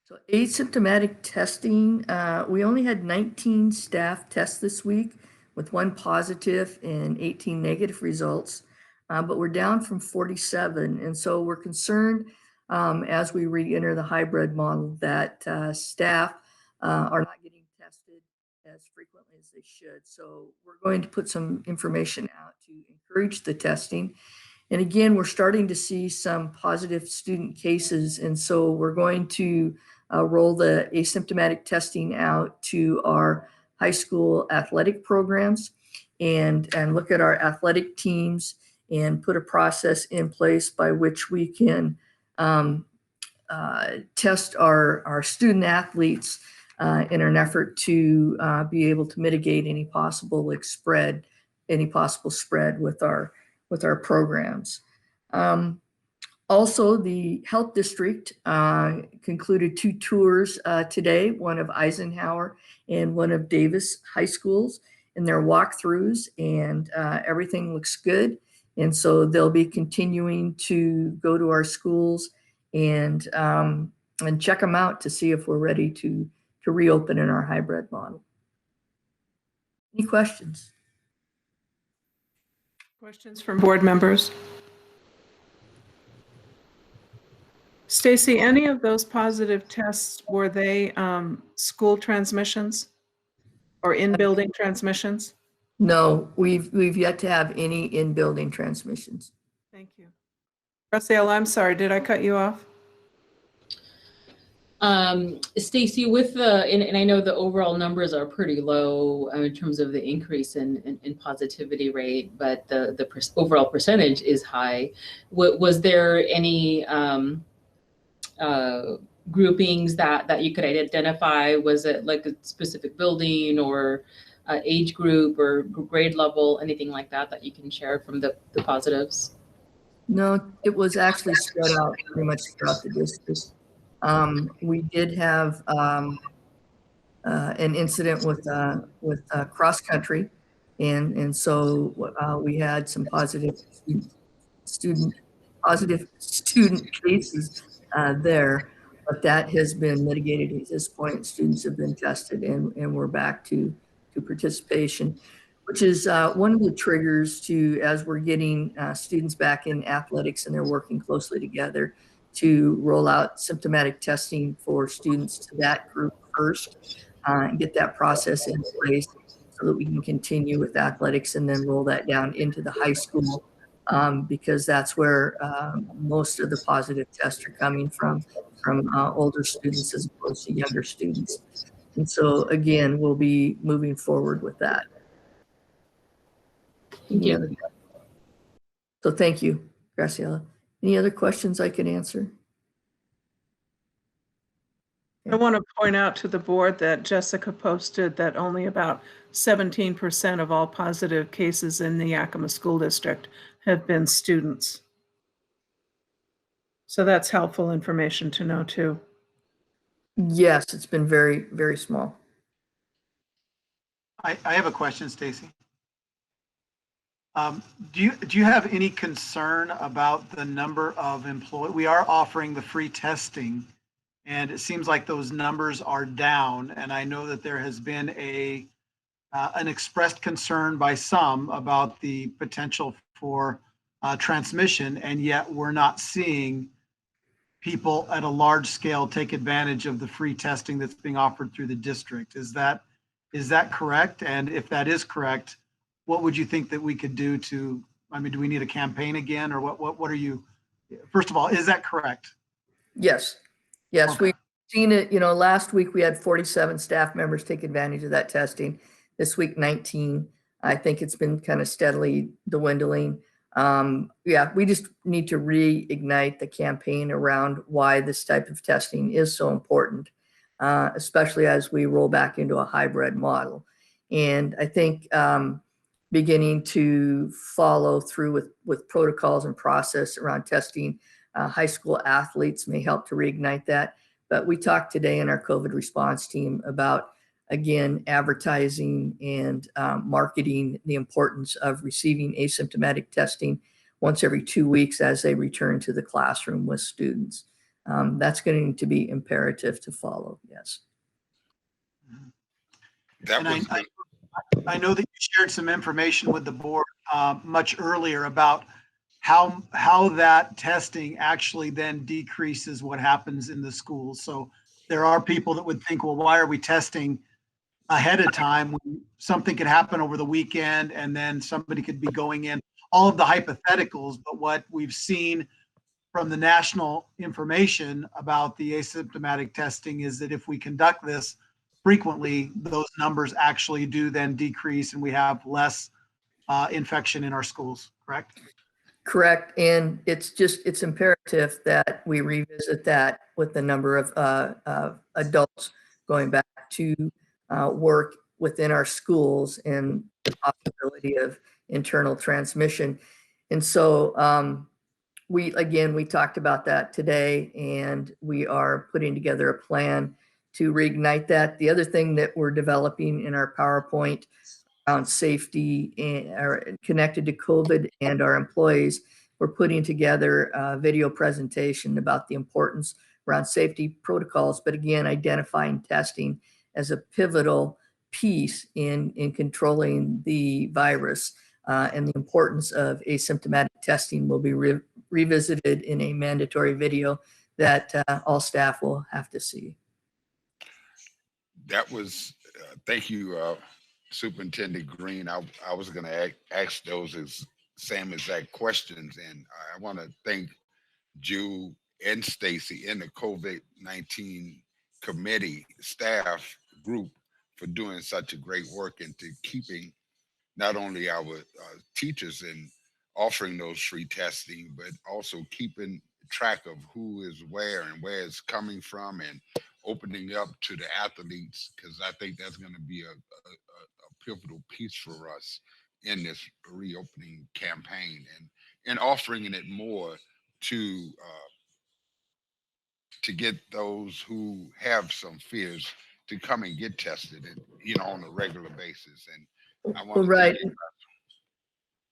So asymptomatic testing, we only had 19 staff tests this week with 1 positive and 18 negative results. But we're down from 47. And so we're concerned as we re-enter the hybrid model that staff are not getting tested as frequently as they should. So we're going to put some information out to encourage the testing. And again, we're starting to see some positive student cases. And so we're going to roll the asymptomatic testing out to our high school athletic programs and look at our athletic teams and put a process in place by which we can test our student athletes in an effort to be able to mitigate any possible spread with our programs. Also, the health district concluded 2 tours today, one of Eisenhower and one of Davis high schools, in their walkthroughs, and everything looks good. And so they'll be continuing to go to our schools and check them out to see if we're ready to reopen in our hybrid model. Any questions? Questions from board members? Stacy, any of those positive tests, were they school transmissions or in-building transmissions? No, we've yet to have any in-building transmissions. Thank you. Rosael, I'm sorry, did I cut you off? Stacy, with and I know the overall numbers are pretty low in terms of the increase in positivity rate, but the overall percentage is high. Was there any groupings that you could identify? Was it like a specific building or age group or grade level, anything like that you can share from the positives? No, it was actually spread out pretty much throughout the district. We did have an incident with cross country, and so we had some positive student cases there, but that has been mitigated at this point. Students have been tested, and we're back to participation, which is one of the triggers to, as we're getting students back in athletics and they're working closely together, to roll out symptomatic testing for students to that group first and get that process in place so that we can continue with athletics and then roll that down into the high school because that's where most of the positive tests are coming from older students as opposed to younger students. And so again, we'll be moving forward with that. So thank you, Graciela. Any other questions I can answer? I want to point out to the board that Jessica posted that only about 17% of all positive cases in the Yakima School District have been students. So that's helpful information to know too. Yes, it's been very, very small. I have a question, Stacy. Do you have any concern about the number of employees? We are offering the free testing, and it seems like those numbers are down. And I know that there has been an expressed concern by some about the potential for transmission, and yet we're not seeing people at a large scale take advantage of the free testing that's being offered through the district. Is that correct? And if that is correct, what would you think that we could do to, I mean, do we need a campaign again, or what are you, first of all, is that correct? Yes. Yes, Okay. we've seen it. You know, last week we had 47 staff members take advantage of that testing. This week, 19. I think it's been kind of steadily dwindling. Yeah, we just need to reignite the campaign around why this type of testing is so important, especially as we roll back into a hybrid model. And I think beginning to follow through with protocols and process around testing high school athletes may help to reignite that. But we talked today in our COVID response team about, again, advertising and marketing the importance of receiving asymptomatic testing once every 2 weeks as they return to the classroom with students. That's going to be imperative to follow, yes. I know that you shared some information with the board much earlier about how that testing actually then decreases what happens in the schools. So there are people that would think, well, why are we testing ahead of time when something could happen over the weekend and then somebody could be going in, all of the hypotheticals. But what we've seen from the national information about the asymptomatic testing is that if we conduct this frequently, those numbers actually do then decrease and we have less infection in our schools, correct? Correct. And it's imperative that we revisit that with the number of adults going back to work within our schools and the possibility of internal transmission. And so we talked about that today, and we are putting together a plan to reignite that. The other thing that we're developing in our PowerPoint around safety and are connected to COVID and our employees, we're putting together a video presentation about the importance around safety protocols, but again, identifying testing as a pivotal piece in controlling the virus, and the importance of asymptomatic testing will be revisited in a mandatory video that all staff will have to see. That was, thank you, Superintendent Green. I was going to ask those same exact questions, and I want to thank Ju and Stacy and the COVID-19 committee staff group for doing such a great work and to keeping not only our teachers in offering those free testing, but also keeping track of who is where and where it's coming from and opening up to the athletes, because I think that's going to be a pivotal piece for us in this reopening campaign and offering it more to get those who have some fears to come and get tested, and on a regular basis. And I want to right. And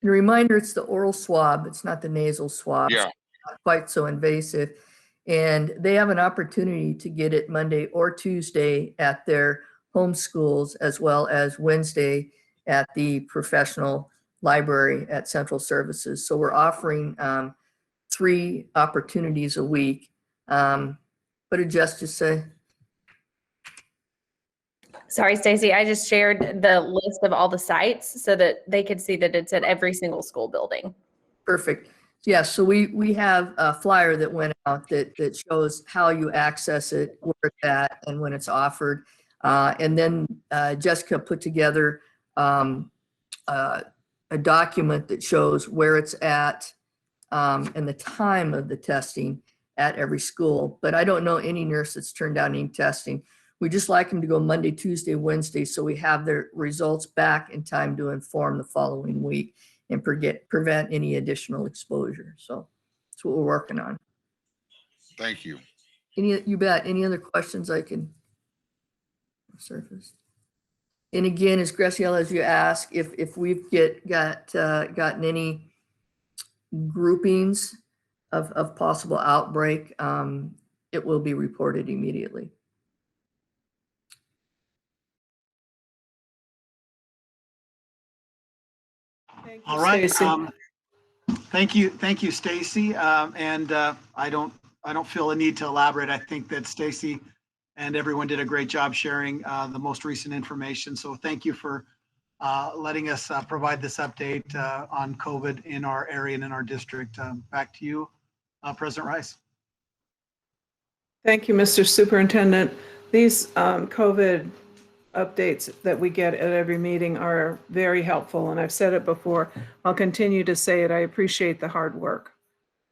a reminder, it's the oral swab, it's not the nasal swab. Yeah. So it's not quite so invasive. And they have an opportunity to get it Monday or Tuesday at their home schools, as well as Wednesday at the professional library at Central Services. So we're offering 3 opportunities a week. What did Justice say? Sorry, Stacy, I just shared the list of all the sites so that they could see that it's at every single school building. Perfect. Yeah, so we have a flyer that went out that shows how you access it, where it's at, and when it's offered. And then Jessica put together a document that shows where it's at and the time of the testing at every school. But I don't know any nurse that's turned down any testing. We just like them to go Monday, Tuesday, Wednesday, so we have their results back in time to inform the following week and prevent any additional exposure. So that's what we're working on. Thank you. You bet. Any other questions I can surface? And again, as Graciela, as you ask, if we've gotten any groupings of possible outbreak, it will be reported immediately. All right. Stacy. Thank you, Stacy. And I don't feel a need to elaborate. I think that Stacy and everyone did a great job sharing the most recent information. So thank you for letting us provide this update on COVID in our area and in our district. Back to you, President Rice. Thank you, Mr. Superintendent. These COVID updates that we get at every meeting are very helpful, and I've said it before. I'll continue to say it. I appreciate the hard work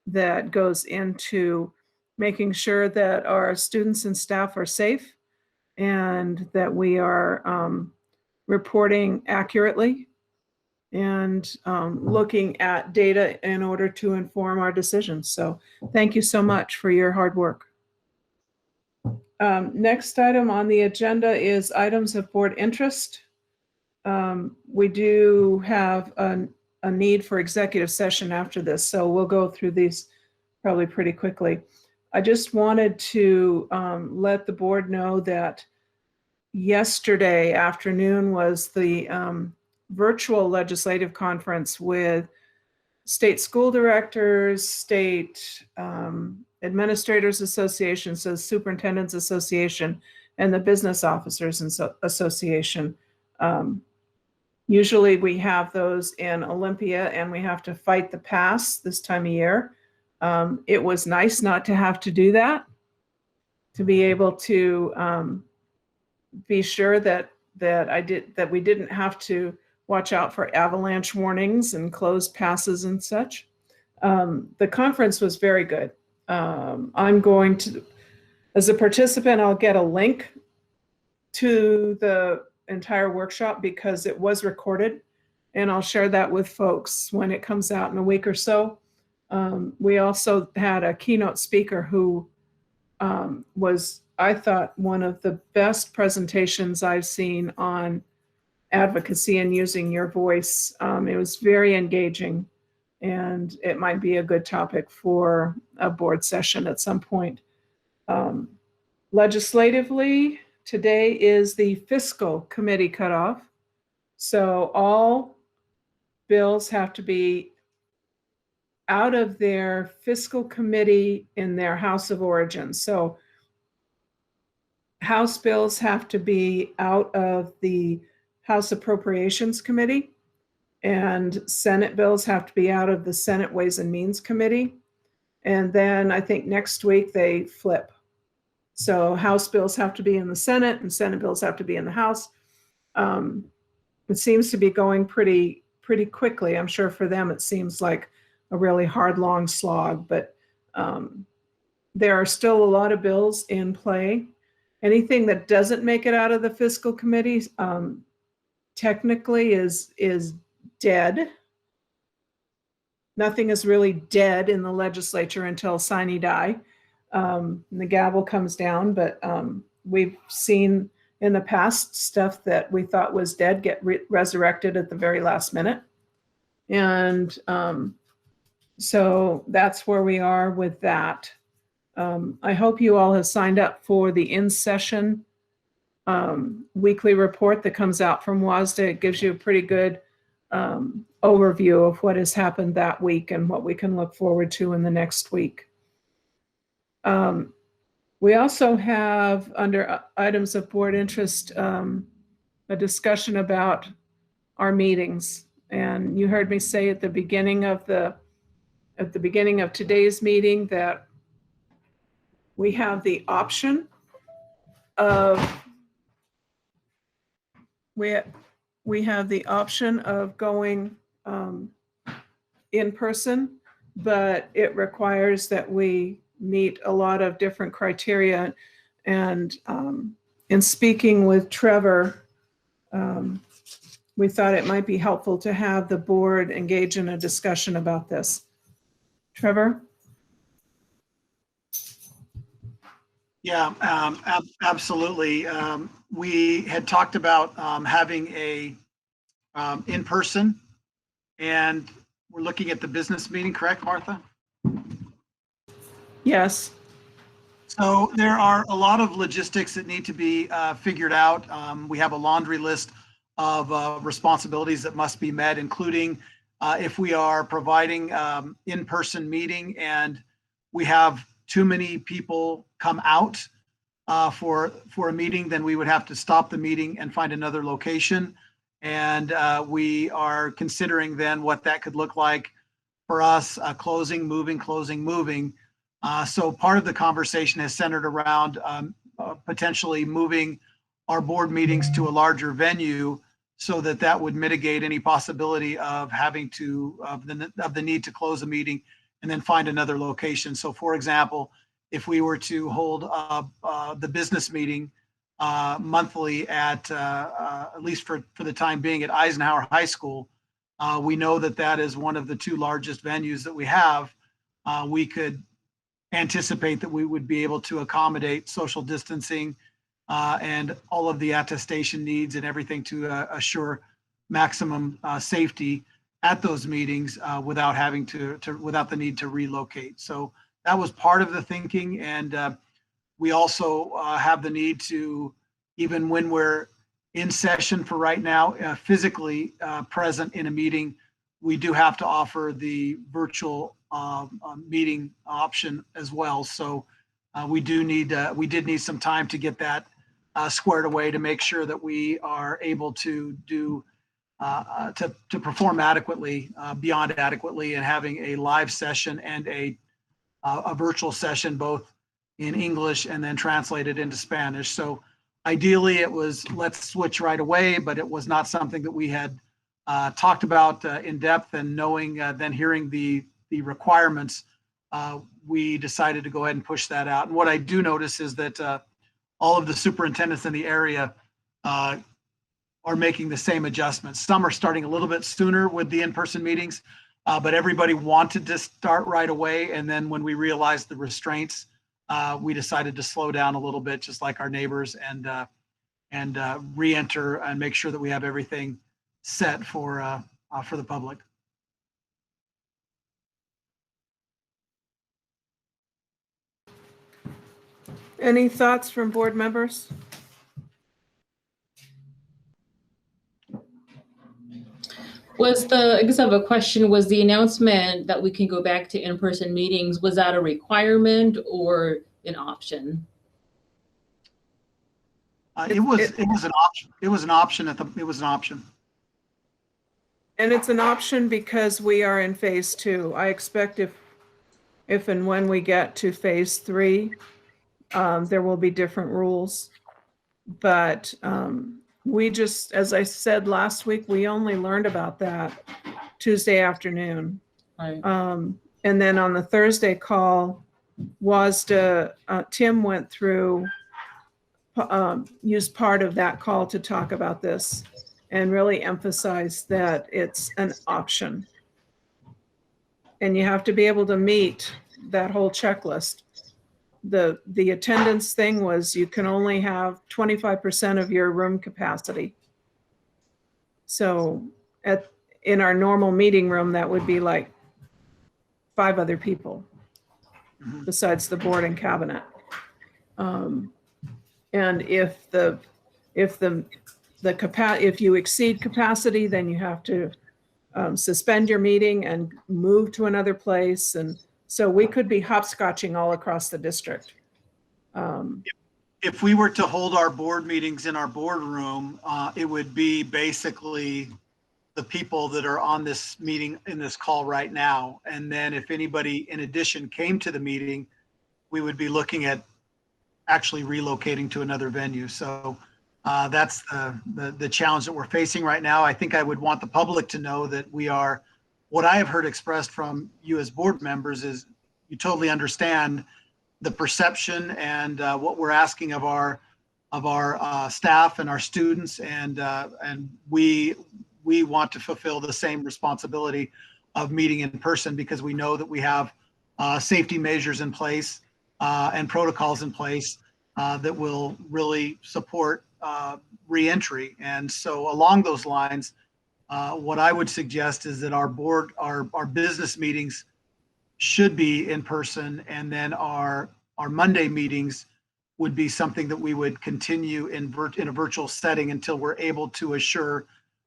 that goes into making sure that our students and staff are safe and that we are reporting accurately and looking at data in order to inform our decisions. So thank you so much for your hard work. Next item on the agenda is items of board interest. We do have a need for executive session after this, so we'll go through these probably pretty quickly. I just wanted to let the board know that yesterday afternoon was the virtual legislative conference with state school directors, state administrators associations, so superintendents association, and the business officers association. Usually we have those in Olympia and we have to fight the pass this time of year. It was nice not to have to do that, to be able to be sure that we didn't have to watch out for avalanche warnings and closed passes and such. The conference was very good. I'm going to, as a participant, I'll get a link to the entire workshop because it was recorded, and I'll share that with folks when it comes out in a week or so. We also had a keynote speaker who was, I thought, one of the best presentations I've seen on advocacy and using your voice. It was very engaging, and it might be a good topic for a board session at some point. Legislatively, today is the fiscal committee cutoff. So all bills have to be out of their fiscal committee in their house of origin. So House bills have to be out of the House Appropriations Committee, and Senate bills have to be out of the Senate Ways and Means Committee. And then I think next week they flip. So House bills have to be in the Senate and Senate bills have to be in the House. It seems to be going pretty quickly. I'm sure for them it seems like a really hard, long slog, but there are still a lot of bills in play. Anything that doesn't make it out of the fiscal committee technically is dead. Nothing is really dead in the legislature until sine die. The gavel comes down, but we've seen in the past stuff that we thought was dead get resurrected at the very last minute. And so that's where we are with that. I hope you all have signed up for the in-session weekly report that comes out from WASDA. It gives you a pretty good overview of what has happened that week and what we can look forward to in the next week. We also have under items of board interest, a discussion about our meetings. And you heard me say at the beginning of today's meeting that we have the option of going in person, but it requires that we meet a lot of different criteria. And in speaking with Trevor, we thought it might be helpful to have the board engage in a discussion about this. Trevor? Yeah, absolutely. We had talked about having a in-person, and we're looking at the business meeting, correct, Martha? Yes. So there are a lot of logistics that need to be figured out. We have a laundry list of responsibilities that must be met, including if we are providing in-person meeting and we have too many people come out for a meeting, then we would have to stop the meeting and find another location. And we are considering then what that could look like for us, closing, moving. So part of the conversation is centered around potentially moving our board meetings to a larger venue so that would mitigate any possibility of having to, of the need to close a meeting and then find another location. So for example, if we were to hold the business meeting monthly at least for the time being at Eisenhower High School, we know that is one of the two largest venues that we have. We could anticipate that we would be able to accommodate social distancing and all of the attestation needs and everything to assure maximum safety at those meetings without having without the need to relocate. So that was part of the thinking. And we also have the need to, even when we're in session for right now, physically present in a meeting, we do have to offer the virtual meeting option as well. So we did need some time to get that squared away to make sure that we are able to do to perform adequately, beyond adequately, and having a live session and a virtual session, both in English and then translated into Spanish. So ideally it was, let's switch right away, but it was not something that we had talked about in depth. And knowing, then hearing the requirements, we decided to go ahead and push that out. And what I do notice is that all of the superintendents in the area are making the same adjustments. Some are starting a little bit sooner with the in-person meetings, but everybody wanted to start right away. And then when we realized the restraints, we decided to slow down a little bit, just like our neighbors, and re-enter and make sure that we have everything set for the public. Any thoughts from board members? I guess I have a question. Was the announcement that we can go back to in-person meetings, was that a requirement or an option? It was an option. It was an option. And it's an option because we are in phase 2. I expect if and when we get to phase 3, there will be different rules. But we just, as I said last week, we only learned about that Tuesday afternoon. Right. And then on the Thursday call, Tim went through, used part of that call to talk about this and really emphasize that it's an option. And you have to be able to meet that whole checklist. The attendance thing was you can only have 25% of your room capacity. So in our normal meeting room, that would be like 5 other people besides the board and cabinet. And if you exceed capacity, then you have to suspend your meeting and move to another place. And so we could be hopscotching all across the district. If we were to hold our board meetings in our boardroom, it would be basically the people that are on this meeting in this call right now. And then if anybody in addition came to the meeting, we would be looking at actually relocating to another venue. So that's the challenge that we're facing right now. I think I would want the public to know that we are, what I have heard expressed from you as board members is you totally understand the perception and what we're asking of our staff and our students, and we want to fulfill the same responsibility of meeting in person, because we know that we have safety measures in place and protocols in place that will really support reentry. And so along those lines, what I would suggest is that our business meetings should be in person, and then our Monday meetings would be something that we would continue in a virtual setting until we're able to assure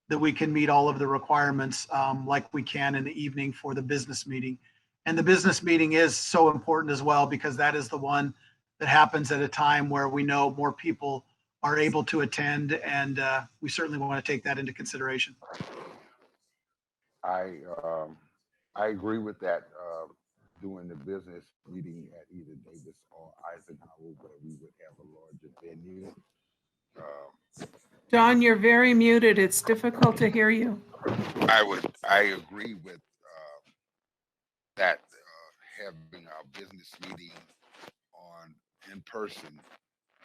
that we can meet all of the requirements like we can in the evening for the business meeting. And the business meeting is so important as well, because that is the one that happens at a time where we know more people are able to attend, and we certainly want to take that into consideration. I agree with that. Doing the business meeting at either Davis or Eisenhower, where we would have a larger venue. John, you're very muted. It's difficult to hear you. I agree with that. Having our business meeting in person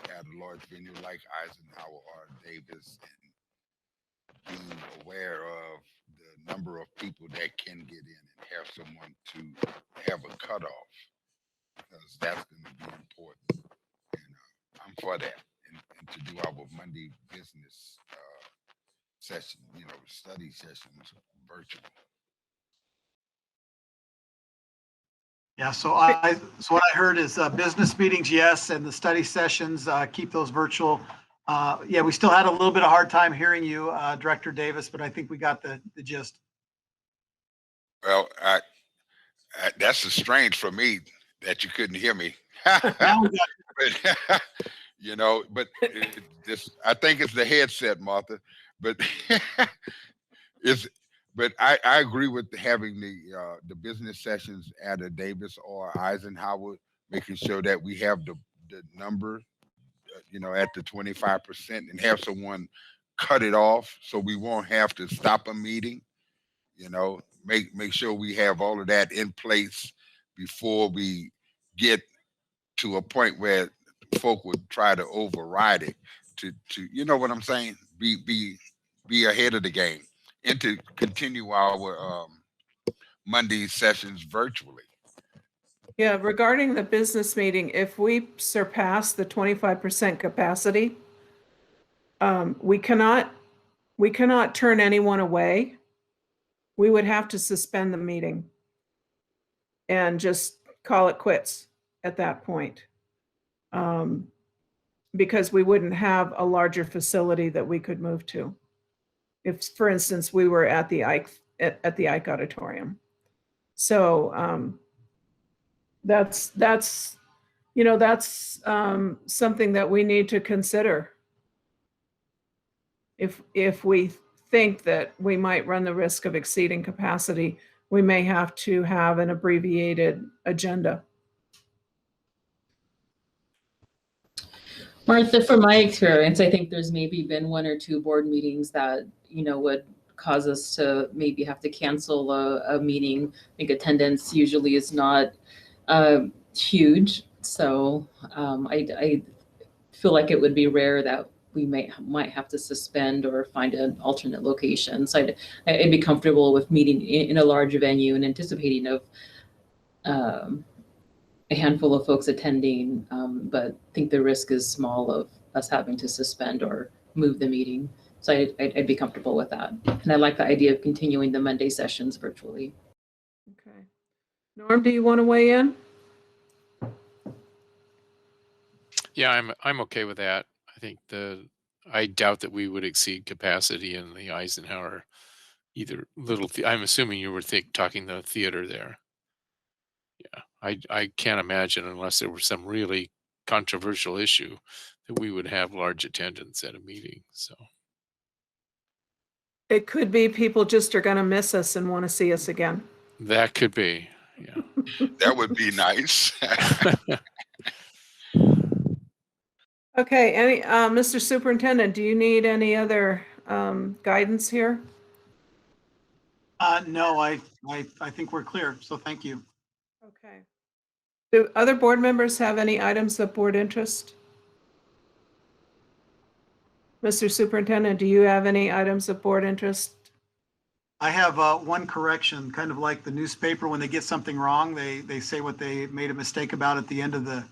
at a large venue like Eisenhower or Davis, and being aware of the number of people that can get in and have someone to have a cutoff, because that's going to be important. And I'm for that. And to do our Monday business session, study sessions virtual. Yeah, so what I heard is business meetings, yes, and the study sessions, keep those virtual. Yeah, we still had a little bit of hard time hearing you, Director Davis, but I think we got the gist. Well, that's strange for me that you couldn't hear me. Now we got but I think it's the headset, Martha. But But I agree with having the business sessions at a Davis or Eisenhower, making sure that we have the number, at the 25%, and have someone cut it off so we won't have to stop a meeting. Make sure we have all of that in place before we get to a point where folk would try to override it. To you know what I'm saying? Be ahead of the game, and to continue our Monday sessions virtually. Yeah, regarding the business meeting, if we surpass the 25% capacity, we cannot turn anyone away. We would have to suspend the meeting and just call it quits at that point, because we wouldn't have a larger facility that we could move to. If, for instance, we were at the Ike Auditorium. So that's something that we need to consider. If we think that we might run the risk of exceeding capacity, we may have to have an abbreviated agenda. Martha, from my experience, I think there's maybe been one or two board meetings that, would cause us to maybe have to cancel a meeting. I think attendance usually is not huge. So I feel like it would be rare that we might have to suspend or find an alternate location. So I'd be comfortable with meeting in a large venue and anticipating of a handful of folks attending, but I think the risk is small of us having to suspend or move the meeting. So I'd be comfortable with that. And I like the idea of continuing the Monday sessions virtually. Okay. Norm, do you want to weigh in? Yeah, I'm okay with that. I think I doubt that we would exceed capacity in the Eisenhower either I'm assuming you were talking the theater there. Yeah, I can't imagine, unless there was some really controversial issue, that we would have large attendance at a meeting. So It could be people just are going to miss us and want to see us again. that could be, yeah. That would be nice. Okay, Mr. Superintendent, do you need any other guidance here? No, I think we're clear. So thank you. Okay. Do other board members have any items of board interest? Mr. Superintendent, do you have any items of board interest? I have one correction, kind of like the newspaper, when they get something wrong, they say what they made a mistake about at the end of the,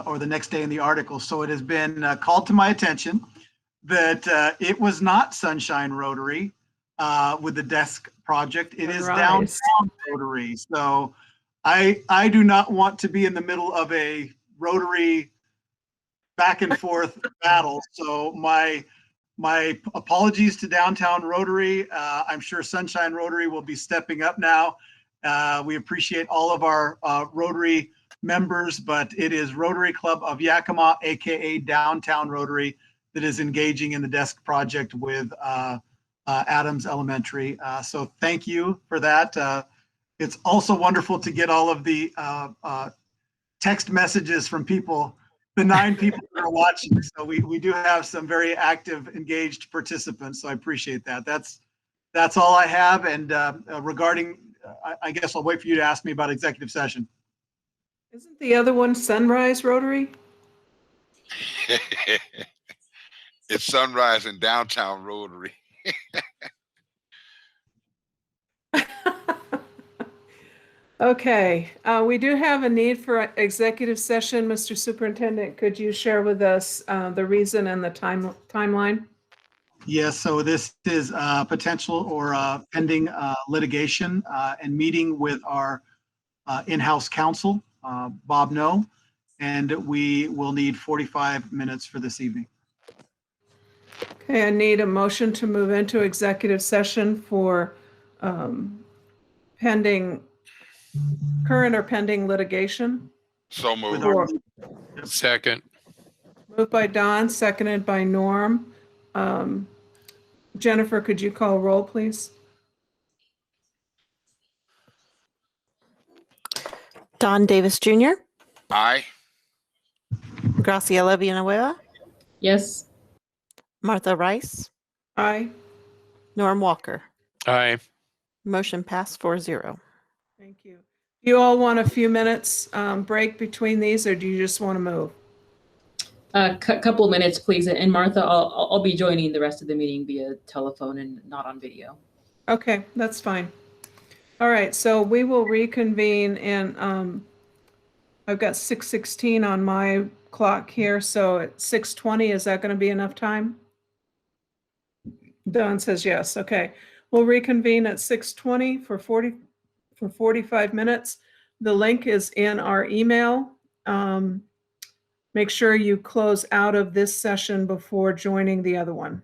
or the next day in the article. So it has been called to my attention that it was not Sunshine Rotary with the desk project. It is Downtown Rotary. So I do not want to be in the middle of a Rotary back and forth battle. So my apologies to Downtown Rotary. I'm sure Sunshine Rotary will be stepping up now. We appreciate all of our Rotary members, but it is Rotary Club of Yakima, aka Downtown Rotary, that is engaging in the desk project with Adams Elementary. So thank you for that. It's also wonderful to get all of the text messages from people, the 9 people that are watching. So we do have some very active, engaged participants. So I appreciate that. That's all I have. And regarding, I guess I'll wait for you to ask me about executive session. Isn't the other one Sunrise Rotary? It's Sunrise and Downtown Rotary. Okay, we do have a need for executive session. Mr. Superintendent, could you share with us the reason and the timeline? Yes, so this is potential or pending litigation and meeting with our in-house counsel, Bob No, and we will need 45 minutes for this evening. Okay, I need a motion to move into executive session for current or pending litigation. So moved. Second. Moved by Don, seconded by Norm. Jennifer, could you call roll, please? Don Davis Jr., Aye. Graciela Villanueva, Yes. Martha Rice, Aye. Norm Walker. Aye. Motion passed 4-0. Thank you. You all want a few minutes break between these, or do you just want to move? A couple of minutes, please. And Martha, I'll be joining the rest of the meeting via telephone and not on video. Okay, that's fine. All right, so we will reconvene in, I've got 6:16 on my clock here, so at 6:20, is that going to be enough time? Don says yes. Okay, we'll reconvene at 6:20 for 45 minutes. The link is in our email. Make sure you close out of this session before joining the other one.